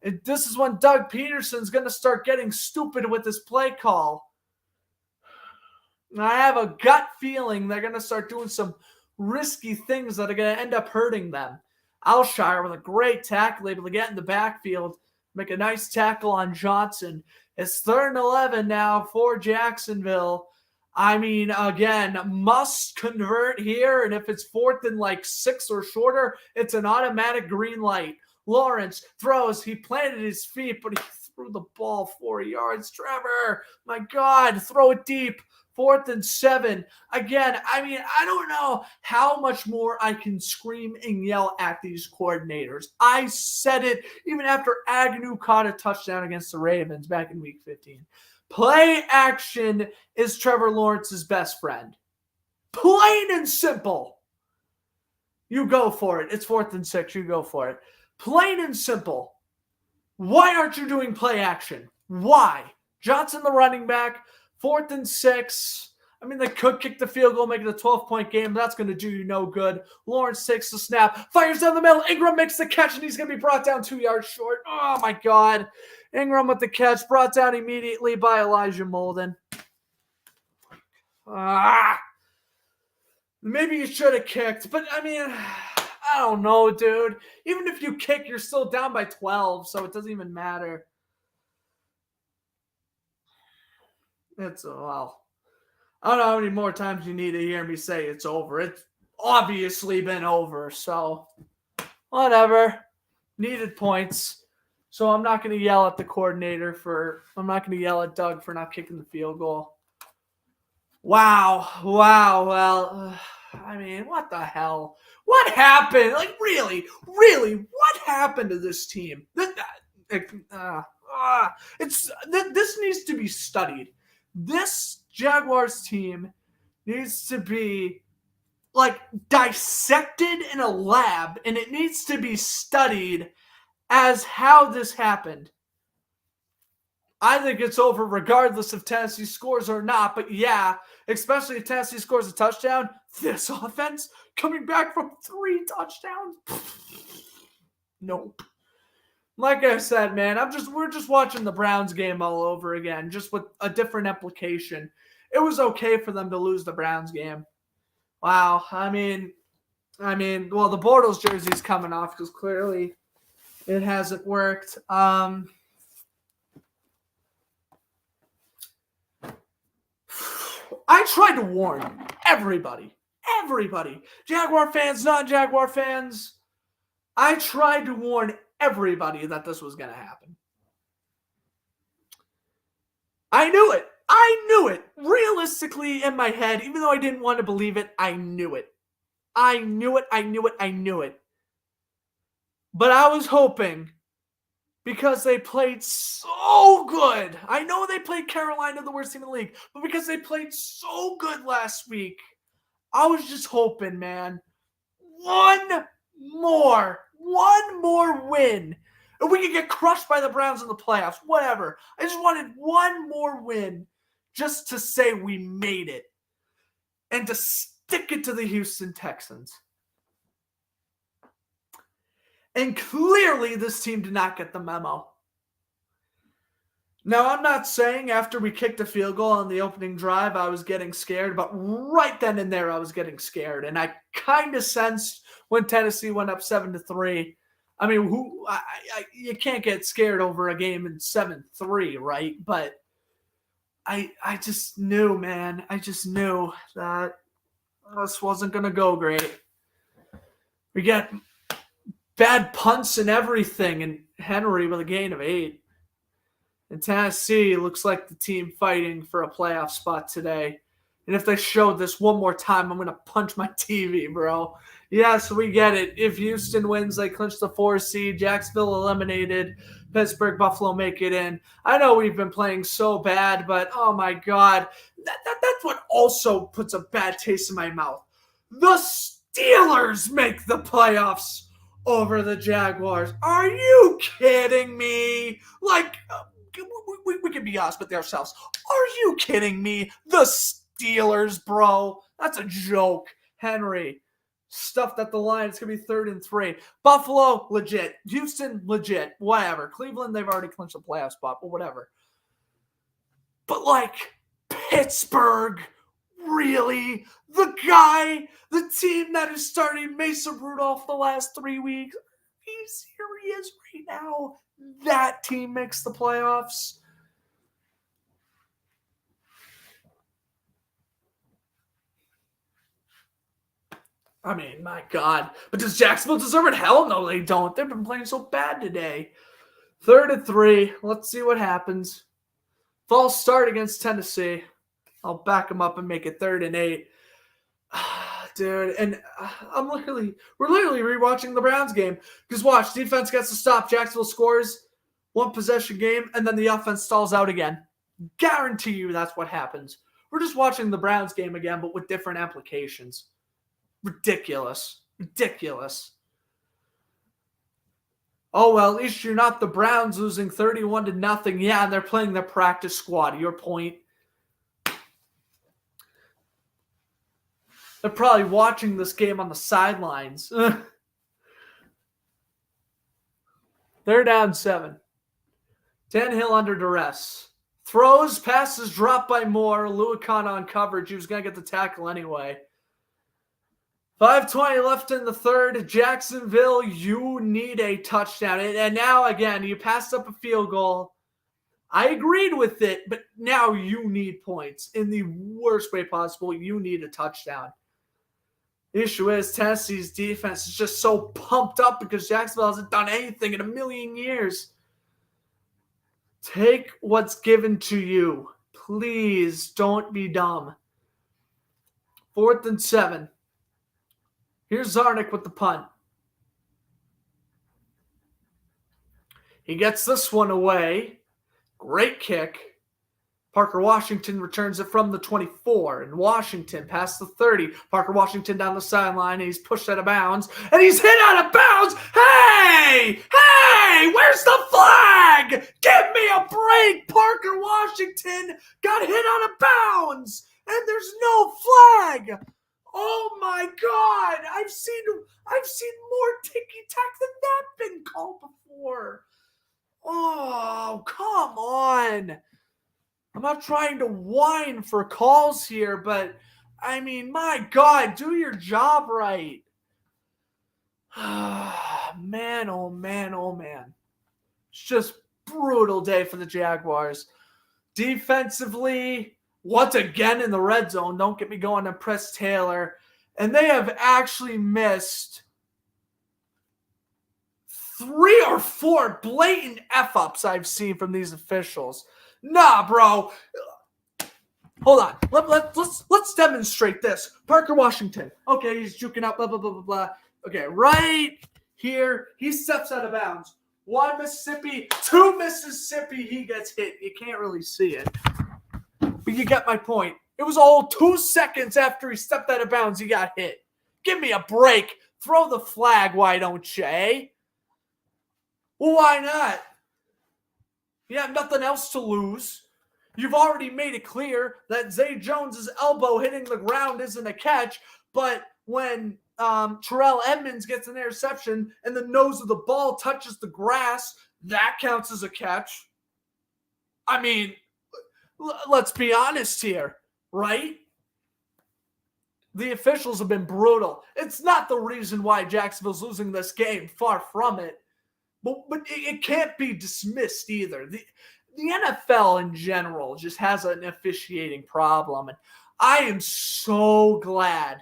And this is when Doug Peterson's going to start getting stupid with his play call. And I have a gut feeling they're going to start doing some risky things that are going to end up hurting them. Alshire with a great tackle, able to get in the backfield, make a nice tackle on Johnson. It's 3rd and 11 now for Jacksonville. I mean, again, must convert here. And if it's 4th and 6 or shorter, it's an automatic green light. Lawrence throws. He planted his feet, but he threw the ball 4 yards. Trevor, my God, throw it deep. 4th and 7. Again, I mean, I don't know how much more I can scream and yell at these coordinators. I said it even after Agnew caught a touchdown against the Ravens back in Week 15. Play action is Trevor Lawrence's best friend. Plain and simple. You go for it. It's 4th and 6. You go for it. Plain and simple. Why aren't you doing play action? Why? Johnson, the running back, 4th and 6. I mean, they could kick the field goal, make it a 12-point game, but that's going to do you no good. Lawrence takes the snap, fires down the middle. Ingram makes the catch, and he's going to be brought down 2 yards short. Oh, my God. Ingram with the catch, brought down immediately by Elijah Molden. Maybe you should have kicked, but, I mean, I don't know, dude. Even if you kick, you're still down by 12, so it doesn't even matter. Well, I don't know how many more times you need to hear me say it's over. It's obviously been over, so whatever. Needed points. So I'm not going to yell at the coordinator I'm not going to yell at Doug for not kicking the field goal. Wow. Well, I mean, what the hell? What happened? Like, really, what happened to this team? This needs to be studied. This Jaguars team needs to be dissected in a lab, and it needs to be studied as how this happened. I think it's over regardless if Tennessee scores or not, but yeah, especially if Tennessee scores a touchdown, this offense coming back from 3 touchdowns? Nope. Like I said, man, we're just watching the Browns game all over again, just with a different application. It was okay for them to lose the Browns game. Wow. I mean, well, the Bortles jersey's coming off because clearly it hasn't worked. I tried to warn everybody, Jaguar fans, non-Jaguar fans. I tried to warn everybody that this was going to happen. I knew it. I knew it. Realistically, in my head, even though I didn't want to believe it, I knew it. I knew it. But I was hoping, because they played so good. I know they played Carolina, the worst team in the league, but because they played so good last week, I was just hoping, man, one more win. And we could get crushed by the Browns in the playoffs, whatever. I just wanted one more win just to say we made it and to stick it to the Houston Texans. And clearly this team did not get the memo. Now, I'm not saying after we kicked a field goal on the opening drive I was getting scared, but right then and there I was getting scared. And I kind of sensed when Tennessee went up 7-3. I mean, you can't get scared over a game in 7-3, right? But I just knew, man. I just knew that this wasn't going to go great. We got bad punts and everything, and Henry with a gain of 8. And Tennessee looks like the team fighting for a playoff spot today. And if they showed this one more time, I'm going to punch my TV, bro. Yes, we get it. If Houston wins, they clinch the 4 seed. Jacksonville eliminated. Pittsburgh, Buffalo make it in. I know we've been playing so bad, but oh my God. That's what also puts a bad taste in my mouth. The Steelers make the playoffs over the Jaguars. Are you kidding me? Like, we can be honest with ourselves. Are you kidding me? The Steelers, bro. That's a joke. Henry stuffed at the line. It's going to be 3rd and 3. Buffalo, legit. Houston, legit. Whatever. Cleveland, they've already clinched a playoff spot, but whatever. But like, Pittsburgh, really? The team that is starting Mason Rudolph the last 3 weeks? Are you serious right now? That team makes the playoffs? I mean, my God. But does Jacksonville deserve it? Hell no, they don't. They've been playing so bad today. 3rd and 3. Let's see what happens. False start against Tennessee. I'll back them up and make it 3rd and 8. Dude, and we're literally rewatching the Browns game. Because watch, defense gets to stop. Jacksonville scores, 1 possession game, and then the offense stalls out again. Guarantee you that's what happens. We're just watching the Browns game again, but with different applications. Ridiculous. Oh, well, at least you're not the Browns losing 31-0. Yeah, and they're playing their practice squad. Your point. They're probably watching this game on the sidelines. 3rd down 7. Tannehill under duress. Throws, passes dropped by Moore. Luakana on coverage. He was going to get the tackle anyway. 5:20 left in the 3rd. Jacksonville, you need a touchdown. And now, again, you passed up a field goal. I agreed with it, but now you need points. In the worst way possible, you need a touchdown. The issue is Tennessee's defense is just so pumped up because Jacksonville hasn't done anything in a million years. Take what's given to you. Please don't be dumb. 4th and 7. Here's Zarnick with the punt. He gets this one away. Great kick. Parker Washington returns it from the 24. And Washington past the 30. Parker Washington down the sideline. And he's pushed out of bounds. And he's hit out of bounds. Hey! Where's the flag? Give me a break. Parker Washington got hit out of bounds. And there's no flag. Oh my God! I've seen more ticky-tack than that been called before. Oh, come on. I'm not trying to whine for calls here, but I mean, my God, do your job right. Man, oh man, oh man. It's just brutal day for the Jaguars. Defensively, once again in the red zone, don't get me going on Press Taylor. And they have actually missed 3 or 4 blatant F-ups I've seen from these officials. Nah, bro. Hold on. Let's demonstrate this. Parker Washington. Okay, he's juking out, blah, blah, blah, blah, blah. Okay, right here, he steps out of bounds. 1 Mississippi, 2 Mississippi, he gets hit. You can't really see it. But you get my point. It was all 2 seconds after he stepped out of bounds, he got hit. Give me a break. Throw the flag, why don't you, eh? Well, why not? You have nothing else to lose. You've already made it clear that Zay Jones' elbow hitting the ground isn't a catch, but when Terrell Edmonds gets an interception and the nose of the ball touches the grass, that counts as a catch. I mean, let's be honest here, right? The officials have been brutal. It's not the reason why Jacksonville's losing this game, far from it. But it can't be dismissed either. The NFL in general just has an officiating problem. And I am so glad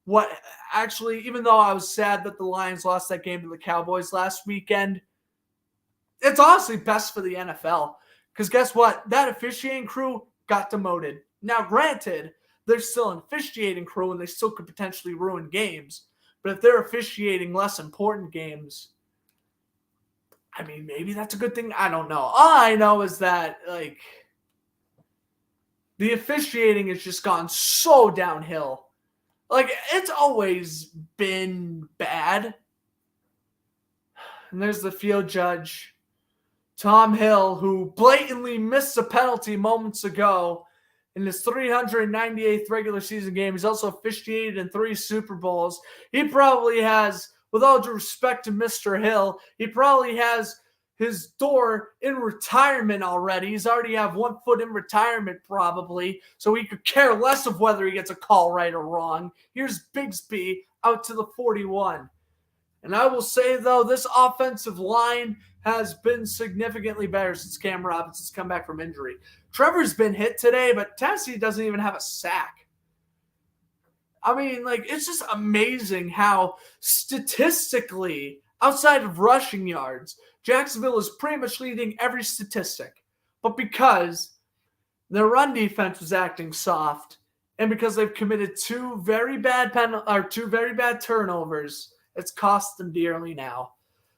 even though I was sad that the Lions lost that game to the Cowboys last weekend, it's honestly best for the NFL. Because guess what? That officiating crew got demoted. Now, granted, they're still an officiating crew and they still could potentially ruin games. But if they're officiating less important games, I mean, maybe that's a good thing. I don't know. All I know is that, the officiating has just gone so downhill. It's always been bad. And there's the field judge, Tom Hill, who blatantly missed a penalty moments ago in his 398th regular season game. He's also officiated in 3 Super Bowls. He probably has, with all due respect to Mr. Hill, he probably has his door in retirement already. He's already have 1 foot in retirement probably, so he could care less of whether he gets a call right or wrong. Here's Bigsby out to the 41. And I will say, though, this offensive line has been significantly better since Cam Robinson's come back from injury. Trevor's been hit today, but Tennessee doesn't even have a sack. I mean, it's just amazing how statistically, outside of rushing yards, Jacksonville is pretty much leading every statistic. But because their run defense was acting soft, and because they've committed 2 very bad turnovers, it's cost them dearly now.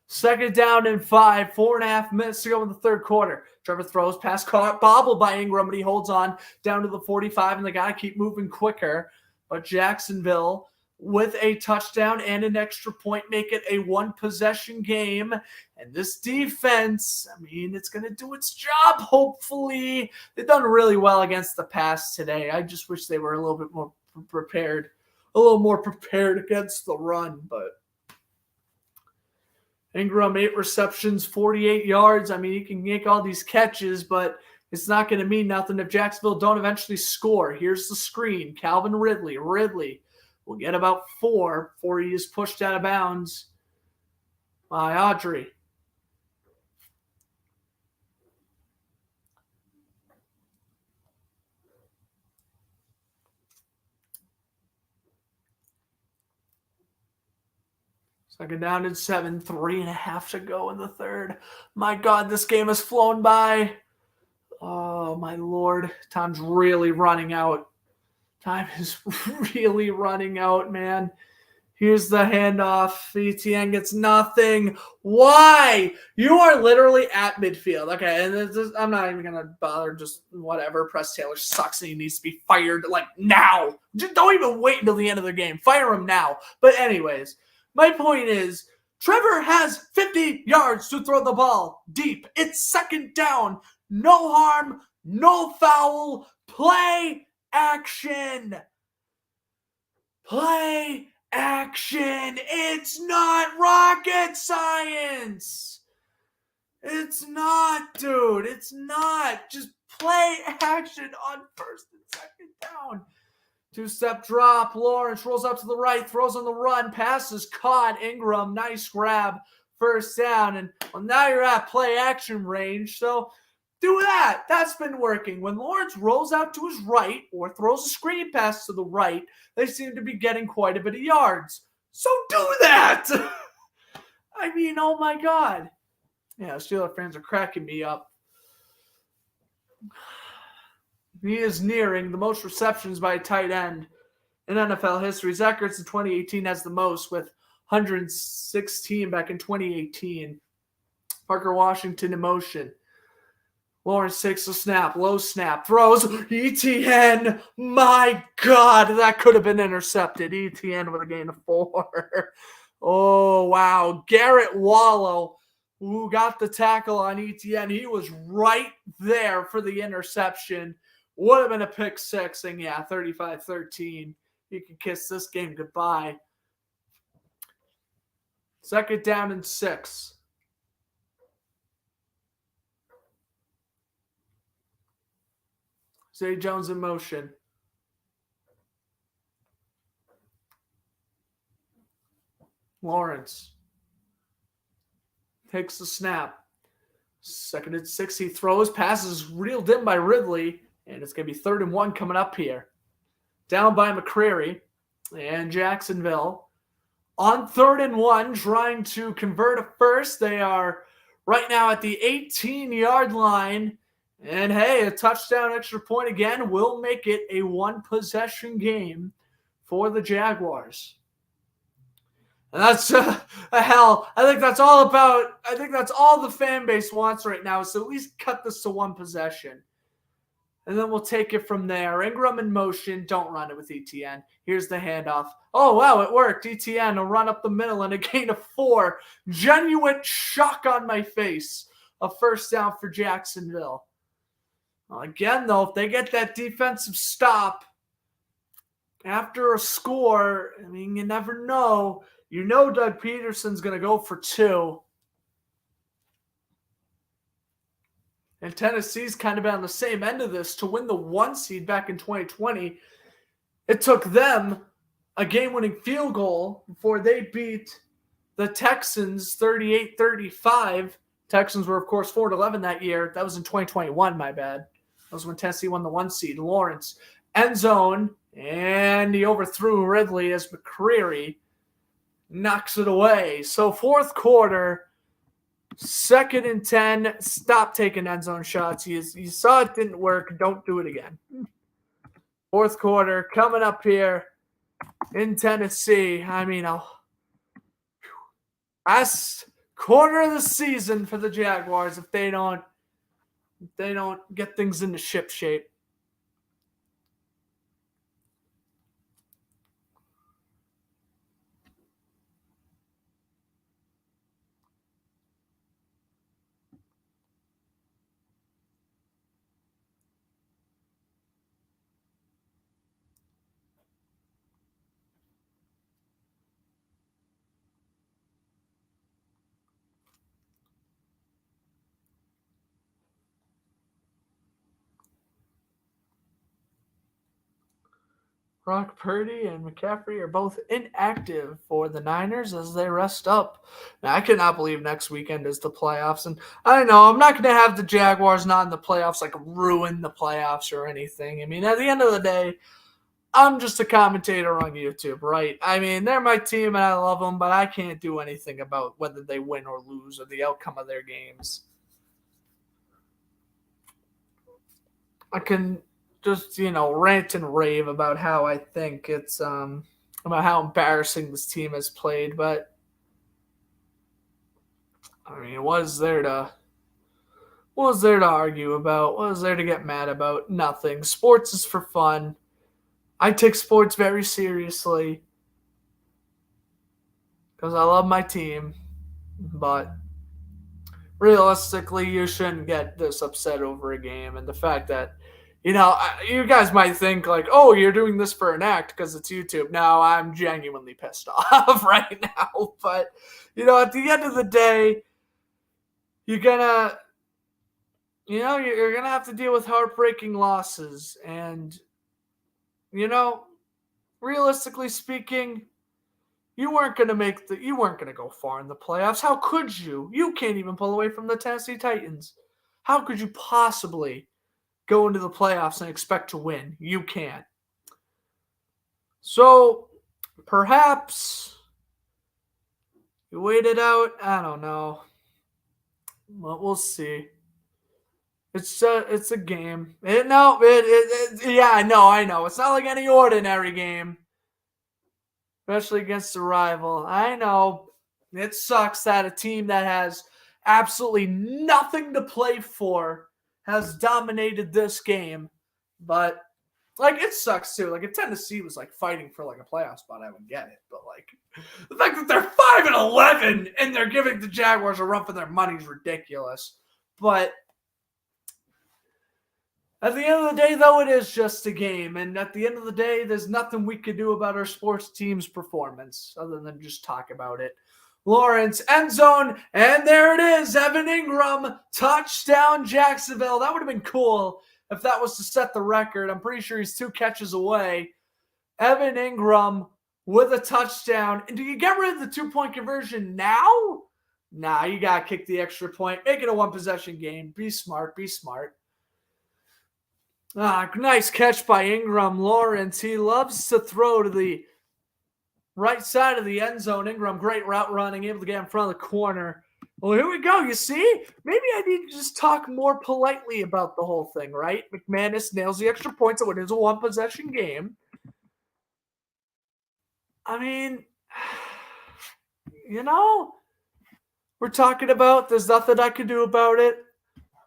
2nd down and 5, 4.5 minutes to go in the 3rd quarter. Trevor throws past bobbled by Ingram, but he holds on down to the 45, and they got to keep moving quicker. But Jacksonville, with a touchdown and an extra point, make it a 1-possession game. And this defense, I mean, it's going to do its job, hopefully. They've done really well against the pass today. I just wish they were a little bit more prepared, against the run. But Ingram, 8 receptions, 48 yards. I mean, he can make all these catches, but it's not going to mean nothing if Jacksonville don't eventually score. Here's the screen. Calvin Ridley. We'll get about 4 before he is pushed out of bounds by Audrey. Second down and 7, 3.5 to go in the 3rd. My God, this game has flown by. Oh, my Lord. Time's really running out. Time is really running out, man. Here's the handoff. ETN gets nothing. Why? You are literally at midfield. Okay, and I'm not even going to bother. Just whatever. Press Taylor sucks and he needs to be fired now. Just don't even wait until the end of the game. Fire him now. But anyways, my point is, Trevor has 50 yards to throw the ball deep. It's 2nd down. No harm, no foul. Play action. Play action. It's not rocket science. It's not, dude. It's not. Just play action on 1st and 2nd down. 2-step drop. Lawrence rolls up to the right, throws on the run, passes caught. Ingram, nice grab, 1st down. And now you're at play action range. So do that. That's been working. When Lawrence rolls out to his right or throws a screen pass to the right, they seem to be getting quite a bit of yards. So do that. I mean, oh my God. Yeah, Steelers fans are cracking me up. He is nearing the most receptions by a tight end in NFL history. Zach Ertz in 2018 has the most with 116 back in 2018. Parker Washington in motion. Lawrence takes the snap, low snap, throws. ETN, my God, that could have been intercepted. ETN with a gain of 4. Oh, wow. Garrett Wallow, who got the tackle on ETN, he was right there for the interception. Would have been a pick 6, and yeah, 35-13. You can kiss this game goodbye. 2nd down and 6. Zay Jones in motion. Lawrence takes the snap. 2nd and 6. He throws. Passes reeled in by Ridley. And it's going to be 3rd and 1 coming up here. Down by McCreary and Jacksonville. On 3rd and 1, trying to convert a first. They are right now at the 18-yard line. And hey, a touchdown extra point again will make it a 1-possession game for the Jaguars. And that's hell. I think that's all the fan base wants right now, is to at least cut this to 1 possession. And then we'll take it from there. Ingram in motion. Don't run it with ETN. Here's the handoff. Oh, wow, it worked. ETN will run up the middle and a gain of 4. Genuine shock on my face. A 1st down for Jacksonville. Again, though, if they get that defensive stop after a score, I mean, you never know. You know Doug Peterson's going to go for 2. And Tennessee's kind of been on the same end of this. To win the 1 seed back in 2020, it took them a game-winning field goal before they beat the Texans 38-35. Texans were, of course, 4-11 that year. That was in 2021, my bad. That was when Tennessee won the 1 seed. Lawrence, end zone, and he overthrew Ridley as McCreary knocks it away. So 4th quarter, 2nd and 10. Stop taking end zone shots. You saw it didn't work. Don't do it again. 4th quarter coming up here in Tennessee. I mean, last quarter of the season for the Jaguars if they don't get things into ship shape. Brock Purdy and McCaffrey are both inactive for the Niners as they rest up. Now, I cannot believe next weekend is the playoffs. And I know I'm not going to have the Jaguars not in the playoffs ruin the playoffs or anything. I mean, at the end of the day, I'm just a commentator on YouTube, right? I mean, they're my team and I love them, but I can't do anything about whether they win or lose or the outcome of their games. I can just, rant and rave about how I think it's about how embarrassing this team has played, but I mean, what is there to argue about? What is there to get mad about? Nothing. Sports is for fun. I take sports very seriously because I love my team, but realistically, you shouldn't get this upset over a game. And the fact that you guys might think oh, you're doing this for an act because it's YouTube. No, I'm genuinely pissed off right now. But, at the end of the day, you're going to have to deal with heartbreaking losses. And, realistically speaking, you weren't going to go far in the playoffs. How could you? You can't even pull away from the Tennessee Titans. How could you possibly go into the playoffs and expect to win? You can't. So, perhaps you wait it out. I don't know. But we'll see. It's a game. Yeah, I know. It's not like any ordinary game, especially against a rival. I know it sucks that a team that has absolutely nothing to play for has dominated this game, but like it sucks too. Like if Tennessee was like fighting for like a playoff spot, I would get it. But like the fact that they're 5-11 and they're giving the Jaguars a run for their money is ridiculous. But at the end of the day, though, it is just a game. And at the end of the day, there's nothing we could do about our sports team's performance other than just talk about it. Lawrence, end zone, and there it is. Evan Ingram, touchdown Jacksonville. That would have been cool if that was to set the record. I'm pretty sure he's 2 catches away. Evan Ingram with a touchdown. And do you get rid of the 2-point conversion now? Nah, you got to kick the extra point. Make it a 1-possession game. Be smart. Nice catch by Ingram. Lawrence, he loves to throw to the right side of the end zone. Ingram, great route running, able to get in front of the corner. Well, here we go. You see? Maybe I need to just talk more politely about the whole thing, right? McManus nails the extra points, so it is a 1-possession game. I mean, we're talking about there's nothing I can do about it.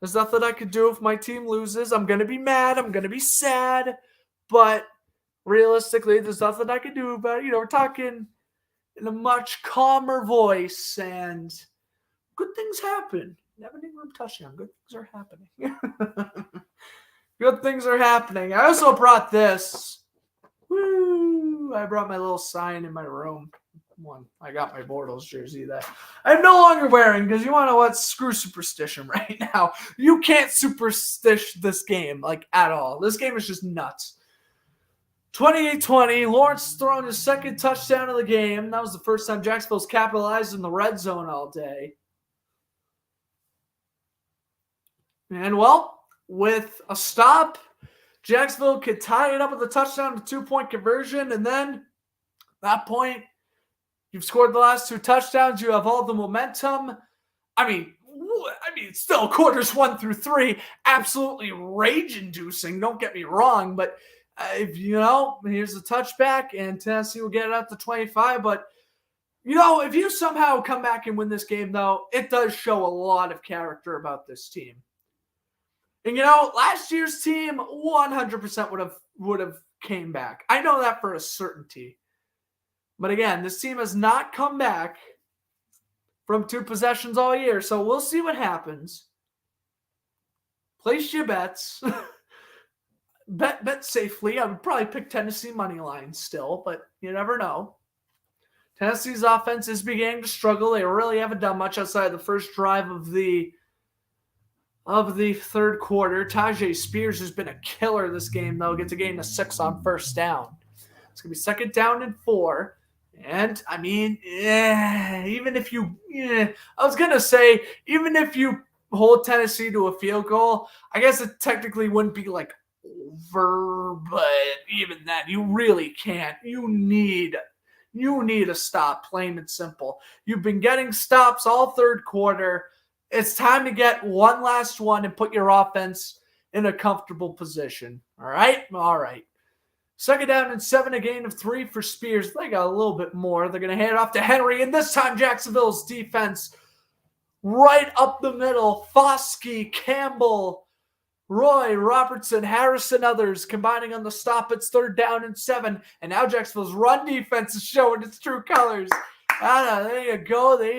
There's nothing I could do if my team loses. I'm going to be mad. I'm going to be sad. But realistically, there's nothing I can do about it. We're talking in a much calmer voice, and good things happen. Evan Ingram touchdown. Good things are happening. Good things are happening. I also brought this. Woo! I brought my little sign in my room. I got my Bortles jersey that I'm no longer wearing because you want to know what? Screw superstition right now. You can't superstition this game like at all. This game is just nuts. 28-20. Lawrence throwing his second touchdown of the game. That was the first time Jacksonville's capitalized in the red zone all day. And well, with a stop, Jacksonville could tie it up with a touchdown to 2-point conversion, and then at that point, you've scored the last 2 touchdowns. You have all the momentum. I mean, still quarters 1 through 3, absolutely rage-inducing. Don't get me wrong, but here's a touchback, and Tennessee will get it up to 25. But if you somehow come back and win this game, though, it does show a lot of character about this team. And last year's team 100% would have came back. I know that for a certainty. But again, this team has not come back from 2 possessions all year, so we'll see what happens. Place your bets. Bet safely. I would probably pick Tennessee money line still, but you never know. Tennessee's offense is beginning to struggle. They really haven't done much outside the first drive of the third quarter. Tajay Spears has been a killer this game, though. Gets a gain of 6 on first down. It's going to be 2nd down and 4. And, even if you hold Tennessee to a field goal, I guess it technically wouldn't be like over, but even then, you really can't. You need a stop, plain and simple. You've been getting stops all third quarter. It's time to get one last one and put your offense in a comfortable position. All right? All right. 2nd down and 7, a gain of 3 for Spears. They got a little bit more. They're going to hand it off to Henry, and this time Jacksonville's defense right up the middle. Foskey, Campbell, Roy, Robertson, Harrison, others combining on the stop. It's 3rd down and 7, and now Jacksonville's run defense is showing its true colors. There you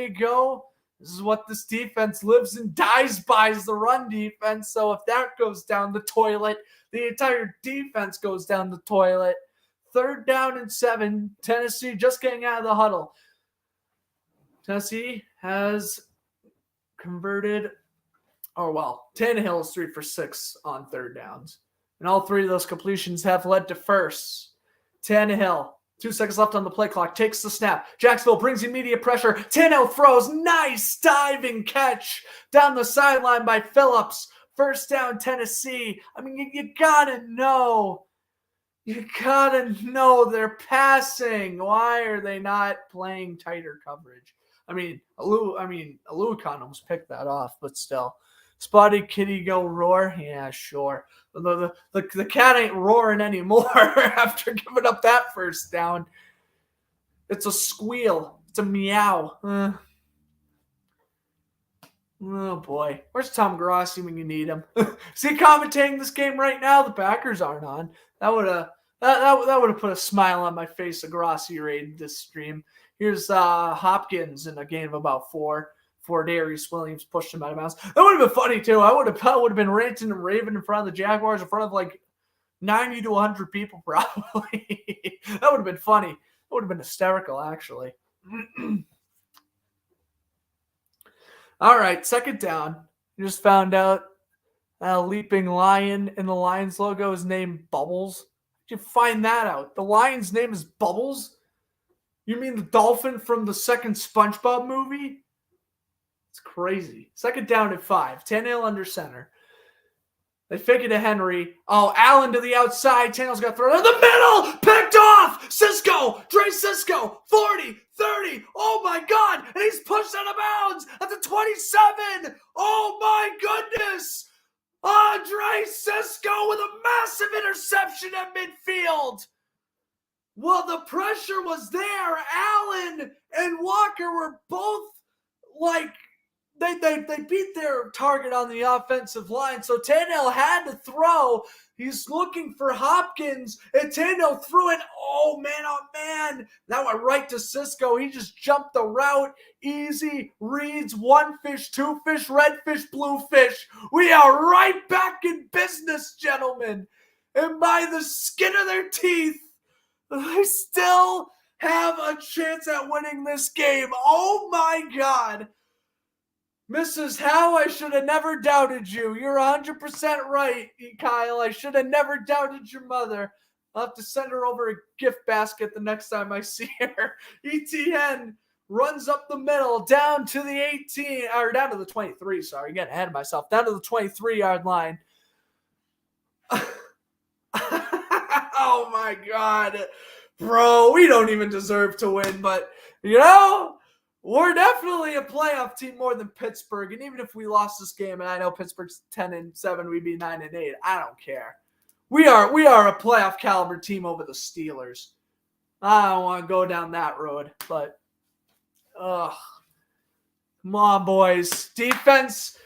go. This is what this defense lives and dies by, is the run defense. So if that goes down the toilet, the entire defense goes down the toilet. 3rd down and 7. Tennessee just getting out of the huddle. Tennessee has converted, Tannehill is 3 for 6 on 3rd downs. And all 3 of those completions have led to firsts. Tannehill, 2 seconds left on the play clock, takes the snap. Jacksonville brings immediate pressure. Tannehill throws. Nice diving catch down the sideline by Phillips. 1st down, Tennessee. You gotta know. You gotta know they're passing. Why are they not playing tighter coverage? Alucon almost picked that off, but still. Spotty Kitty go roar? Yeah, sure. The cat ain't roaring anymore after giving up that first down. It's a squeal. It's a meow. Oh boy, where's Tom Grossi when you need him? Is he commentating this game right now? The Packers aren't on. That would have that would have put a smile on my face. A Grossi raid this stream. Here's Hopkins in a gain of about four. For Darius Williams pushed him out of bounds. That would have been funny too. I would have been ranting and raving in front of the Jaguars in front of like 90 to 100 people probably. That would have been funny. That would have been hysterical actually. All right, second down. You just found out a leaping lion in the Lions logo is named Bubbles. Did you find that out? The lion's name is Bubbles? You mean the dolphin from the second SpongeBob movie? It's crazy. Second down at 5. Tannehill under center. They fake it to Henry. Oh, Allen to the outside. Tannehill's got to throw it in the middle. Picked off. Cisco. Dre Cisco. 40, 30. Oh, my God. And he's pushed out of bounds at the 27. Oh, my goodness. Dre Cisco with a massive interception at midfield. Well, the pressure was there. Allen and Walker were both like, They beat their target on the offensive line, so Tannehill had to throw. He's looking for Hopkins, and Tannehill threw it. Oh, man. That went right to Cisco. He just jumped the route. Easy reads, one fish, two fish, red fish, blue fish. We are right back in business, gentlemen. And by the skin of their teeth, they still have a chance at winning this game. Oh, my God. Mrs. Howe, I should have never doubted you. You're 100% right, Kyle. I should have never doubted your mother. I'll have to send her over a gift basket the next time I see her. ETN runs up the middle, down to the 18, or down to the 23, sorry. Getting ahead of myself. Down to the 23-yard line. Oh, my God. Bro, we don't even deserve to win, but, we're definitely a playoff team more than Pittsburgh. And even if we lost this game, and I know Pittsburgh's 10-7, we'd be 9-8. I don't care. We are a playoff caliber team over the Steelers. I don't want to go down that road, but come on, boys. Defense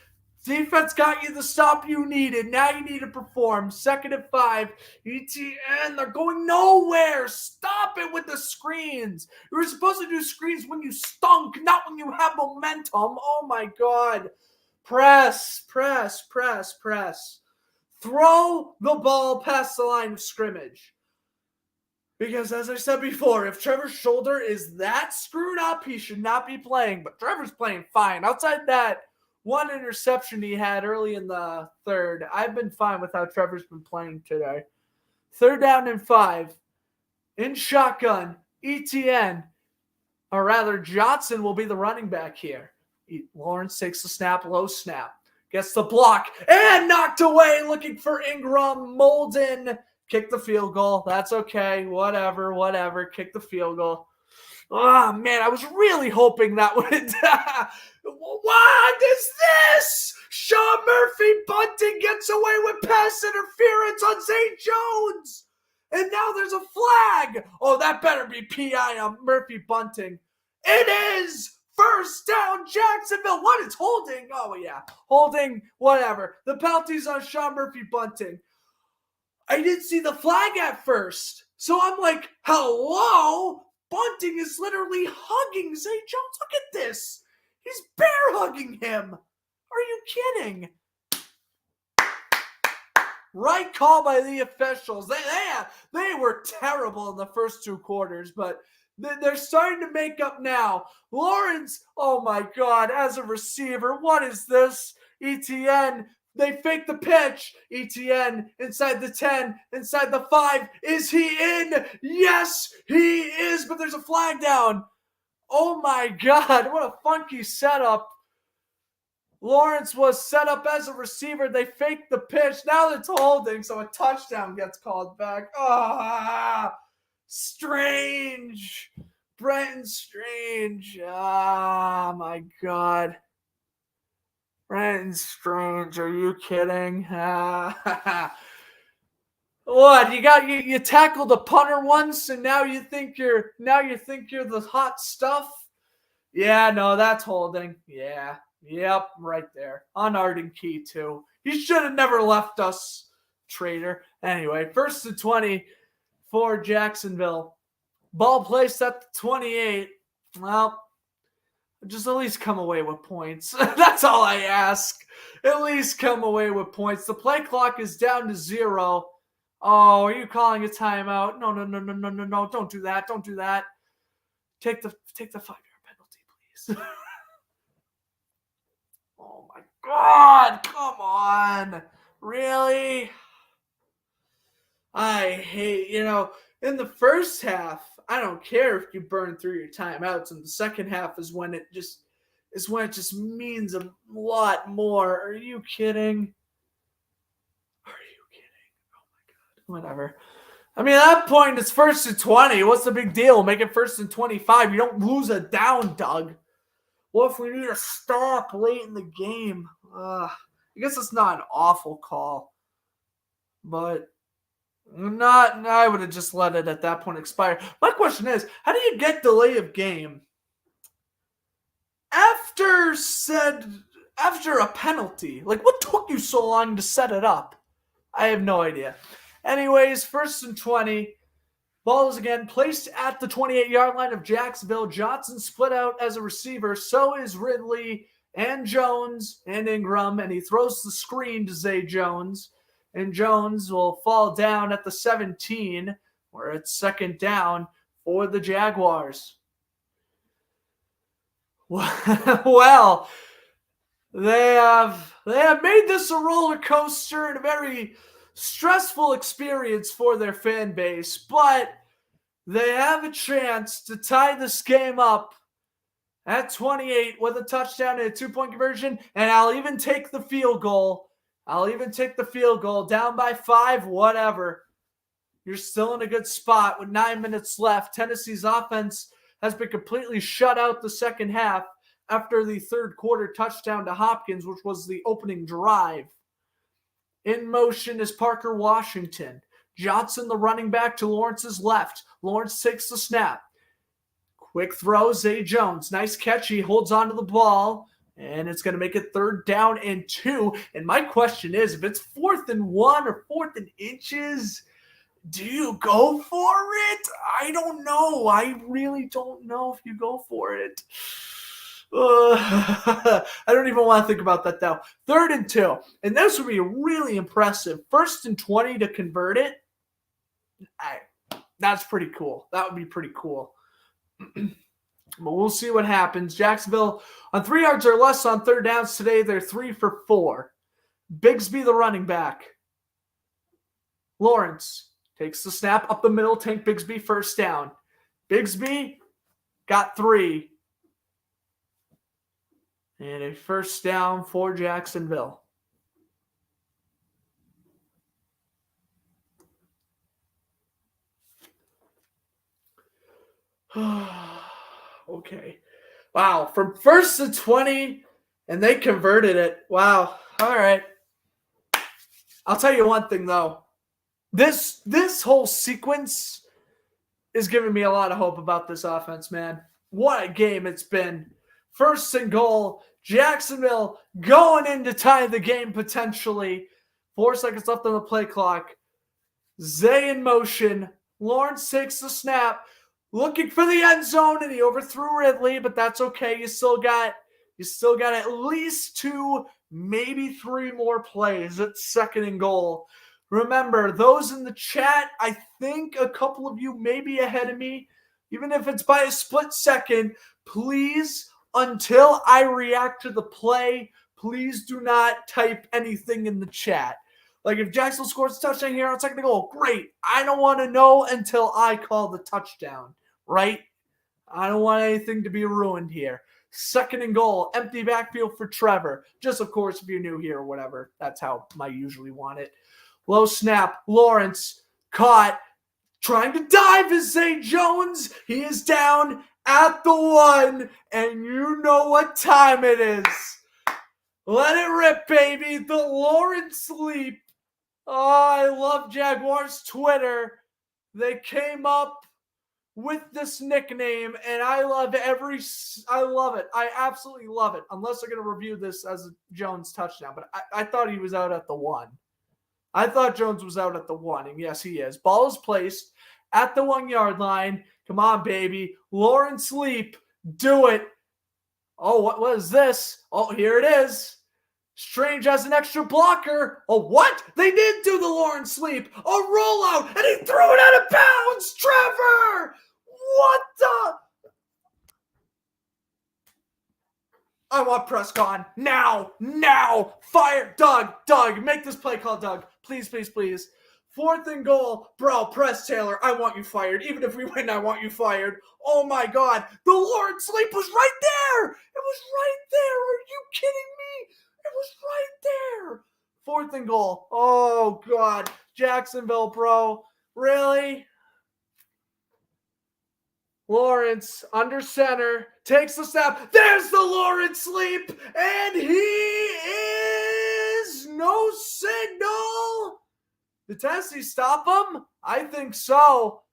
got you the stop you needed. Now you need to perform. 2nd and 5. ETN, they're going nowhere. Stop it with the screens. You were supposed to do screens when you stunk, not when you have momentum. Oh, my God. Press. Throw the ball past the line of scrimmage. Because, as I said before, if Trevor's shoulder is that screwed up, he should not be playing. But Trevor's playing fine. Outside that one interception he had early in the third, I've been fine with how Trevor's been playing today. 3rd down and 5. In shotgun, ETN, or rather Johnson will be the running back here. Lawrence takes the snap, low snap. Gets the block, and knocked away looking for Ingram. Molden, kick the field goal. That's okay. Whatever. Kick the field goal. Oh, man, I was really hoping that would... What is this? Sean Murphy Bunting gets away with pass interference on Zay Jones. And now there's a flag. Oh, that better be PI on Murphy Bunting. It is 1st down Jacksonville. What is holding? Oh, yeah. Holding, whatever. The penalty's on Sean Murphy Bunting. I didn't see the flag at first. So I'm like, hello? Bunting is literally hugging Zay Jones. Look at this. He's bear hugging him. Are you kidding? Right call by the officials. They were terrible in the first 2 quarters, but they're starting to make up now. Lawrence, oh my God, as a receiver, what is this? ETN, they fake the pitch. ETN inside the 10, inside the 5. Is he in? Yes, he is, but there's a flag down. Oh my God, what a funky setup. Lawrence was set up as a receiver. They faked the pitch. Now it's holding, so a touchdown gets called back. Strange. Brenton Strange. My God. Brandon Strange, are you kidding? What you tackled a punter once, and now you think you're the hot stuff? Yeah, no, that's holding. Yeah, yep, right there on Arden Key too. He should have never left us, traitor. Anyway, 1st and 20 for Jacksonville. Ball placed at the 28. Well, just at least come away with points. That's all I ask. At least come away with points. The play clock is down to 0. Oh, are you calling a timeout? No. Don't do that. Don't do that. Take the 5-yard penalty, please. Oh my God. Come on. Really? I hate, in the first half, I don't care if you burn through your timeouts. And the second half is when it just means a lot more. Are you kidding? Whatever. I mean, at that point, it's 1st and 20. What's the big deal? Make it 1st and 25. You don't lose a down, Doug. What if we need a stop late in the game? I guess it's not an awful call. But I would have just let it at that point expire. My question is, how do you get delay of game after a penalty? Like, what took you so long to set it up? I have no idea. Anyways, 1st and 20. Ball is again placed at the 28-yard line of Jacksonville. Johnson split out as a receiver. So is Ridley and Jones and Ingram. And he throws the screen to Zay Jones. And Jones will fall down at the 17, where it's 2nd down for the Jaguars. Well, they have made this a roller coaster and a very stressful experience for their fan base, but they have a chance to tie this game up at 28 with a touchdown and a 2-point conversion, and I'll even take the field goal. Down by 5, whatever. You're still in a good spot with 9 minutes left. Tennessee's offense has been completely shut out the second half after the third quarter touchdown to Hopkins, which was the opening drive. In motion is Parker Washington. Johnson, the running back, to Lawrence's left. Lawrence takes the snap. Quick throw, Zay Jones. Nice catch. He holds onto the ball, and it's going to make it 3rd down and 2. And my question is, if it's 4th and 1 or 4th and inches, do you go for it? I don't know. I really don't know if you go for it. I don't even want to think about that now. 3rd and 2. And this would be really impressive. 1st and 20 to convert it. That's pretty cool. That would be pretty cool. But we'll see what happens. Jacksonville on 3 yards or less on 3rd downs today. They're 3 for 4. Bigsby, the running back. Lawrence takes the snap up the middle. Tank Bigsby, 1st down. Bigsby got 3. And a 1st down for Jacksonville. Okay. Wow. From 1st and 20, and they converted it. Wow. All right. I'll tell you one thing, though. This whole sequence is giving me a lot of hope about this offense, man. What a game it's been. 1st and goal. Jacksonville going in to tie the game potentially. 4 seconds left on the play clock. Zay in motion. Lawrence takes the snap. Looking for the end zone, and he overthrew Ridley, but that's okay. You still got at least 2, maybe 3 more plays at 2nd and goal. Remember, those in the chat, I think a couple of you may be ahead of me. Even if it's by a split second, please, until I react to the play, please do not type anything in the chat. Like, if Jacksonville scores a touchdown here on 2nd and goal, great. I don't want to know until I call the touchdown, right? I don't want anything to be ruined here. 2nd and goal, empty backfield for Trevor. Just, of course, if you're new here or whatever, that's how I usually want it. Low snap, Lawrence caught, trying to dive is Zay Jones. He is down at the 1, and you know what time it is. Let it rip, baby. The Lawrence Leap. Oh, I love Jaguars Twitter. They came up with this nickname, and I love it. I absolutely love it. Unless they're going to review this as a Jones touchdown. But I thought he was out at the 1. I thought Jones was out at the 1, and yes, he is. Ball is placed at the 1-yard line. Come on, baby. Lawrence Leap. Do it. Oh, what is this? Oh, here it is. Strange has an extra blocker. Oh, what? They did do the Lawrence Leap. A rollout, and he threw it out of bounds. Trevor! What the? I want press gone. Now. Fire. Doug, make this play call, Doug. Please. 4th and goal. Bro, press Taylor. I want you fired. Even if we win, I want you fired. Oh, my God. The Lawrence Leap was right there. It was right there. Are you kidding me? It was right there. 4th and goal. Oh, God. Jacksonville, bro. Really? Lawrence under center. Takes the snap. There's the Lawrence Leap. And he is no signal. Did Tennessee stop him? I think so.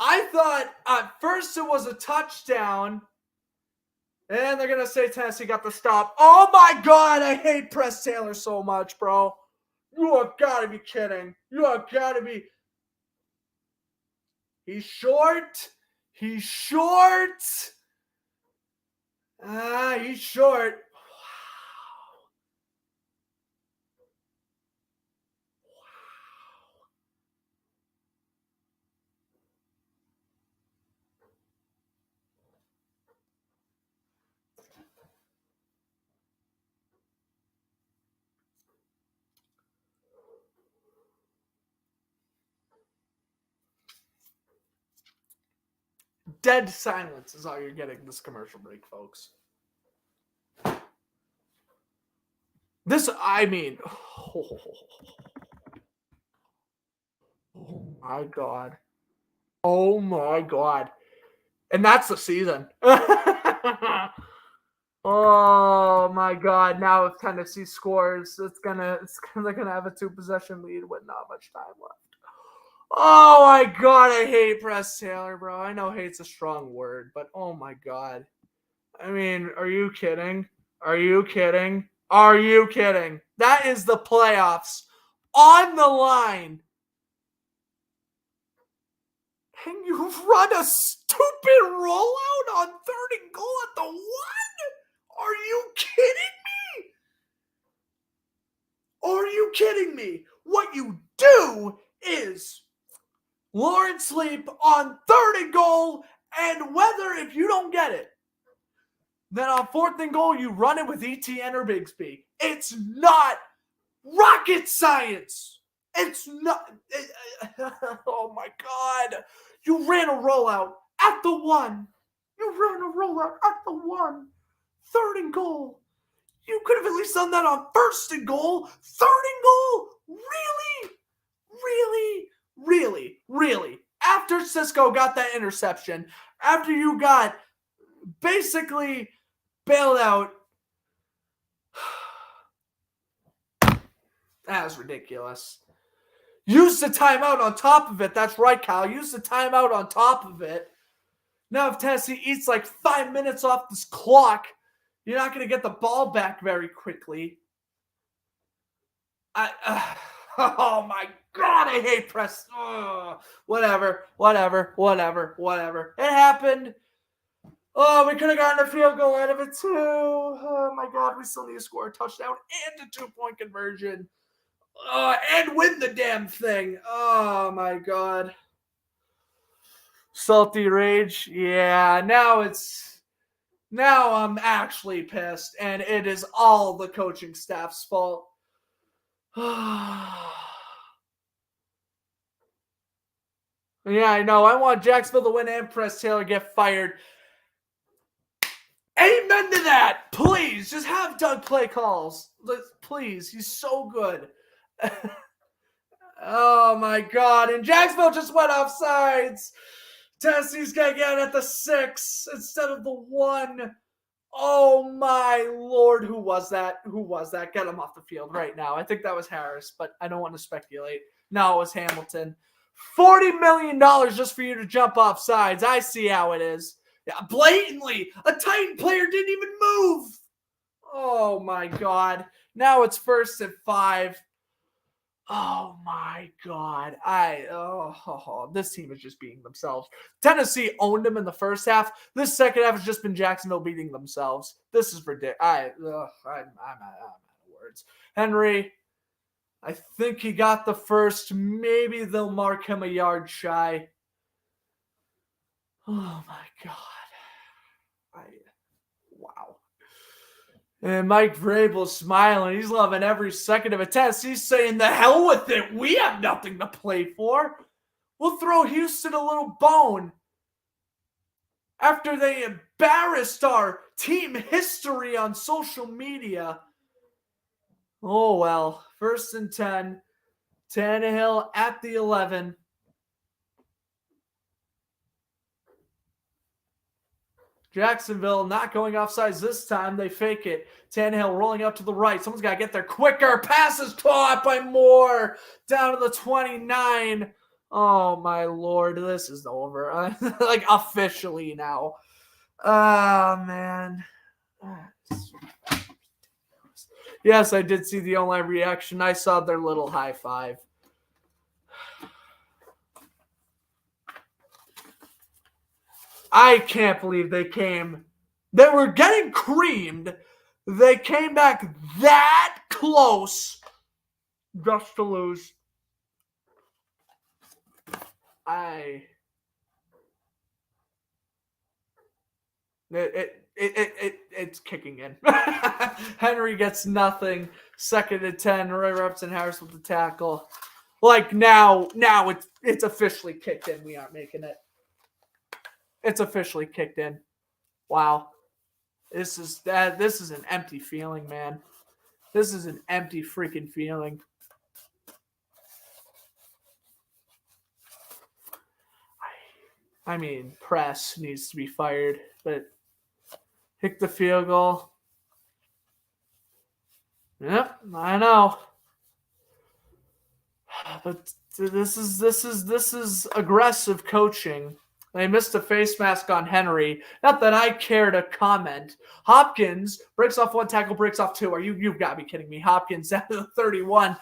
I thought at first it was a touchdown. And they're going to say Tennessee got the stop. Oh, my God. I hate Press Taylor so much, bro. You have got to be kidding. You have got to be. He's short. He's short. He's short. Dead silence is all you're getting this commercial break, folks. Oh my God. Oh my God. And that's the season. Oh my God. Now if Tennessee scores, they're gonna have a 2-possession lead with not much time left. Oh my God, I hate Press Taylor, bro. I know hate's a strong word, but oh my God. I mean, are you kidding? Are you kidding? Are you kidding? That is the playoffs on the line. And you run a stupid rollout on 3rd and goal at the 1? Are you kidding me? Are you kidding me? What you do is Lawrence Leap on 3rd and goal, and whether if you don't get it, then on 4th and goal, you run it with ETN or Bigsby. It's not rocket science. It's not. Oh my God. You ran a rollout at the 1. You ran a rollout at the 1. 3rd and goal. You could have at least done that on 1st and goal. 3rd and goal. Really? After Cisco got that interception, after you got basically bailed out, that was ridiculous. Use the timeout on top of it. That's right, Kyle. Use the timeout on top of it. Now, if Tennessee eats like 5 minutes off this clock, you're not going to get the ball back very quickly. Oh my God, I hate press. Whatever. It happened. Oh, we could have gotten a field goal out of it too. Oh my God, we still need to score a touchdown and a 2-point conversion. And win the damn thing. Oh my God. Salty rage. Yeah, now I'm actually pissed, and it is all the coaching staff's fault. Yeah, I know. I want Jacksonville to win and Press Taylor get fired. Amen to that. Please, just have Doug play calls. Please, he's so good. Oh my God. And Jacksonville just went offsides. Tennessee's going to get at the 6 instead of the 1. Oh my Lord, who was that? Who was that? Get him off the field right now. I think that was Harris, but I don't want to speculate. No, it was Hamilton. $40 million just for you to jump off sides. I see how it is. Yeah, blatantly, a Titan player didn't even move. Oh my God. Now it's 1st and 5. Oh my God. This team is just beating themselves. Tennessee owned them in the first half. This second half has just been Jacksonville beating themselves. This is ridiculous. I'm out of words. Henry, I think he got the first. Maybe they'll mark him a yard shy. Oh my God. Wow. And Mike Vrabel's smiling. He's loving every second of a test. He's saying, the hell with it. We have nothing to play for. We'll throw Houston a little bone. After they embarrassed our team history on social media. Oh, well. 1st and 10. Tannehill at the 11. Jacksonville not going offsides this time. They fake it. Tannehill rolling out to the right. Someone's got to get there quicker. Passes caught by Moore. Down to the 29. Oh, my Lord. This is over. Like, officially now. Man. Yes, I did see the online reaction. I saw their little high five. I can't believe they came. They were getting creamed. They came back that close just to lose. It's kicking in. Henry gets nothing. 2nd and 10. Roy Robson Harris with the tackle. Like now it's officially kicked in. We aren't making it. It's officially kicked in. Wow. This is an empty feeling, man. This is an empty freaking feeling. I mean, Press needs to be fired, but kick the field goal. Yep, I know. But this is aggressive coaching. They missed a face mask on Henry. Not that I care to comment. Hopkins breaks off one tackle, breaks off two. You've got to be kidding me. Hopkins at the 31.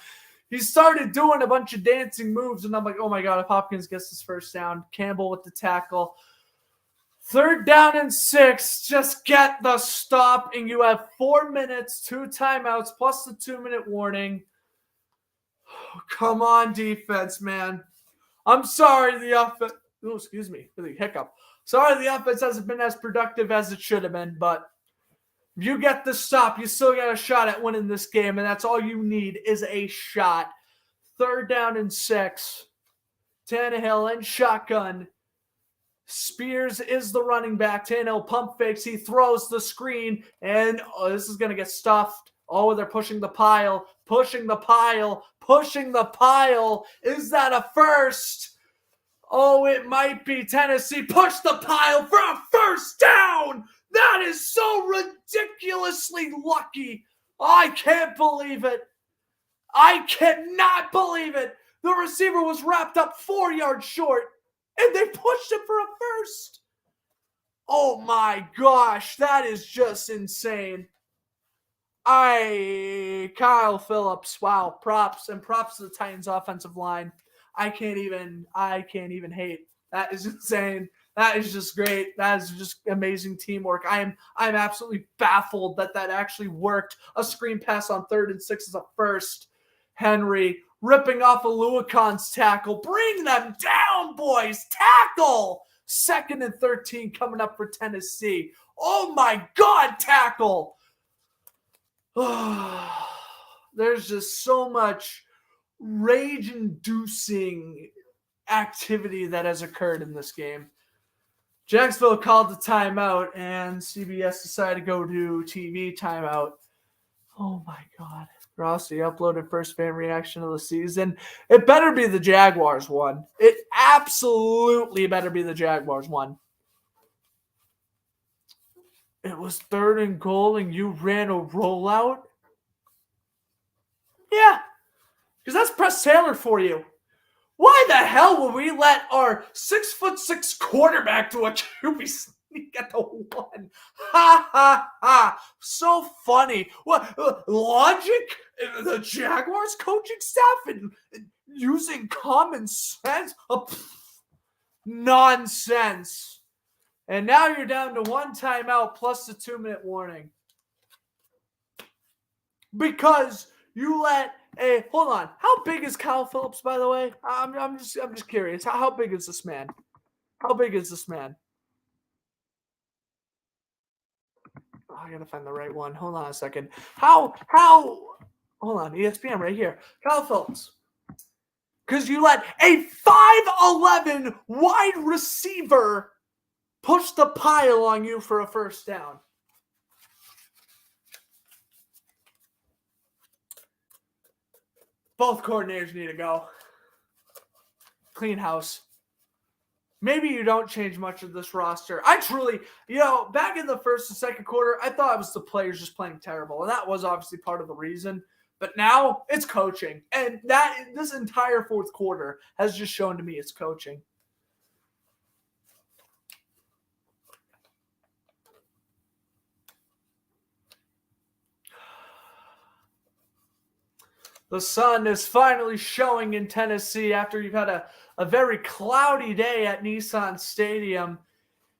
He started doing a bunch of dancing moves, and I'm like, oh my God, if Hopkins gets his first down. Campbell with the tackle. 3rd down and 6. Just get the stop, and you have 4 minutes, 2 timeouts, plus the 2-minute warning. Oh, come on, defense, man. I'm sorry the offense. Oh, excuse me for the hiccup. Sorry the offense hasn't been as productive as it should have been, but if you get the stop, you still got a shot at winning this game, and that's all you need is a shot. 3rd down and 6. Tannehill in shotgun. Spears is the running back. Tannehill pump fakes. He throws the screen, and this is going to get stuffed. Oh, they're pushing the pile. Pushing the pile. Pushing the pile. Is that a first? Oh, it might be. Tennessee push the pile for a first down. That is so ridiculously lucky. I can't believe it. I cannot believe it. The receiver was wrapped up 4 yards short, and they pushed him for a first. Oh my gosh, that is just insane. Kyle Phillips, wow, props to the Titans offensive line. I can't even hate. That is insane. That is just great. That is just amazing teamwork. I'm absolutely baffled that actually worked. A screen pass on 3rd and 6 is a first. Henry ripping off Aluakon's tackle. Bring them down, boys. Tackle. 2nd and 13 coming up for Tennessee. Oh my God, tackle. There's just so much rage-inducing activity that has occurred in this game. Jacksonville called the timeout, and CBS decided to go to TV timeout. Oh, my God. Rossi uploaded first fan reaction of the season. It better be the Jaguars one. It absolutely better be the Jaguars one. it was 3rd and goal and you ran a rollout? Yeah, because that's Press Taylor for you. Why the hell would we let our 6'6" quarterback do a QB sneak at the 1? Ha ha ha! So funny. What logic? The Jaguars coaching staff and using common sense? Nonsense. And now you're down to 1 timeout plus the 2-minute warning because you let a hold on. How big is Kyle Phillips, by the way? I'm just curious. How big is this man? How big is this man? Oh, I gotta find the right one. Hold on a second. How hold on, ESPN right here. Kyle Phillips. Because you let a 5'11" wide receiver push the pile on you for a first down. Both coordinators need to go. Clean house. Maybe you don't change much of this roster. I truly, back in the first and second quarter, I thought it was the players just playing terrible. And that was obviously part of the reason. But now it's coaching. And this entire fourth quarter has just shown to me it's coaching. The sun is finally showing in Tennessee after you've had a very cloudy day at Nissan Stadium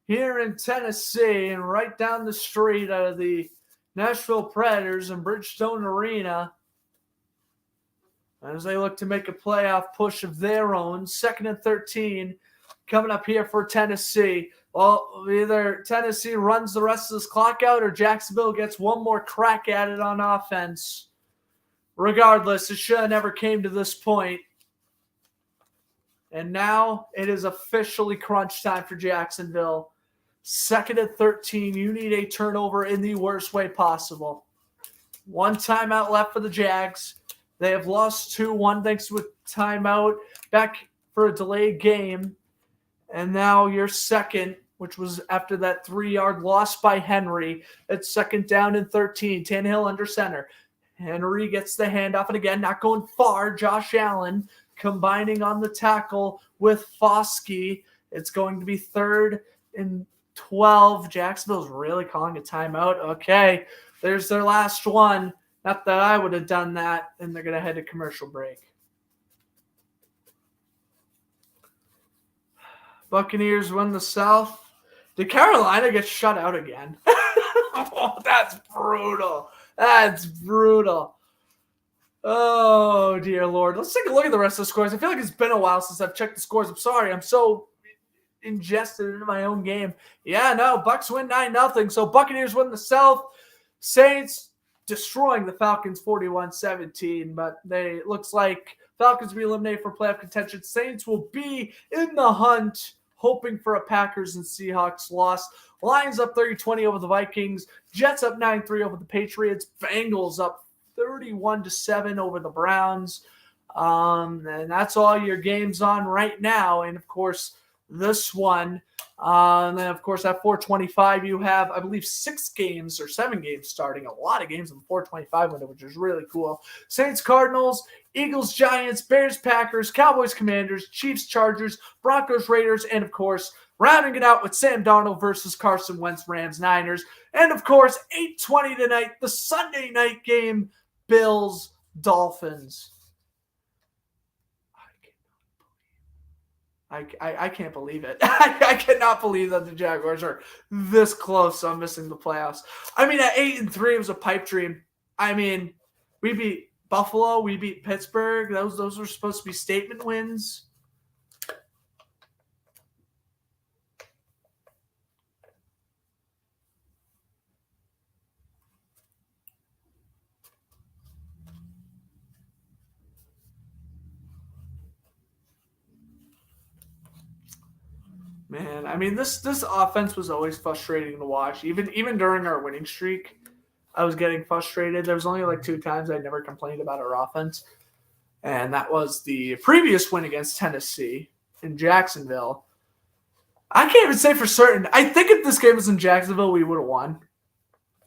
here in Tennessee and right down the street out of the Nashville Predators and Bridgestone Arena as they look to make a playoff push of their own. 2nd and 13 coming up here for Tennessee. Well, either Tennessee runs the rest of this clock out or Jacksonville gets one more crack at it on offense. Regardless, it should have never came to this point. And now it is officially crunch time for Jacksonville. 2nd and 13. You need a turnover in the worst way possible. 1 timeout left for the Jags. They have lost 2-1 thanks to a timeout back for a delayed game. And now your second, which was after that 3-yard loss by Henry. It's 2nd down and 13. Tannehill under center. Henry gets the handoff, and again, not going far. Josh Allen combining on the tackle with Foskey. It's going to be 3rd and 12. Jacksonville's really calling a timeout. Okay, there's their last one. Not that I would have done that, and they're going to head to commercial break. Buccaneers win the South. Did Carolina get shut out again? Oh, that's brutal. That's brutal. Oh, dear Lord. Let's take a look at the rest of the scores. I feel like it's been a while since I've checked the scores. I'm sorry. I'm so ingested into my own game. Yeah, no. Bucks win 9-0. So Buccaneers win the South. Saints destroying the Falcons 41-17. But looks like Falcons will be eliminated for playoff contention. Saints will be in the hunt, hoping for a Packers and Seahawks loss. Lions up 30-20 over the Vikings. Jets up 9-3 over the Patriots. Bengals up 31-7 over the Browns. And that's all your games on right now. And, of course, this one. And then, of course, at 4:25, you have, I believe, 6 games or 7 games starting. A lot of games in the 4:25 window, which is really cool. Saints, Cardinals, Eagles, Giants, Bears, Packers, Cowboys, Commanders, Chiefs, Chargers, Broncos, Raiders, and, of course, rounding it out with Sam Darnold versus Carson Wentz, Rams, Niners. And, of course, 8:20 tonight, the Sunday night game, Bills, Dolphins. I can't believe it. I cannot believe that the Jaguars are this close on missing the playoffs. I mean, at 8-3, it was a pipe dream. I mean, we beat Buffalo, we beat Pittsburgh. Those were supposed to be statement wins. Man, I mean, this offense was always frustrating to watch. Even during our winning streak, I was getting frustrated. There was only like 2 times I never complained about our offense, and that was the previous win against Tennessee in Jacksonville. I can't even say for certain. I think if this game was in Jacksonville, we would have won.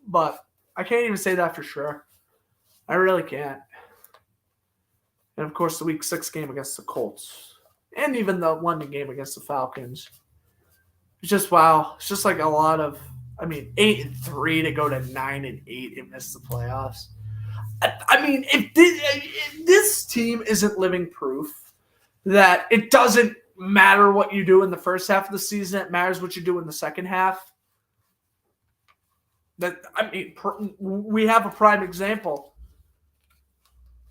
but I can't even say that for sure. I really can't. And, of course, the Week 6 game against the Colts. And even the London game against the Falcons. It's just, wow. It's just like a lot of, 8-3 to go to 9-8 and miss the playoffs. If this team isn't living proof that it doesn't matter what you do in the first half of the season, it matters what you do in the second half. We have a prime example.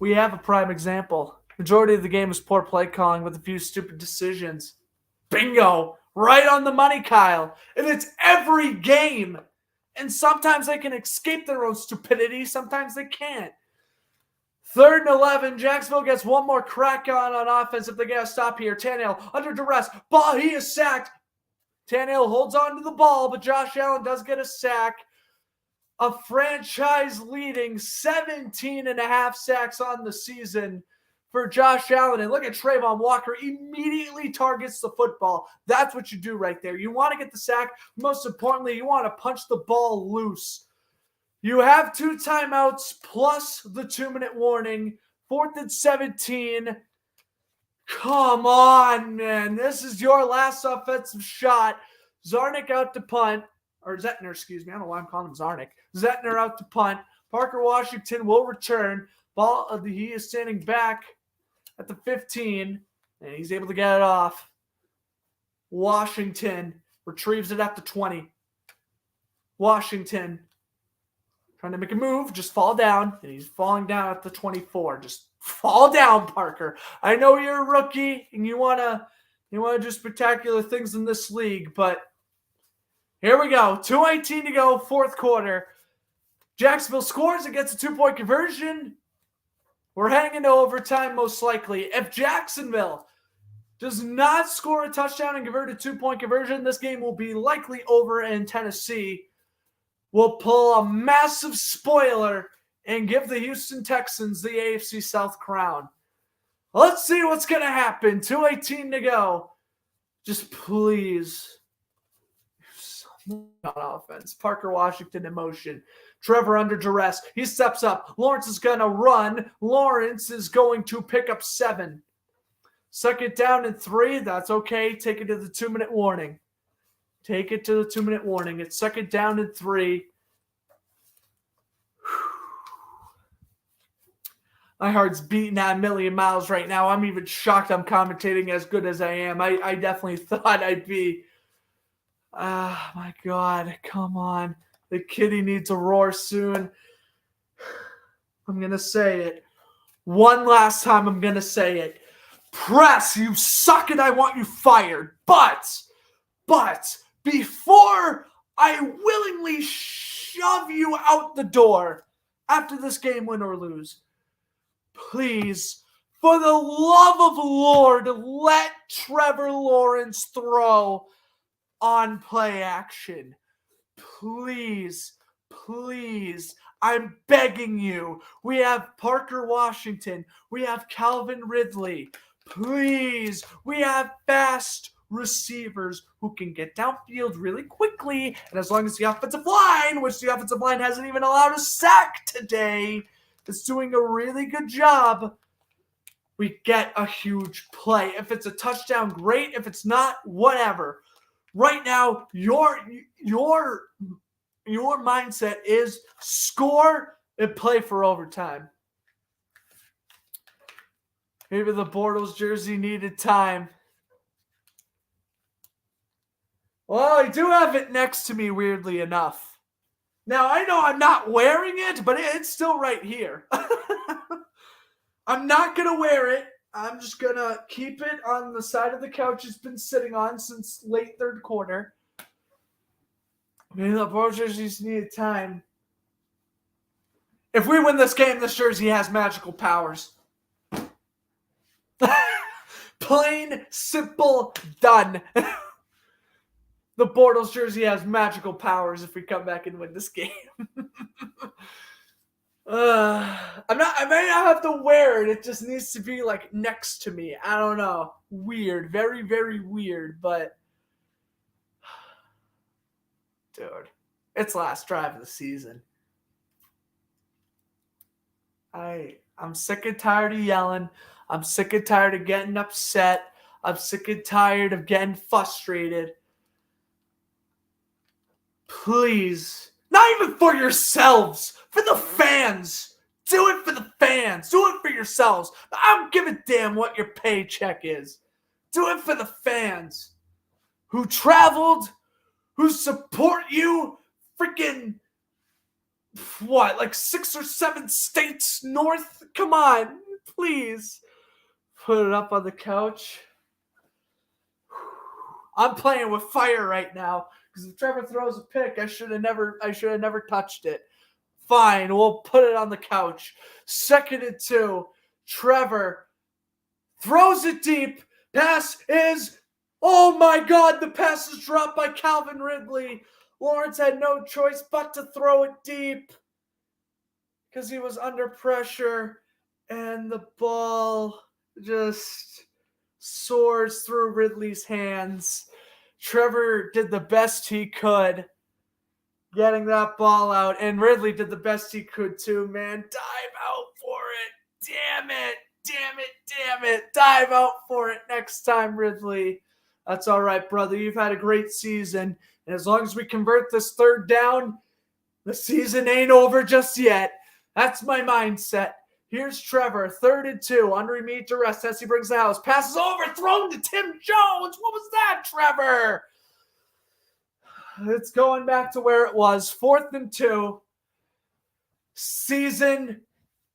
Majority of the game is poor play calling with a few stupid decisions. Bingo! Right on the money, Kyle. And it's every game. And sometimes they can escape their own stupidity. Sometimes they can't. 3rd and 11. Jacksonville gets one more crack on offense if they get a stop here. Tannehill under duress. Ball, he is sacked. Tannehill holds on to the ball, but Josh Allen does get a sack. A franchise-leading 17.5 sacks on the season for Josh Allen. And look at Trayvon Walker immediately targets the football. That's what you do right there. You want to get the sack. Most importantly, you want to punch the ball loose. You have 2 timeouts plus the 2-minute warning. 4th and 17. Come on, man. This is your last offensive shot. Zarnik out to punt. Or Zettner, excuse me. I don't know why I'm calling him Zarnik. Zettner out to punt. Parker Washington will return. Ball, he is standing back at the 15, and he's able to get it off. Washington retrieves it at the 20. Washington trying to make a move, just fall down, and he's falling down at the 24. Just fall down, Parker. I know you're a rookie, and you wanna do spectacular things in this league, but here we go. 2:18 to go, 4th quarter. Jacksonville scores and gets a 2-point conversion. We're heading into overtime most likely. If Jacksonville does not score a touchdown and convert a 2-point conversion, this game will be likely over, and Tennessee will pull a massive spoiler and give the Houston Texans the AFC South crown. Let's see what's going to happen. 2:18 to go. Just please. On offense. Parker Washington in motion. Trevor under duress. He steps up. Lawrence is going to run. Lawrence is going to pick up 7. 2nd down and 3. That's okay. Take it to the 2-minute warning. It's 2nd down and 3. My heart's beating at a million miles right now. I'm even shocked I'm commentating as good as I am. I definitely thought I'd be. Ah, my God. Come on. The kitty needs a roar soon. I'm going to say it. One last time I'm going to say it. Press, you suck and I want you fired. But, before I willingly shove you out the door after this game, win or lose, please, for the love of the Lord, let Trevor Lawrence throw on play action. Please, I'm begging you. We have Parker Washington. We have Calvin Ridley. Please, we have fast receivers who can get downfield really quickly. And as long as the offensive line, which the offensive line hasn't even allowed a sack today, is doing a really good job, we get a huge play. If it's a touchdown, great. If it's not, whatever. Right now, your mindset is score and play for overtime. Maybe the Bortles jersey needed time. Well, I do have it next to me, weirdly enough. Now, I know I'm not wearing it, but it's still right here. I'm not going to wear it. I'm just going to keep it on the side of the couch it's been sitting on since late 3rd quarter. Maybe the Bortles jerseys needed time. If we win this game, this jersey has magical powers. Plain, simple, done. The Bortles jersey has magical powers if we come back and win this game. I may not have to wear it. It just needs to be like next to me. I don't know. Weird. Very, very weird. But, dude, It's last drive of the season. I'm sick and tired of yelling. I'm sick and tired of getting upset. I'm sick and tired of getting frustrated. Please, not even for yourselves, for the fans. Do it for the fans. Do it for yourselves. I don't give a damn what your paycheck is. Do it for the fans who traveled, who support you, freaking, what, like 6 or 7 states north? Come on, please. Put it up on the couch. I'm playing with fire right now because if Trevor throws a pick, I should have never touched it. Fine, we'll put it on the couch. 2nd and 2. Trevor throws it deep. Pass is, oh my God, the pass is dropped by Calvin Ridley. Lawrence had no choice but to throw it deep because he was under pressure, and the ball just soars through Ridley's hands. Trevor did the best he could getting that ball out, and Ridley did the best he could too, man. Dive out for it. Damn it. Damn it. Damn it. Dive out for it next time, Ridley. That's all right, brother. You've had a great season, and as long as we convert this 3rd down, the season ain't over just yet. That's my mindset. Here's Trevor, 3rd and 2, under immediate duress. Tennessee brings the house. Passes overthrown to Tim Jones. What was that, Trevor? It's going back to where it was. 4th and 2. Season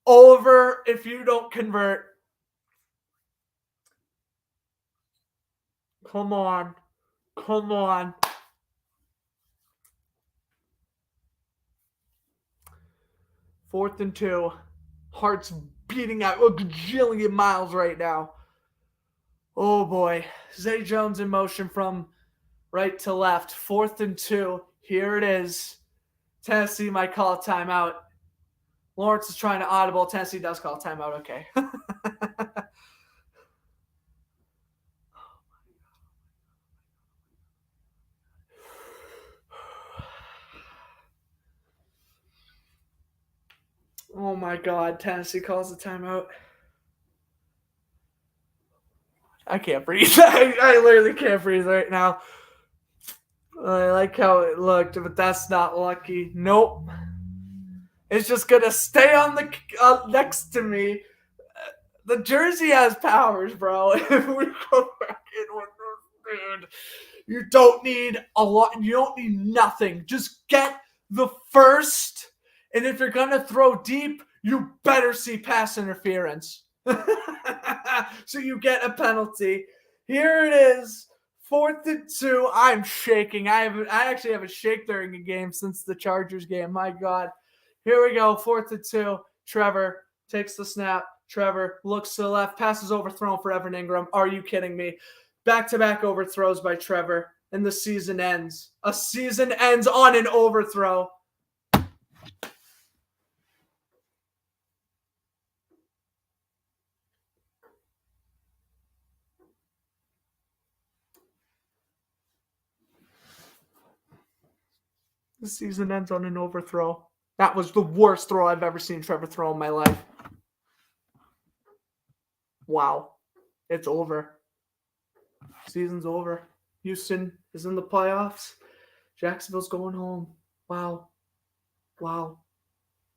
over if you don't convert. Come on. Come on. 4th and 2. Heart's beating out a gajillion miles right now. Oh boy. Zay Jones in motion from right to left. 4th and 2. Here it is. Tennessee might call a timeout. Lawrence is trying to audible. Tennessee does call a timeout. Okay. Oh my God. Tennessee calls a timeout. I can't breathe. I literally can't breathe right now. I like how it looked, but that's not lucky. Nope. It's just going to stay on the next to me. The jersey has powers, bro. If we go back in with this, dude, you don't need a lot. You don't need nothing. Just get the first. And if you're going to throw deep, you better see pass interference. So you get a penalty. Here it is. 4th and 2. I'm shaking. I actually haven't shaked during a game since the Chargers game. My God. Here we go. 4th and 2. Trevor takes the snap. Trevor looks to the left. Passes overthrown for Evan Ingram. Are you kidding me? Back-to-back overthrows by Trevor. And the season ends. A season ends on an overthrow. The season ends on an overthrow. That was the worst throw I've ever seen Trevor throw in my life. Wow. It's over. Season's over. Houston is in the playoffs. Jacksonville's going home. Wow.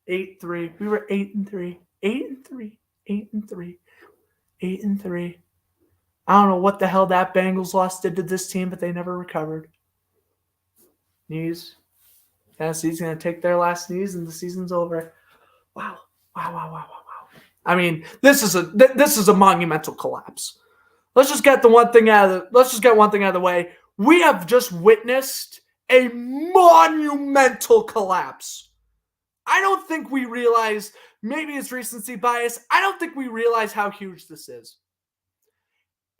8-3. We were 8-3. 8-3. 8-3. 8-3. I don't know what the hell that Bengals loss did to this team, but they never recovered. Knees. Tennessee's going to take their last knees, and the season's over. Wow. I mean, this is a monumental collapse. Let's just get one thing out of the way. We have just witnessed a monumental collapse. I don't think we realize, maybe it's recency bias, I don't think we realize how huge this is.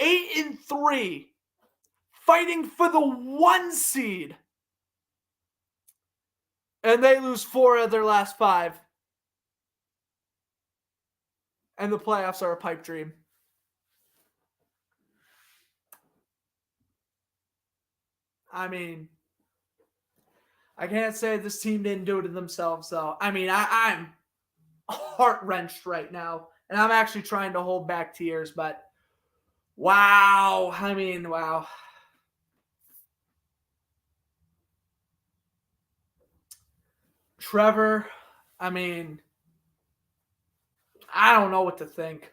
8-3, fighting for the 1 seed. And they lose 4 of their last 5. And the playoffs are a pipe dream. I mean, I can't say this team didn't do it to themselves, though. I mean, I'm heart-wrenched right now, and I'm actually trying to hold back tears, but wow. I mean, wow. Trevor, I mean, I don't know what to think.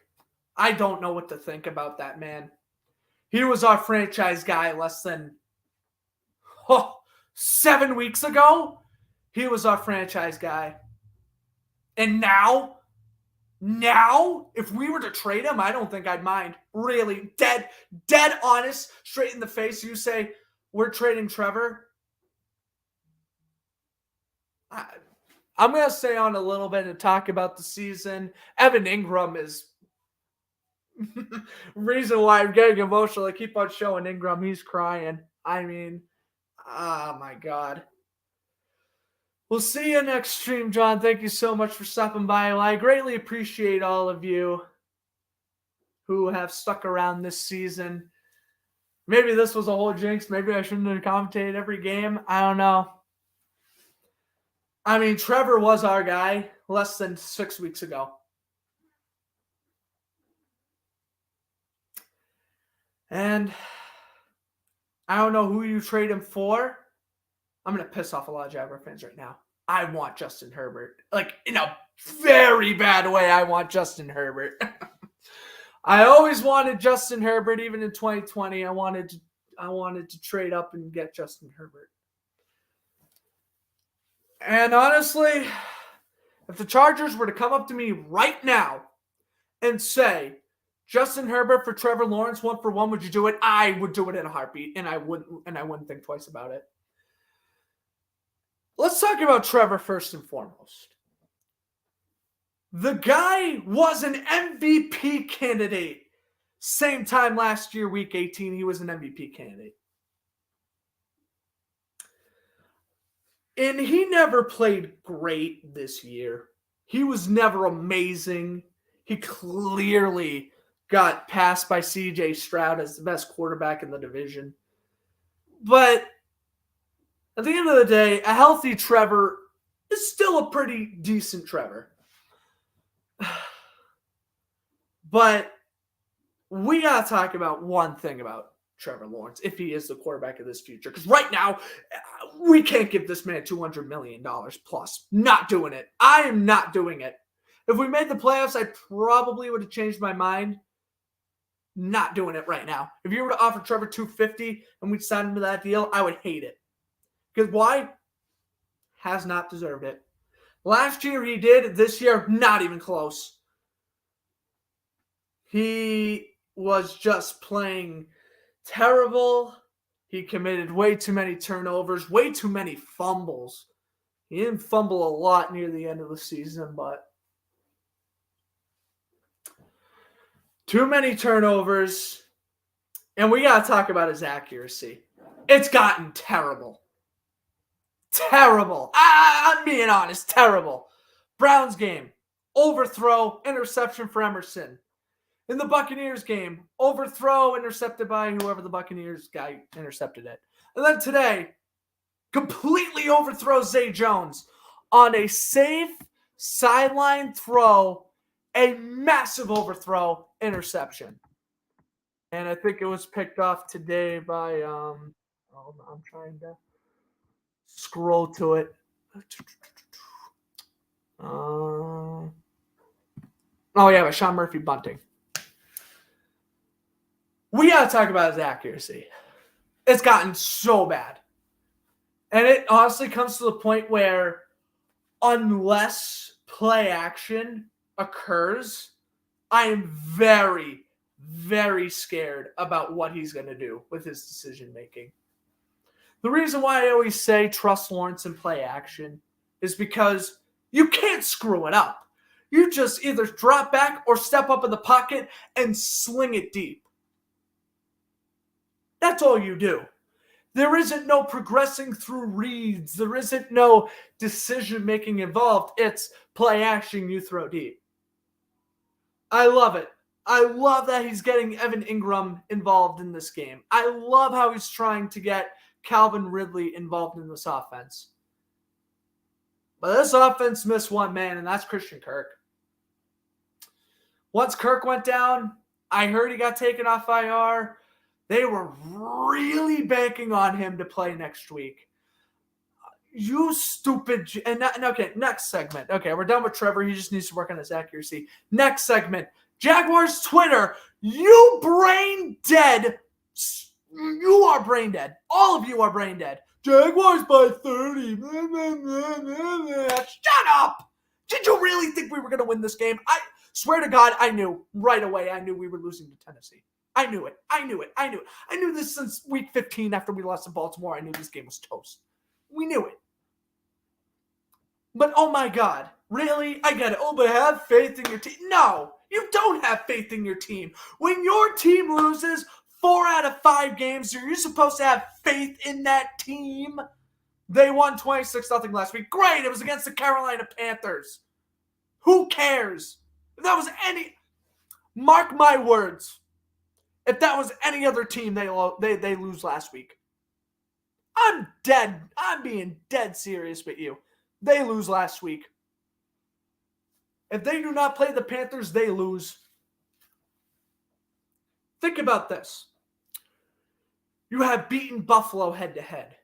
I don't know what to think about that man. He was our franchise guy less than 7 weeks ago. He was our franchise guy. And now, if we were to trade him, I don't think I'd mind. Really, dead honest, straight in the face. You say, we're trading Trevor. I'm going to stay on a little bit and talk about the season. Evan Ingram is reason why I'm getting emotional. I keep on showing Ingram. He's crying. I mean, oh my God. We'll see you next stream, John. Thank you so much for stopping by. Well, I greatly appreciate all of you who have stuck around this season. Maybe this was a whole jinx. Maybe I shouldn't have commentated every game. I don't know. I mean, Trevor was our guy less than 6 weeks ago. And I don't know who you trade him for. I'm going to piss off a lot of Jaguar fans right now. I want Justin Herbert. Like, in a very bad way, I want Justin Herbert. I always wanted Justin Herbert, even in 2020. I wanted to trade up and get Justin Herbert. And honestly, if the Chargers were to come up to me right now and say, Justin Herbert for Trevor Lawrence 1-for-1, would you do it? I would do it in a heartbeat, and I wouldn't think twice about it. Let's talk about Trevor first and foremost. The guy was an MVP candidate. Same time last year, week 18, he was an MVP candidate. And he never played great this year. He was never amazing. He clearly got passed by C.J. Stroud as the best quarterback in the division. But at the end of the day, a healthy Trevor is still a pretty decent Trevor. But we got to talk about one thing about Trevor Lawrence, if he is the quarterback of this future. Because right now, we can't give this man $200 million plus. Not doing it. I am not doing it. If we made the playoffs, I probably would have changed my mind. Not doing it right now. If you were to offer Trevor $250 and we'd sign him to that deal, I would hate it. Because why? Has not deserved it. Last year he did. This year, not even close. He was just playing terrible. He committed way too many turnovers, way too many fumbles. He didn't fumble a lot near the end of the season, but too many turnovers. And we got to talk about his accuracy. It's gotten terrible. Terrible. I'm being honest. Terrible. Browns game. Overthrow. Interception for Emerson. In the Buccaneers game. Overthrow. Intercepted by whoever the Buccaneers guy intercepted it. And then today, completely overthrows Zay Jones on a safe sideline throw. A massive overthrow. Interception. And I think it was picked off today by, I'm trying to scroll to it. Oh, yeah, by Sean Murphy Bunting. We got to talk about his accuracy. It's gotten so bad. And it honestly comes to the point where unless play action occurs, I am very, very scared about what he's going to do with his decision making. The reason why I always say trust Lawrence in play action is because you can't screw it up. You just either drop back or step up in the pocket and sling it deep. That's all you do. There isn't no progressing through reads. There isn't no decision making involved. It's play action, you throw deep. I love it. I love that he's getting Evan Ingram involved in this game. I love how he's trying to get Calvin Ridley involved in this offense. But this offense missed one man, and that's Christian Kirk. Once Kirk went down, I heard he got taken off IR. They were really banking on him to play next week. You stupid. Okay, next segment. Okay, we're done with Trevor. He just needs to work on his accuracy. Next segment. Jaguars Twitter. You brain dead. You are brain dead. All of you are brain dead. Jaguars by 30. Shut up. Did you really think we were going to win this game? I swear to God, I knew right away. I knew we were losing to Tennessee. I knew it. I knew this since week 15 after we lost to Baltimore. I knew this game was toast. We knew it. But oh my God, really? I get it. Oh, but have faith in your team. No, you don't have faith in your team. When your team loses 4 out of 5 games, you're supposed to have faith in that team. They won 26-0 last week. Great, it was against the Carolina Panthers. Who cares? If that was any, mark my words, if that was any other team, they lose last week. I'm dead. I'm being dead serious with you. They lose last week. If they do not play the Panthers, they lose. Think about this. You have beaten Buffalo head-to-head.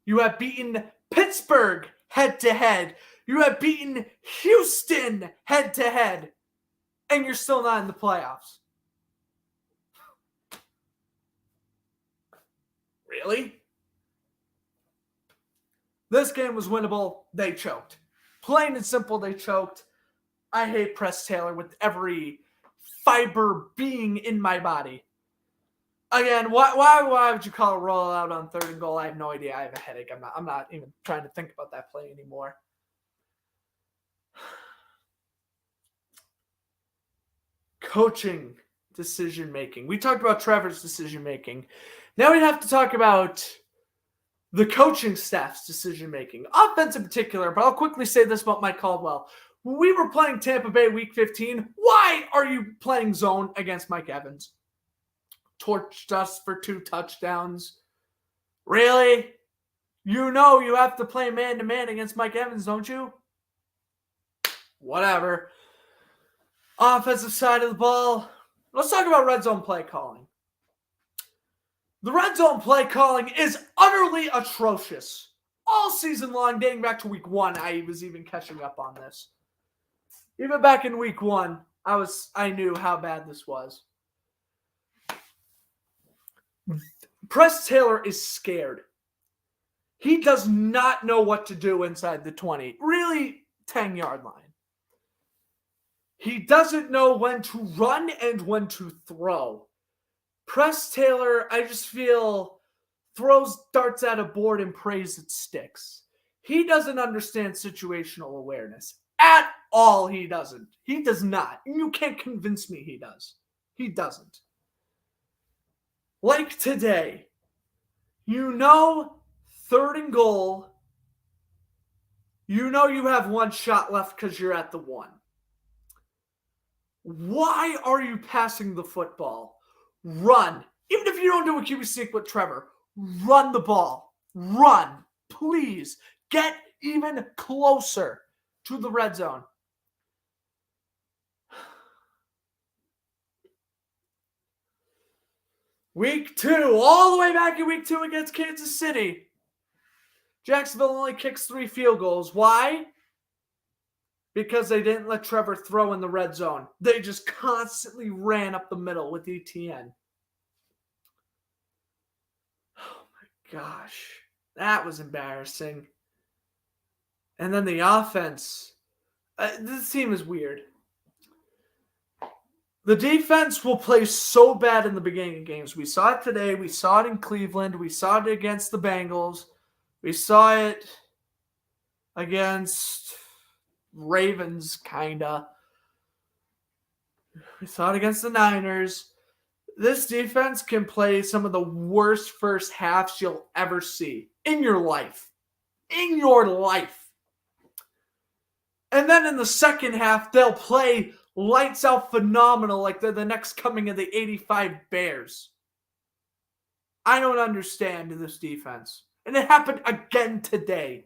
You have beaten Pittsburgh head-to-head. You have beaten Houston head-to-head. And you're still not in the playoffs. Really? This game was winnable. They choked. Plain and simple, they choked. I hate Press Taylor with every fiber being in my body. Again, why would you call a rollout on 3rd and goal? I have no idea. I have a headache. I'm not even trying to think about that play anymore. Coaching decision-making. We talked about Trevor's decision-making. Now we have to talk about the coaching staff's decision-making. Offense in particular, but I'll quickly say this about Mike Caldwell. When we were playing Tampa Bay Week 15, why are you playing zone against Mike Evans? Torched us for 2 touchdowns. Really? You know you have to play man-to-man against Mike Evans, don't you? Whatever. Offensive side of the ball. Let's talk about red zone play calling. The red zone play calling is utterly atrocious. All season long, dating back to week 1, I was even catching up on this. Even back in week 1, I knew how bad this was. Press Taylor is scared. He does not know what to do inside the 20. Really, 10-yard line. He doesn't know when to run and when to throw. Press Taylor, I just feel, throws darts at a board and prays it sticks. He doesn't understand situational awareness. At all, he doesn't. He does not. You can't convince me he does. He doesn't. Like today, 3rd and goal, you have 1 shot left because you're at the 1. Why are you passing the football? Run. Even if you don't do a QB sneak with Trevor, run the ball. Run. Please get even closer to the red zone. Week 2, all the way back in week 2 against Kansas City. Jacksonville only kicks 3 field goals. Why? Because they didn't let Trevor throw in the red zone. They just constantly ran up the middle with ETN. Oh my gosh. That was embarrassing. And then the offense. This team is weird. The defense will play so bad in the beginning of games. We saw it today. We saw it in Cleveland. We saw it against the Bengals. We saw it against Ravens, kinda. We saw it against the Niners. This defense can play some of the worst first halves you'll ever see in your life. In your life. And then in the second half, they'll play lights out phenomenal like they're the next coming of the 85 Bears. I don't understand this defense. And it happened again today.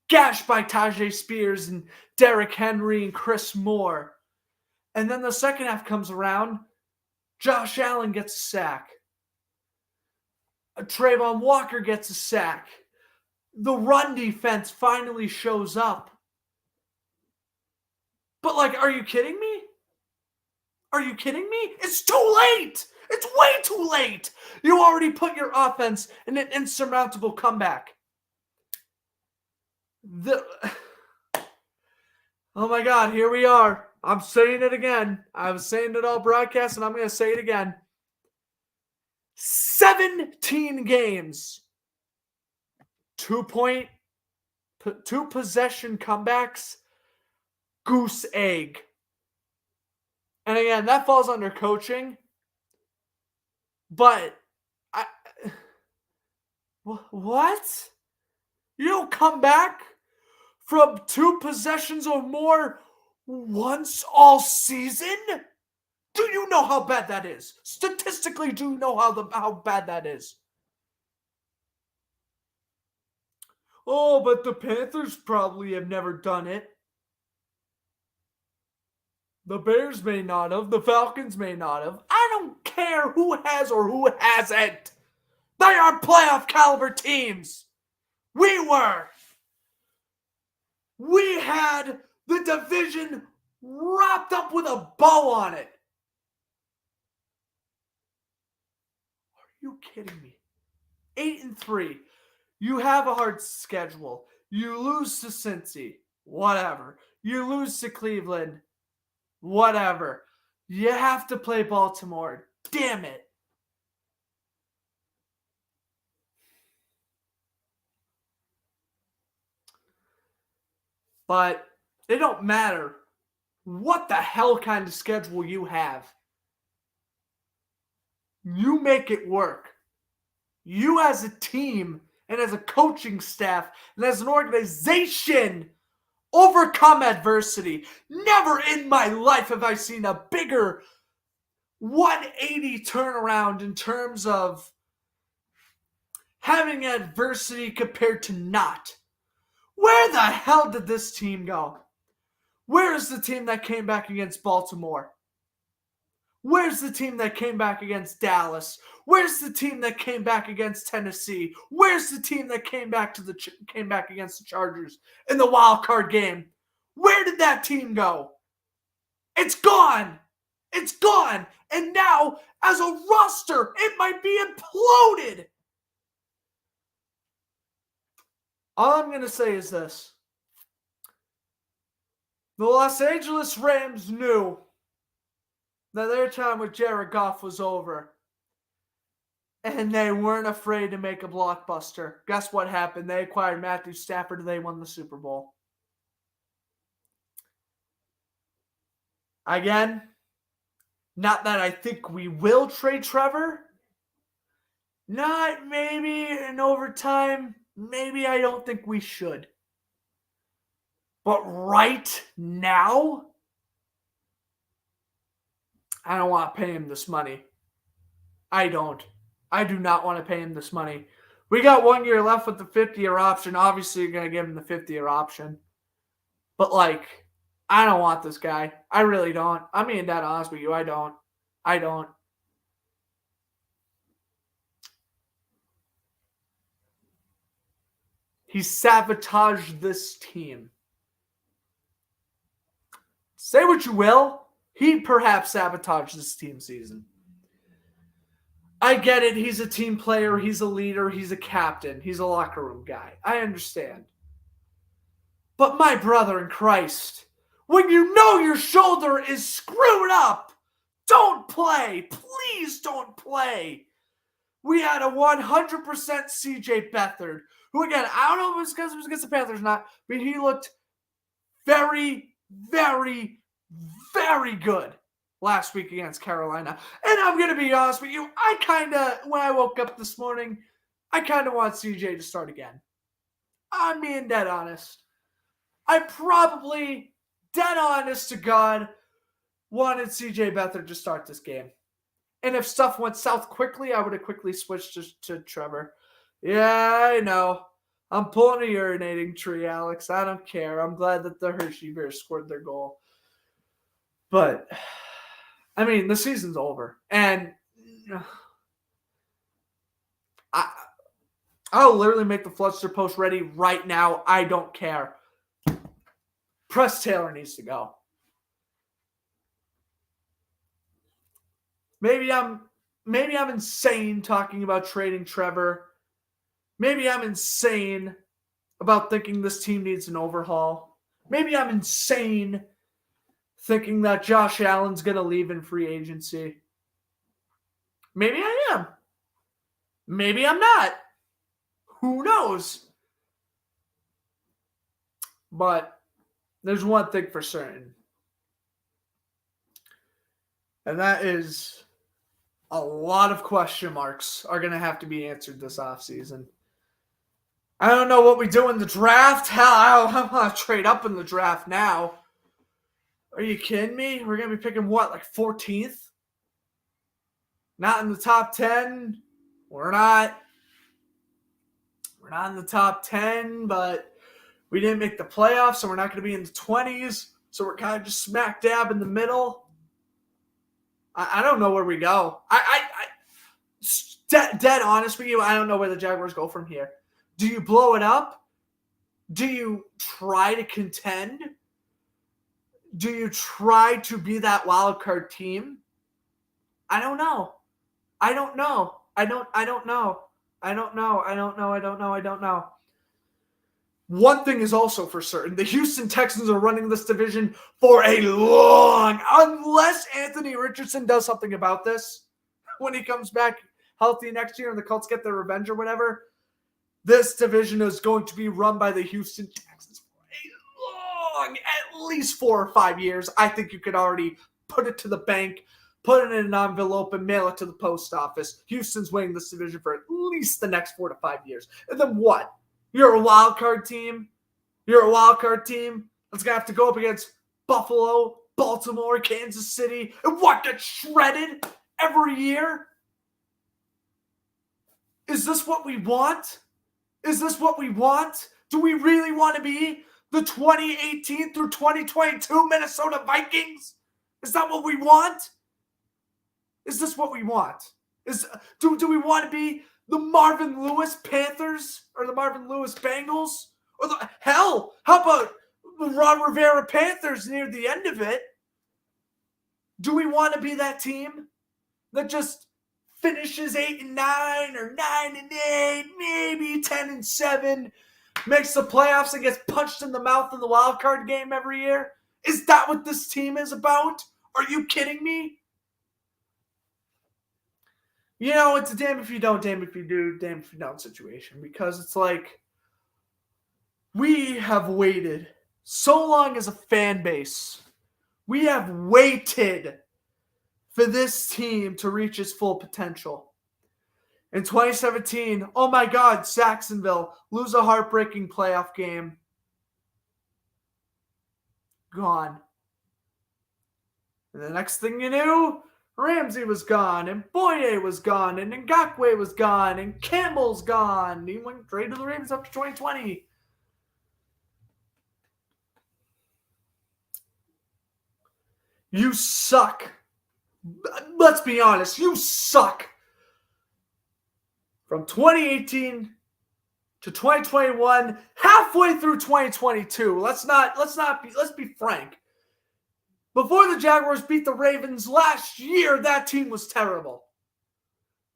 gashed by Tajay Spears and Derrick Henry and Chris Moore. And then the second half comes around, Josh Allen gets a sack. Trayvon Walker gets a sack. The run defense finally shows up. But, are you kidding me? Are you kidding me? It's too late! It's way too late! You already put your offense in an insurmountable comeback. Oh my God, here we are. I'm saying it again. I was saying it all broadcast, and I'm going to say it again. 17 games. 2 possession comebacks. Goose egg. And again, that falls under coaching. But, what? You don't come back from 2 possessions or more once all season? Do you know how bad that is? Statistically, do you know how bad that is? Oh, but the Panthers probably have never done it. The Bears may not have. The Falcons may not have. I don't care who has or who hasn't. They are playoff caliber teams. We were. We had the division wrapped up with a bow on it. Are you kidding me? 8-3. You have a hard schedule. You lose to Cincy. Whatever. You lose to Cleveland. Whatever. You have to play Baltimore. Damn it. But it don't matter what the hell kind of schedule you have. You make it work. You as a team and as a coaching staff and as an organization overcome adversity. Never in my life have I seen a bigger 180 turnaround in terms of having adversity compared to not. Where the hell did this team go? Where is the team that came back against Baltimore? Where's the team that came back against Dallas? Where's the team that came back against Tennessee? Where's the team that came back against the Chargers in the wild card game? Where did that team go? It's gone. It's gone. And now, as a roster, it might be imploded. All I'm going to say is this. The Los Angeles Rams knew that their time with Jared Goff was over. And they weren't afraid to make a blockbuster. Guess what happened? They acquired Matthew Stafford and they won the Super Bowl. Again, not that I think we will trade Trevor. Not maybe in overtime. Maybe I don't think we should. But right now, I don't want to pay him this money. I don't. I do not want to pay him this money. We got 1 year left with the 50-year option. Obviously, you're going to give him the 50-year option. But, I don't want this guy. I really don't. I'm being dead honest with you. I don't. He sabotaged this team. Say what you will. He perhaps sabotaged this team season. I get it. He's a team player. He's a leader. He's a captain. He's a locker room guy. I understand. But my brother in Christ, when you know your shoulder is screwed up, don't play. Please don't play. We had a 100% CJ Beathard, who again, I don't know if it was because it was against the Panthers or not, but he looked very, very, very good last week against Carolina. And I'm going to be honest with you, when I woke up this morning, I kind of want CJ to start again. I'm being dead honest. I probably, dead honest to God, wanted CJ Beathard to start this game. And if stuff went south quickly, I would have quickly switched to Trevor. Yeah, I know. I'm pulling a urinating tree, Alex. I don't care. I'm glad that the Hershey Bears scored their goal. But, I mean, the season's over. And I'll literally make the Fletcher post ready right now. I don't care. Press Taylor needs to go. Maybe I'm insane talking about trading Trevor. Maybe I'm insane about thinking this team needs an overhaul. Maybe I'm insane thinking that Josh Allen's going to leave in free agency. Maybe I am. Maybe I'm not. Who knows? But there's one thing for certain. And that is a lot of question marks are going to have to be answered this offseason. I don't know what we do in the draft. Hell, I'm going to trade up in the draft now. Are you kidding me? We're going to be picking what, like 14th? Not in the top 10. We're not in the top 10, but we didn't make the playoffs, so we're not going to be in the 20s. So we're kind of just smack dab in the middle. I don't know where we go. Dead honest with you, I don't know where the Jaguars go from here. Do you blow it up? Do you try to contend? Do you try to be that wild card team? I don't know. I don't know. One thing is also for certain. The Houston Texans are running this division for a long, unless Anthony Richardson does something about this when he comes back healthy next year and the Colts get their revenge or whatever, this division is going to be run by the Houston Texans for a long, at least 4 or 5 years. I think you could already put it to the bank, put it in an envelope, and mail it to the post office. Houston's winning this division for at least the next 4 to 5 years. And then what? You're a wild card team? You're a wild card team that's going to have to go up against Buffalo, Baltimore, Kansas City, and what, get shredded every year? Is this what we want? Is this what we want? Do we really want to be the 2018 through 2022 Minnesota Vikings? Is that what we want? Is this what we want? Do we want to be the Marvin Lewis Panthers or the Marvin Lewis Bengals? Or how about the Ron Rivera Panthers near the end of it? Do we want to be that team that just finishes 8-9 or 9-8, maybe 10-7, makes the playoffs and gets punched in the mouth in the wild card game every year? Is that what this team is about? Are you kidding me? You know, it's a damn if you don't, damn if you do, damn if you don't situation, because it's like we have waited so long as a fan base. We have waited for this team to reach its full potential. In 2017, oh my God, Jacksonville lose a heartbreaking playoff game. Gone. And the next thing you knew, Ramsey was gone, and Boye was gone, and Ngakoue was gone, and Campbell's gone. He went straight to the Ravens up to 2020. You suck. Let's be honest, you suck. From 2018 to 2021, halfway through 2022. Let's be frank. Before the Jaguars beat the Ravens last year, that team was terrible.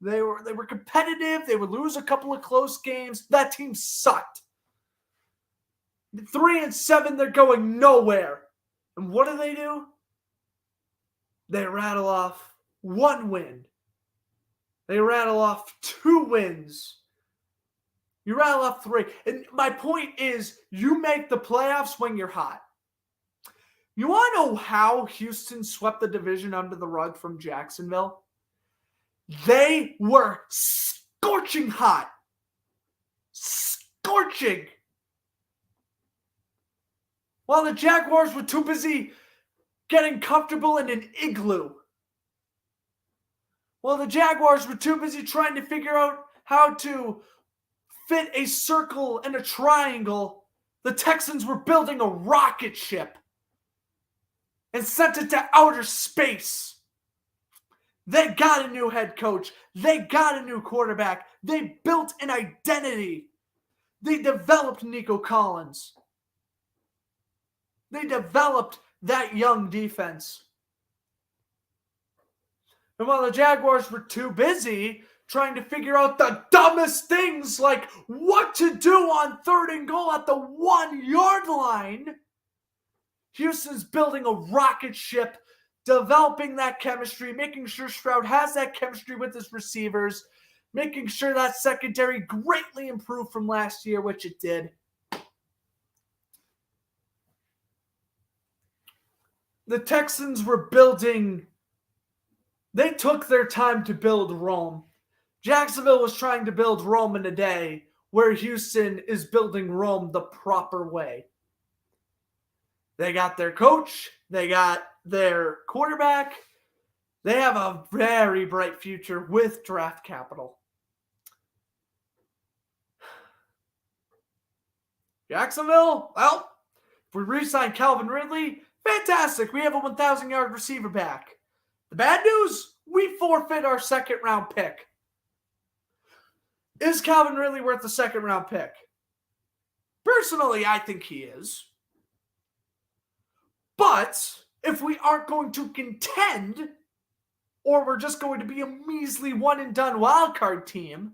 They were competitive. They would lose a couple of close games. That team sucked. 3-7, they're going nowhere. And what do? They rattle off 1 win. They rattle off 2 wins. You rattle off 3. And my point is, you make the playoffs when you're hot. You want to know how Houston swept the division under the rug from Jacksonville? They were scorching hot. Scorching. While the Jaguars were too busy getting comfortable in an igloo. While the Jaguars were too busy trying to figure out how to fit a circle and a triangle, the Texans were building a rocket ship and sent it to outer space. They got a new head coach. They got a new quarterback. They built an identity. They developed Nico Collins. They developed that young defense. And while the Jaguars were too busy trying to figure out the dumbest things like what to do on 3rd and goal at the 1-yard line, Houston's building a rocket ship, developing that chemistry, making sure Stroud has that chemistry with his receivers, making sure that secondary greatly improved from last year, which it did. The Texans were building, they took their time to build Rome. Jacksonville was trying to build Rome in a day, where Houston is building Rome the proper way. They got their coach, they got their quarterback, they have a very bright future with draft capital. Jacksonville, well, if we re-sign Calvin Ridley, fantastic. We have a 1,000-yard receiver back. The bad news, we forfeit our 2nd-round pick. Is Calvin Ridley worth the 2nd-round pick? Personally, I think he is. But if we aren't going to contend, or we're just going to be a measly one-and-done wildcard team,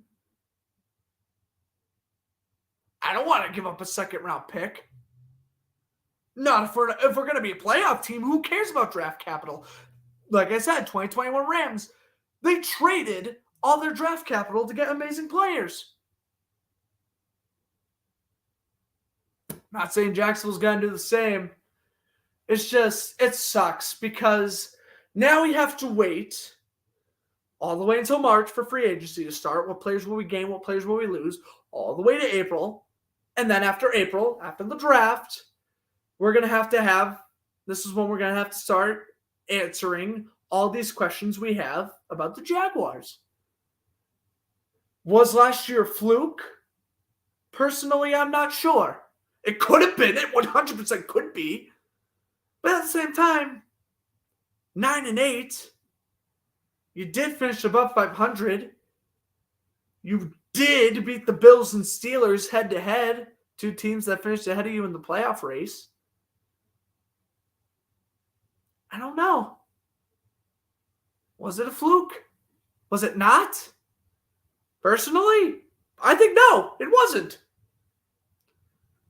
I don't want to give up a 2nd-round pick. Not if we're going to be a playoff team. Who cares about draft capital? Like I said, 2021 Rams, they traded all their draft capital to get amazing players. Not saying Jacksonville's going to do the same. It's just, it sucks because now we have to wait all the way until March for free agency to start. What players will we gain? What players will we lose? All the way to April. And then after April, after the draft, we're going to have, this is when we're going to have to start answering all these questions we have about the Jaguars. Was last year a fluke? Personally, I'm not sure. It could have been. It 100% could be. But at the same time, 9-8, you did finish above 500. You did beat the Bills and Steelers head-to-head, 2 teams that finished ahead of you in the playoff race. I don't know. Was it a fluke? Was it not? Personally, I think no, it wasn't.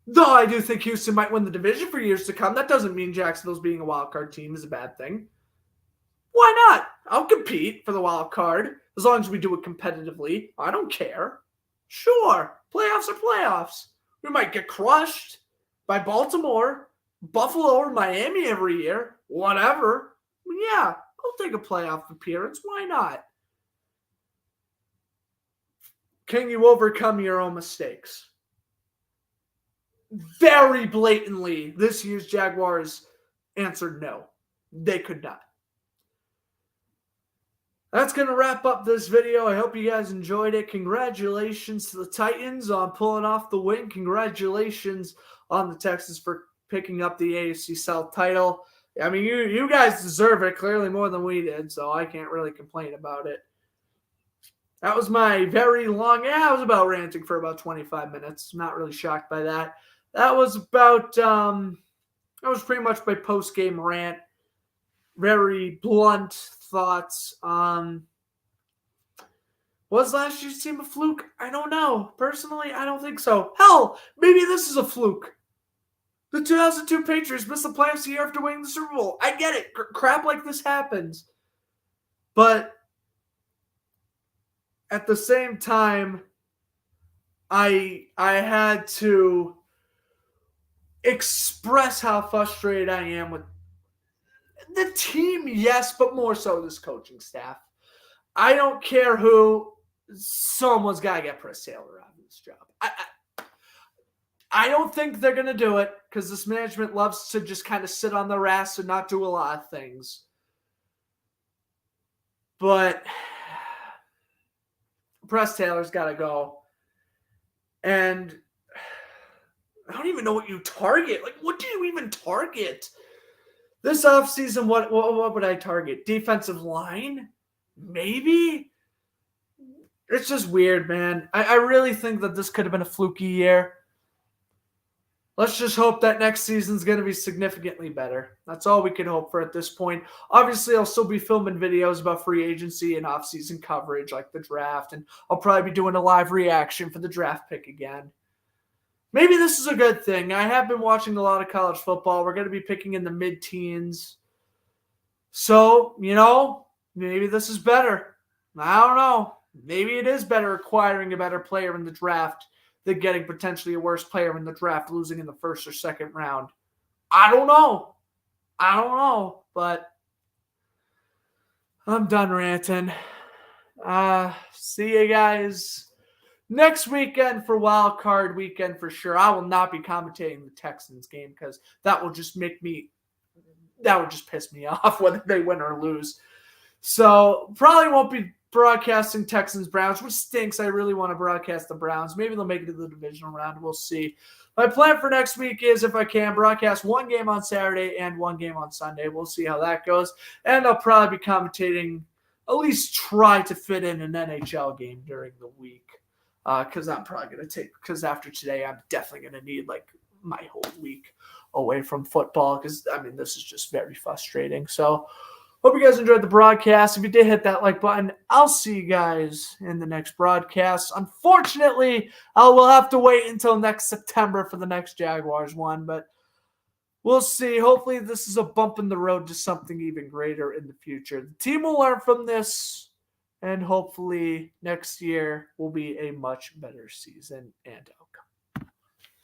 Though I do think Houston might win the division for years to come. That doesn't mean Jacksonville's being a wild card team is a bad thing. Why not? I'll compete for the wild card as long as we do it competitively. I don't care. Sure, playoffs are playoffs. We might get crushed by Baltimore, Buffalo, or Miami every year. Whatever. Yeah, I'll take a playoff appearance. Why not? Can you overcome your own mistakes? Very blatantly, this year's Jaguars answered no. They could not. That's going to wrap up this video. I hope you guys enjoyed it. Congratulations to the Titans on pulling off the win. Congratulations on the Texans for picking up the AFC South title. I mean, you guys deserve it clearly more than we did, so I can't really complain about it. That was my very long, I was about ranting for about 25 minutes. I'm not really shocked by that. That was about, that was pretty much my post-game rant. Very blunt thoughts. Was last year's team a fluke? I don't know. Personally, I don't think so. Hell, maybe this is a fluke. The 2002 Patriots missed the playoffs a year after winning the Super Bowl. I get it. Crap like this happens. But at the same time, I had to express how frustrated I am with the team, yes, but more so this coaching staff. I don't care who. Someone's got to get Press Taylor out of this job. I don't think they're going to do it because this management loves to just kind of sit on their ass and not do a lot of things. But Press Taylor's got to go. And I don't even know what you target. Like, what do you even target? This offseason, what would I target? Defensive line? Maybe? It's just weird, man. I really think that this could have been a fluky year. Let's just hope that next season's going to be significantly better. That's all we can hope for at this point. Obviously, I'll still be filming videos about free agency and offseason coverage like the draft, and I'll probably be doing a live reaction for the draft pick again. Maybe this is a good thing. I have been watching a lot of college football. We're going to be picking in the mid-teens. So, maybe this is better. I don't know. Maybe it is better acquiring a better player in the draft than getting potentially a worse player in the draft, losing in the first or second round. I don't know. But I'm done ranting. See you guys next weekend for Wild Card Weekend for sure. I will not be commentating the Texans game because that would just piss me off whether they win or lose. So probably won't be broadcasting Texans-Browns, which stinks. I really want to broadcast the Browns. Maybe they'll make it to the divisional round. We'll see. My plan for next week is, if I can, broadcast one game on Saturday and one game on Sunday. We'll see how that goes. And I'll probably be commentating, at least try to fit in an NHL game during the week. Because I'm probably going to because after today, I'm definitely going to need my whole week away from football. Because, this is just very frustrating. So, hope you guys enjoyed the broadcast. If you did, hit that like button. I'll see you guys in the next broadcast. Unfortunately, I will have to wait until next September for the next Jaguars one, but we'll see. Hopefully, this is a bump in the road to something even greater in the future. The team will learn from this, and hopefully next year will be a much better season and outcome.